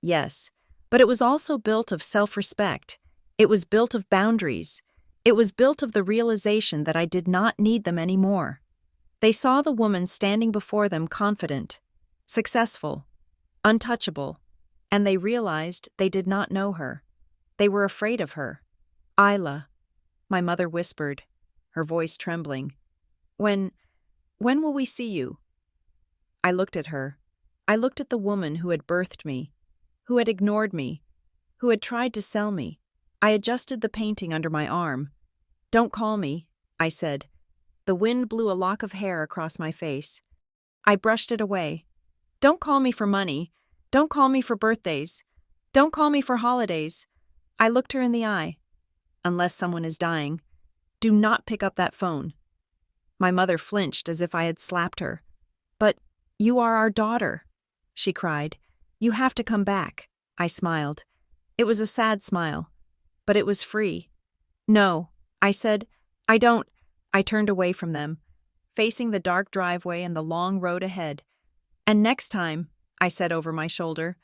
yes, but it was also built of self-respect. It was built of boundaries. It was built of the realization that I did not need them anymore. They saw the woman standing before them confident, successful, untouchable, and they realized they did not know her. They were afraid of her. "Isla," my mother whispered, her voice trembling. When will we see you?" I looked at her. I looked at the woman who had birthed me, who had ignored me, who had tried to sell me. I adjusted the painting under my arm. "Don't call me," I said. The wind blew a lock of hair across my face. I brushed it away. "Don't call me for money. Don't call me for birthdays. Don't call me for holidays." I looked her in the eye. "Unless someone is dying, do not pick up that phone." My mother flinched as if I had slapped her. "But you are our daughter," she cried. "You have to come back." I smiled. It was a sad smile, but it was free. "No," I said. "I don't." I turned away from them, facing the dark driveway and the long road ahead. "And next time," I said over my shoulder,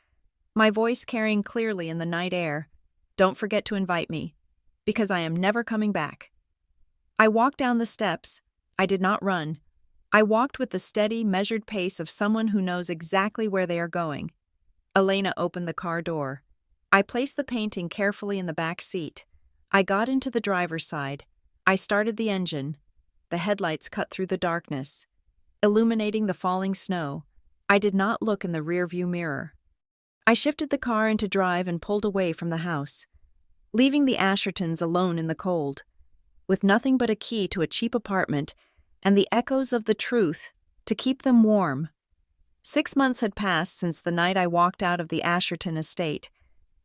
my voice carrying clearly in the night air, "don't forget to invite me, because I am never coming back." I walked down the steps. I did not run. I walked with the steady, measured pace of someone who knows exactly where they are going. Elena opened the car door. I placed the painting carefully in the back seat. I got into the driver's side. I started the engine. The headlights cut through the darkness, illuminating the falling snow. I did not look in the rearview mirror. I shifted the car into drive and pulled away from the house, leaving the Ashertons alone in the cold, with nothing but a key to a cheap apartment and the echoes of the truth to keep them warm. 6 months had passed since the night I walked out of the Asherton estate,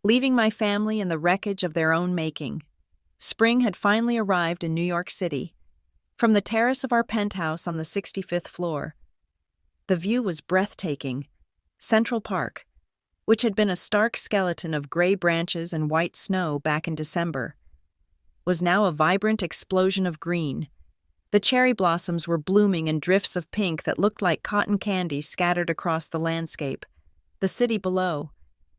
leaving my family in the wreckage of their own making. Spring had finally arrived in New York City. From the terrace of our penthouse on the 65th floor, the view was breathtaking. Central Park, which had been a stark skeleton of gray branches and white snow back in December, was now a vibrant explosion of green. The cherry blossoms were blooming in drifts of pink that looked like cotton candy scattered across the landscape. The city below,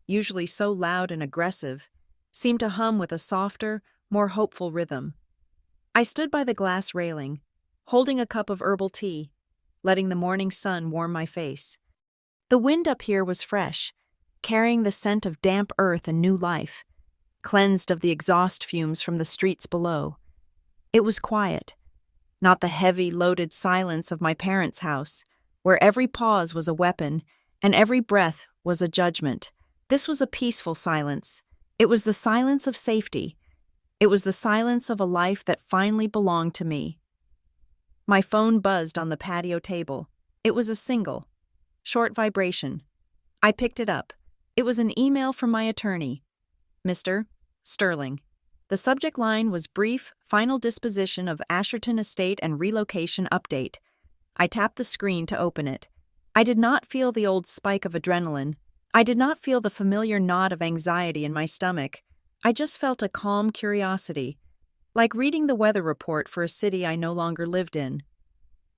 usually so loud and aggressive, seemed to hum with a softer, more hopeful rhythm. I stood by the glass railing, holding a cup of herbal tea, letting the morning sun warm my face. The wind up here was fresh, carrying the scent of damp earth and new life, cleansed of the exhaust fumes from the streets below. It was quiet, not the heavy, loaded silence of my parents' house, where every pause was a weapon and every breath was a judgment. This was a peaceful silence. It was the silence of safety. It was the silence of a life that finally belonged to me. My phone buzzed on the patio table. It was a single, short vibration. I picked it up. It was an email from my attorney, Mr. Sterling. The subject line was brief, final disposition of Asherton estate and relocation update. I tapped the screen to open it. I did not feel the old spike of adrenaline. I did not feel the familiar knot of anxiety in my stomach. I just felt a calm curiosity, like reading the weather report for a city I no longer lived in.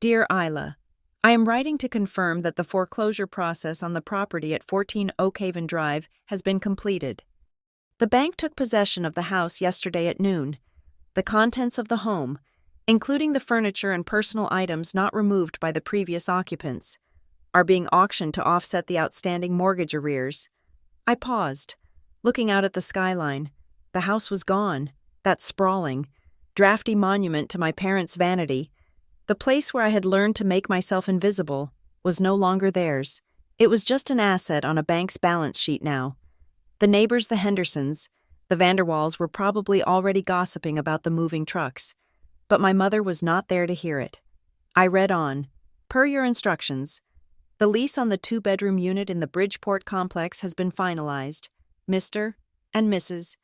Dear Isla, I am writing to confirm that the foreclosure process on the property at 14 Oakhaven Drive has been completed. The bank took possession of the house yesterday at noon. The contents of the home, including the furniture and personal items not removed by the previous occupants, are being auctioned to offset the outstanding mortgage arrears. I paused, looking out at the skyline. The house was gone, that sprawling, drafty monument to my parents' vanity. The place where I had learned to make myself invisible was no longer theirs. It was just an asset on a bank's balance sheet now. The neighbors, the Hendersons, the Vanderwalls, were probably already gossiping about the moving trucks. But my mother was not there to hear it. I read on. Per your instructions, the lease on the 2-bedroom unit in the Bridgeport complex has been finalized. Mr. and Mrs.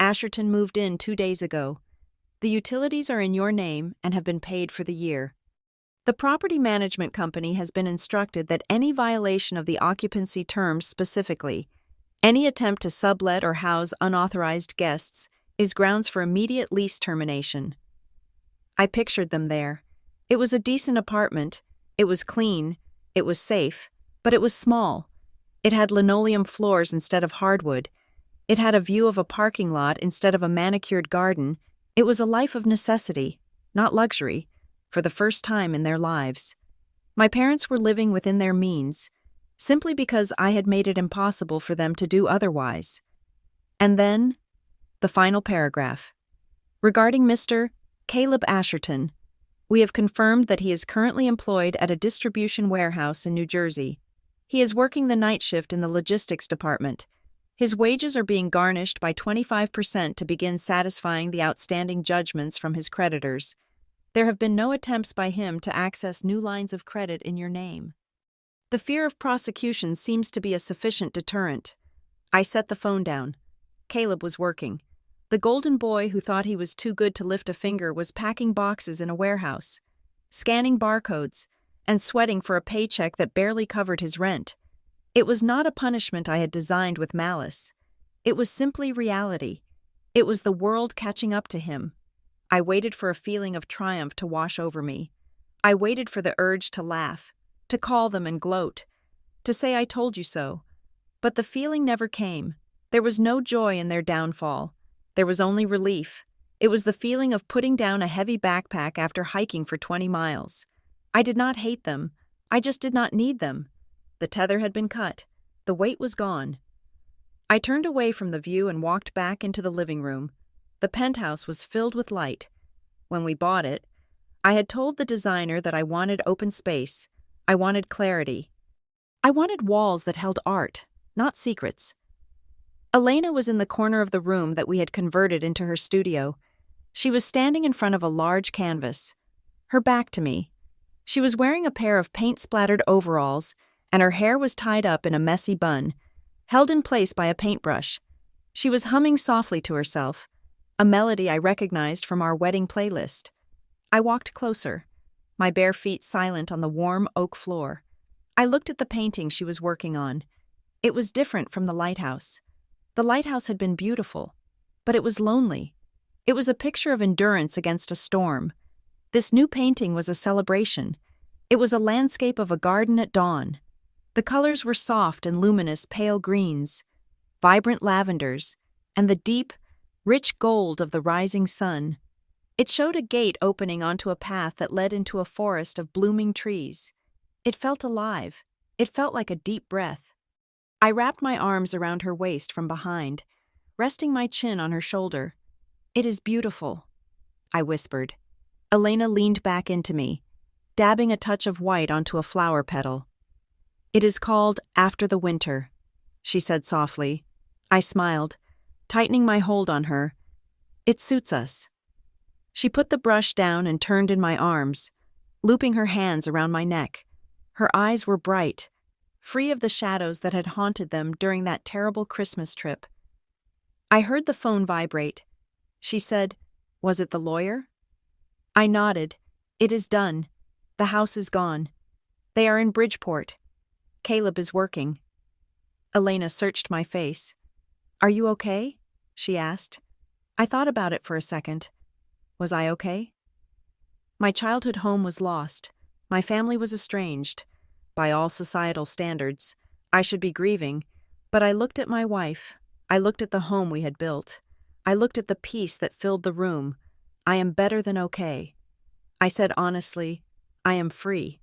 Asherton moved in 2 days ago. The utilities are in your name and have been paid for the year. The property management company has been instructed that any violation of the occupancy terms, specifically any attempt to sublet or house unauthorized guests, is grounds for immediate lease termination. I pictured them there. It was a decent apartment. It was clean. It was safe. But it was small. It had linoleum floors instead of hardwood. It had a view of a parking lot instead of a manicured garden. It was a life of necessity, not luxury, for the first time in their lives. My parents were living within their means, simply because I had made it impossible for them to do otherwise. And then, the final paragraph. Regarding Mr. Caleb Asherton, we have confirmed that he is currently employed at a distribution warehouse in New Jersey. He is working the night shift in the logistics department. His wages are being garnished by 25% to begin satisfying the outstanding judgments from his creditors. There have been no attempts by him to access new lines of credit in your name. The fear of prosecution seems to be a sufficient deterrent. I set the phone down. Caleb was working. The golden boy who thought he was too good to lift a finger was packing boxes in a warehouse, scanning barcodes, and sweating for a paycheck that barely covered his rent. It was not a punishment I had designed with malice. It was simply reality. It was the world catching up to him. I waited for a feeling of triumph to wash over me. I waited for the urge to laugh, to call them and gloat, to say I told you so. But the feeling never came. There was no joy in their downfall. There was only relief. It was the feeling of putting down a heavy backpack after hiking for 20 miles. I did not hate them. I just did not need them. The tether had been cut. The weight was gone. I turned away from the view and walked back into the living room. The penthouse was filled with light. When we bought it, I had told the designer that I wanted open space. I wanted clarity. I wanted walls that held art, not secrets. Elena was in the corner of the room that we had converted into her studio. She was standing in front of a large canvas, her back to me. She was wearing a pair of paint-splattered overalls, and her hair was tied up in a messy bun, held in place by a paintbrush. She was humming softly to herself, a melody I recognized from our wedding playlist. I walked closer, my bare feet silent on the warm oak floor. I looked at the painting she was working on. It was different from the lighthouse. The lighthouse had been beautiful, but it was lonely. It was a picture of endurance against a storm. This new painting was a celebration. It was a landscape of a garden at dawn. The colors were soft and luminous pale greens, vibrant lavenders, and the deep, rich gold of the rising sun. It showed a gate opening onto a path that led into a forest of blooming trees. It felt alive. It felt like a deep breath. I wrapped my arms around her waist from behind, resting my chin on her shoulder. "It is beautiful," I whispered. Elena leaned back into me, dabbing a touch of white onto a flower petal. "It is called After the Winter," she said softly. I smiled, tightening my hold on her. "It suits us." She put the brush down and turned in my arms, looping her hands around my neck. Her eyes were bright, free of the shadows that had haunted them during that terrible Christmas trip. I heard the phone vibrate. She said, "Was it the lawyer?" I nodded. "It is done. The house is gone. They are in Bridgeport. Caleb is working." Elena searched my face. "Are you okay?" she asked. I thought about it for a second. Was I okay? My childhood home was lost. My family was estranged. By all societal standards, I should be grieving, but I looked at my wife. I looked at the home we had built. I looked at the peace that filled the room. I am better than okay. I said honestly, I am free.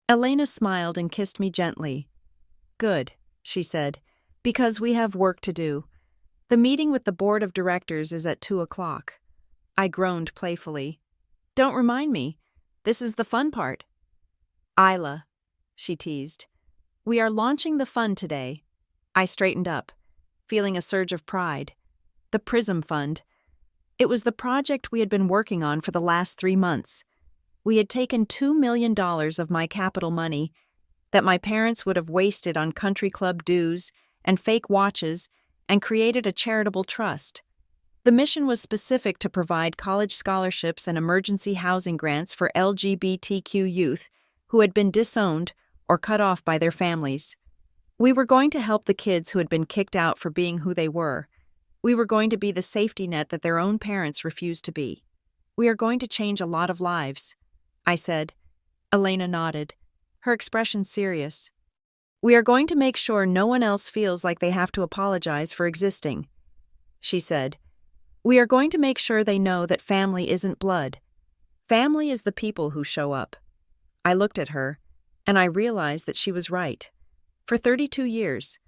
Elena smiled and kissed me gently. "Good," she said, "because we have work to do. The meeting with the board of directors is at 2:00. I groaned playfully. "Don't remind me. This is the fun part. Isla, she teased. We are launching the fund today. I straightened up, feeling a surge of pride. The Prism Fund. It was the project we had been working on for the last 3 months. We had taken $2 million of my capital money that my parents would have wasted on country club dues and fake watches and created a charitable trust. The mission was specific to provide college scholarships and emergency housing grants for LGBTQ youth who had been disowned or cut off by their families. We were going to help the kids who had been kicked out for being who they were. We were going to be the safety net that their own parents refused to be. We are going to change a lot of lives, I said. Elena nodded, her expression serious. We are going to make sure no one else feels like they have to apologize for existing, she said. We are going to make sure they know that family isn't blood. Family is the people who show up. I looked at her, and I realized that she was right. For 32 years,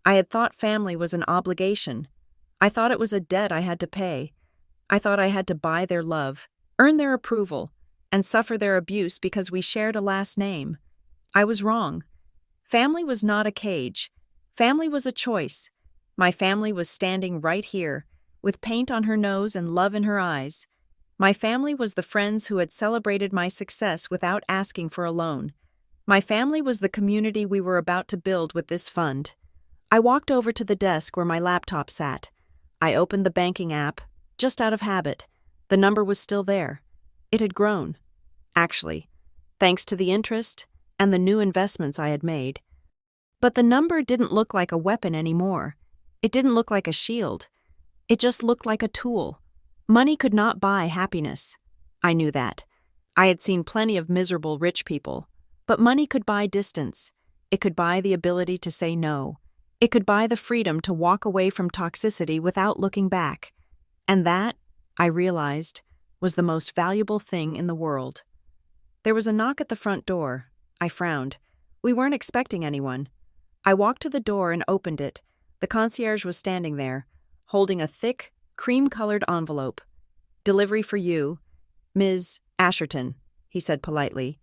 I had thought family was an obligation. I thought it was a debt I had to pay. I thought I had to buy their love, earn their approval, and suffer their abuse because we shared a last name. I was wrong. Family was not a cage. Family was a choice. My family was standing right here, with paint on her nose and love in her eyes. My family was the friends who had celebrated my success without asking for a loan. My family was the community we were about to build with this fund. I walked over to the desk where my laptop sat. I opened the banking app, just out of habit. The number was still there. It had grown. Actually, thanks to the interest and the new investments I had made. But the number didn't look like a weapon anymore. It didn't look like a shield. It just looked like a tool. Money could not buy happiness. I knew that. I had seen plenty of miserable rich people. But money could buy distance. It could buy the ability to say no. It could buy the freedom to walk away from toxicity without looking back. And that, I realized, was the most valuable thing in the world. There was a knock at the front door. I frowned. We weren't expecting anyone. I walked to the door and opened it. The concierge was standing there, holding a thick, cream-colored envelope. Delivery for you, Ms. Asherton, he said politely.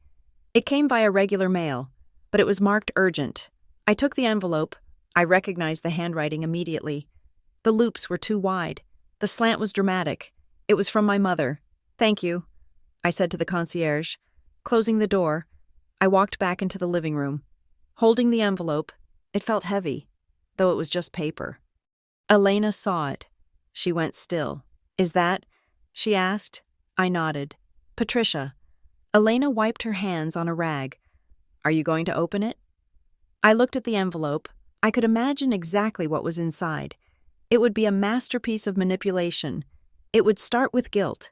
It came via regular mail, but it was marked urgent. I took the envelope. I recognized the handwriting immediately. The loops were too wide. The slant was dramatic. It was from my mother. Thank you, I said to the concierge. Closing the door, I walked back into the living room. Holding the envelope, it felt heavy, though it was just paper. Elena saw it. She went still. Is that? She asked. I nodded. Patricia. Elena wiped her hands on a rag. Are you going to open it? I looked at the envelope. I could imagine exactly what was inside. It would be a masterpiece of manipulation. It would start with guilt.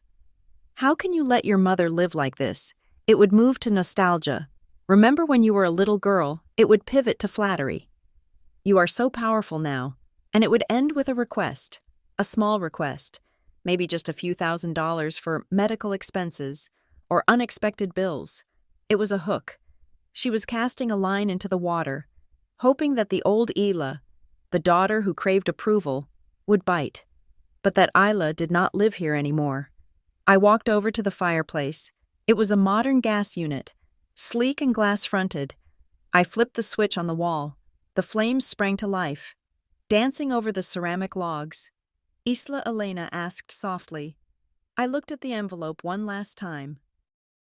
How can you let your mother live like this? It would move to nostalgia. Remember when you were a little girl? It would pivot to flattery. You are so powerful now. And it would end with a request. A small request. Maybe just a few $1,000s for medical expenses or unexpected bills. It was a hook. She was casting a line into the water, hoping that the old Isla, the daughter who craved approval, would bite. But that Isla did not live here anymore. I walked over to the fireplace. It was a modern gas unit, sleek and glass-fronted. I flipped the switch on the wall. The flames sprang to life, dancing over the ceramic logs. Isla Elena asked softly. I looked at the envelope one last time.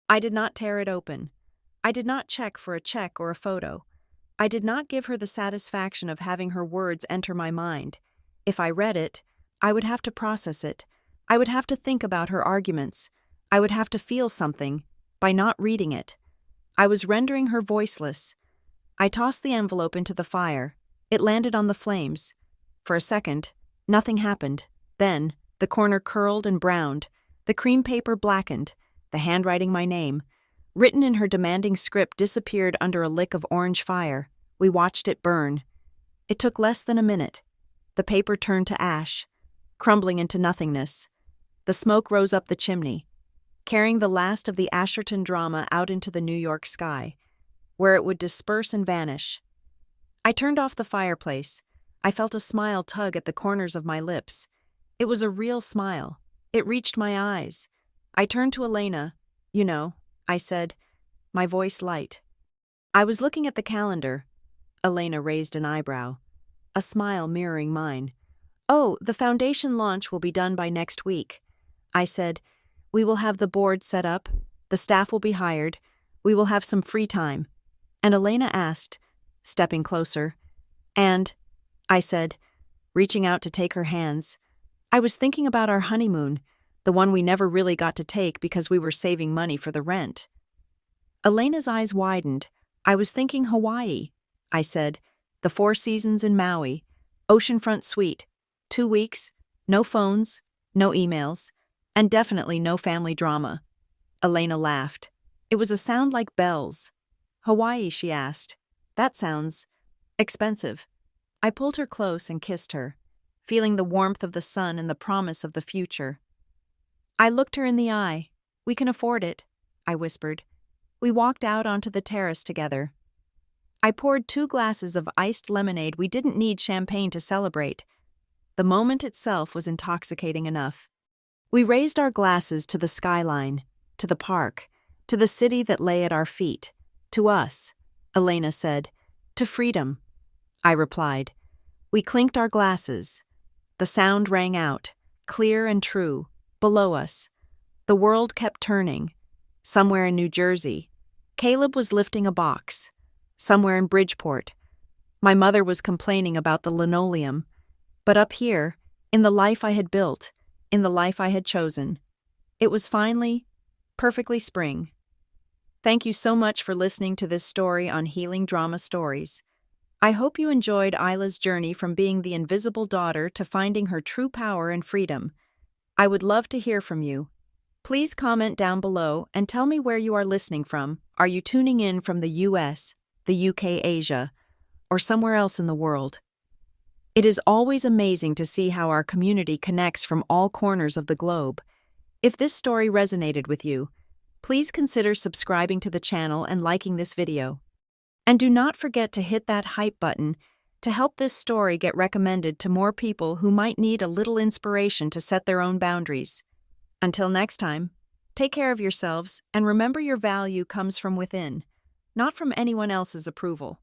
I did not tear it open. I did not check for a check or a photo. I did not give her the satisfaction of having her words enter my mind. If I read it, I would have to process it. I would have to think about her arguments. I would have to feel something by not reading it. I was rendering her voiceless. I tossed the envelope into the fire. It landed on the flames. For a second, nothing happened. Then, the corner curled and browned. The cream paper blackened. The handwriting my name, written in her demanding script, disappeared under a lick of orange fire. We watched it burn. It took less than a minute. The paper turned to ash, crumbling into nothingness. The smoke rose up the chimney, carrying the last of the Asherton drama out into the New York sky, where it would disperse and vanish. I turned off the fireplace. I felt a smile tug at the corners of my lips. It was a real smile. It reached my eyes. I turned to Elena. You know, I said, my voice light. I was looking at the calendar. Elena raised an eyebrow, a smile mirroring mine. Oh, the foundation launch will be done by next week. I said, we will have the board set up, the staff will be hired, we will have some free time. And Elena asked, stepping closer, and, I said, reaching out to take her hands, I was thinking about our honeymoon, the one we never really got to take because we were saving money for the rent. Elena's eyes widened. I was thinking Hawaii. I said, the 4 seasons in Maui, oceanfront suite, 2 weeks, no phones, no emails, and definitely no family drama. Elena laughed. It was a sound like bells. Hawaii, she asked. That sounds expensive. I pulled her close and kissed her, feeling the warmth of the sun and the promise of the future. I looked her in the eye. We can afford it, I whispered. We walked out onto the terrace together. I poured 2 glasses of iced lemonade. We didn't need champagne to celebrate. The moment itself was intoxicating enough. We raised our glasses to the skyline, to the park, to the city that lay at our feet. To us, Elena said. To freedom, I replied. We clinked our glasses. The sound rang out, clear and true, below us. The world kept turning. Somewhere in New Jersey, Caleb was lifting a box. Somewhere in Bridgeport, my mother was complaining about the linoleum. But up here, in the life I had built, in the life I had chosen, it was finally, perfectly spring. Thank you so much for listening to this story on Healing Drama Stories. I hope you enjoyed Isla's journey from being the invisible daughter to finding her true power and freedom. I would love to hear from you. Please comment down below and tell me where you are listening from. Are you tuning in from the US, the UK, Asia, or somewhere else in the world? It is always amazing to see how our community connects from all corners of the globe. If this story resonated with you, please consider subscribing to the channel and liking this video. And do not forget to hit that hype button to help this story get recommended to more people who might need a little inspiration to set their own boundaries. Until next time, take care of yourselves and remember your value comes from within, not from anyone else's approval.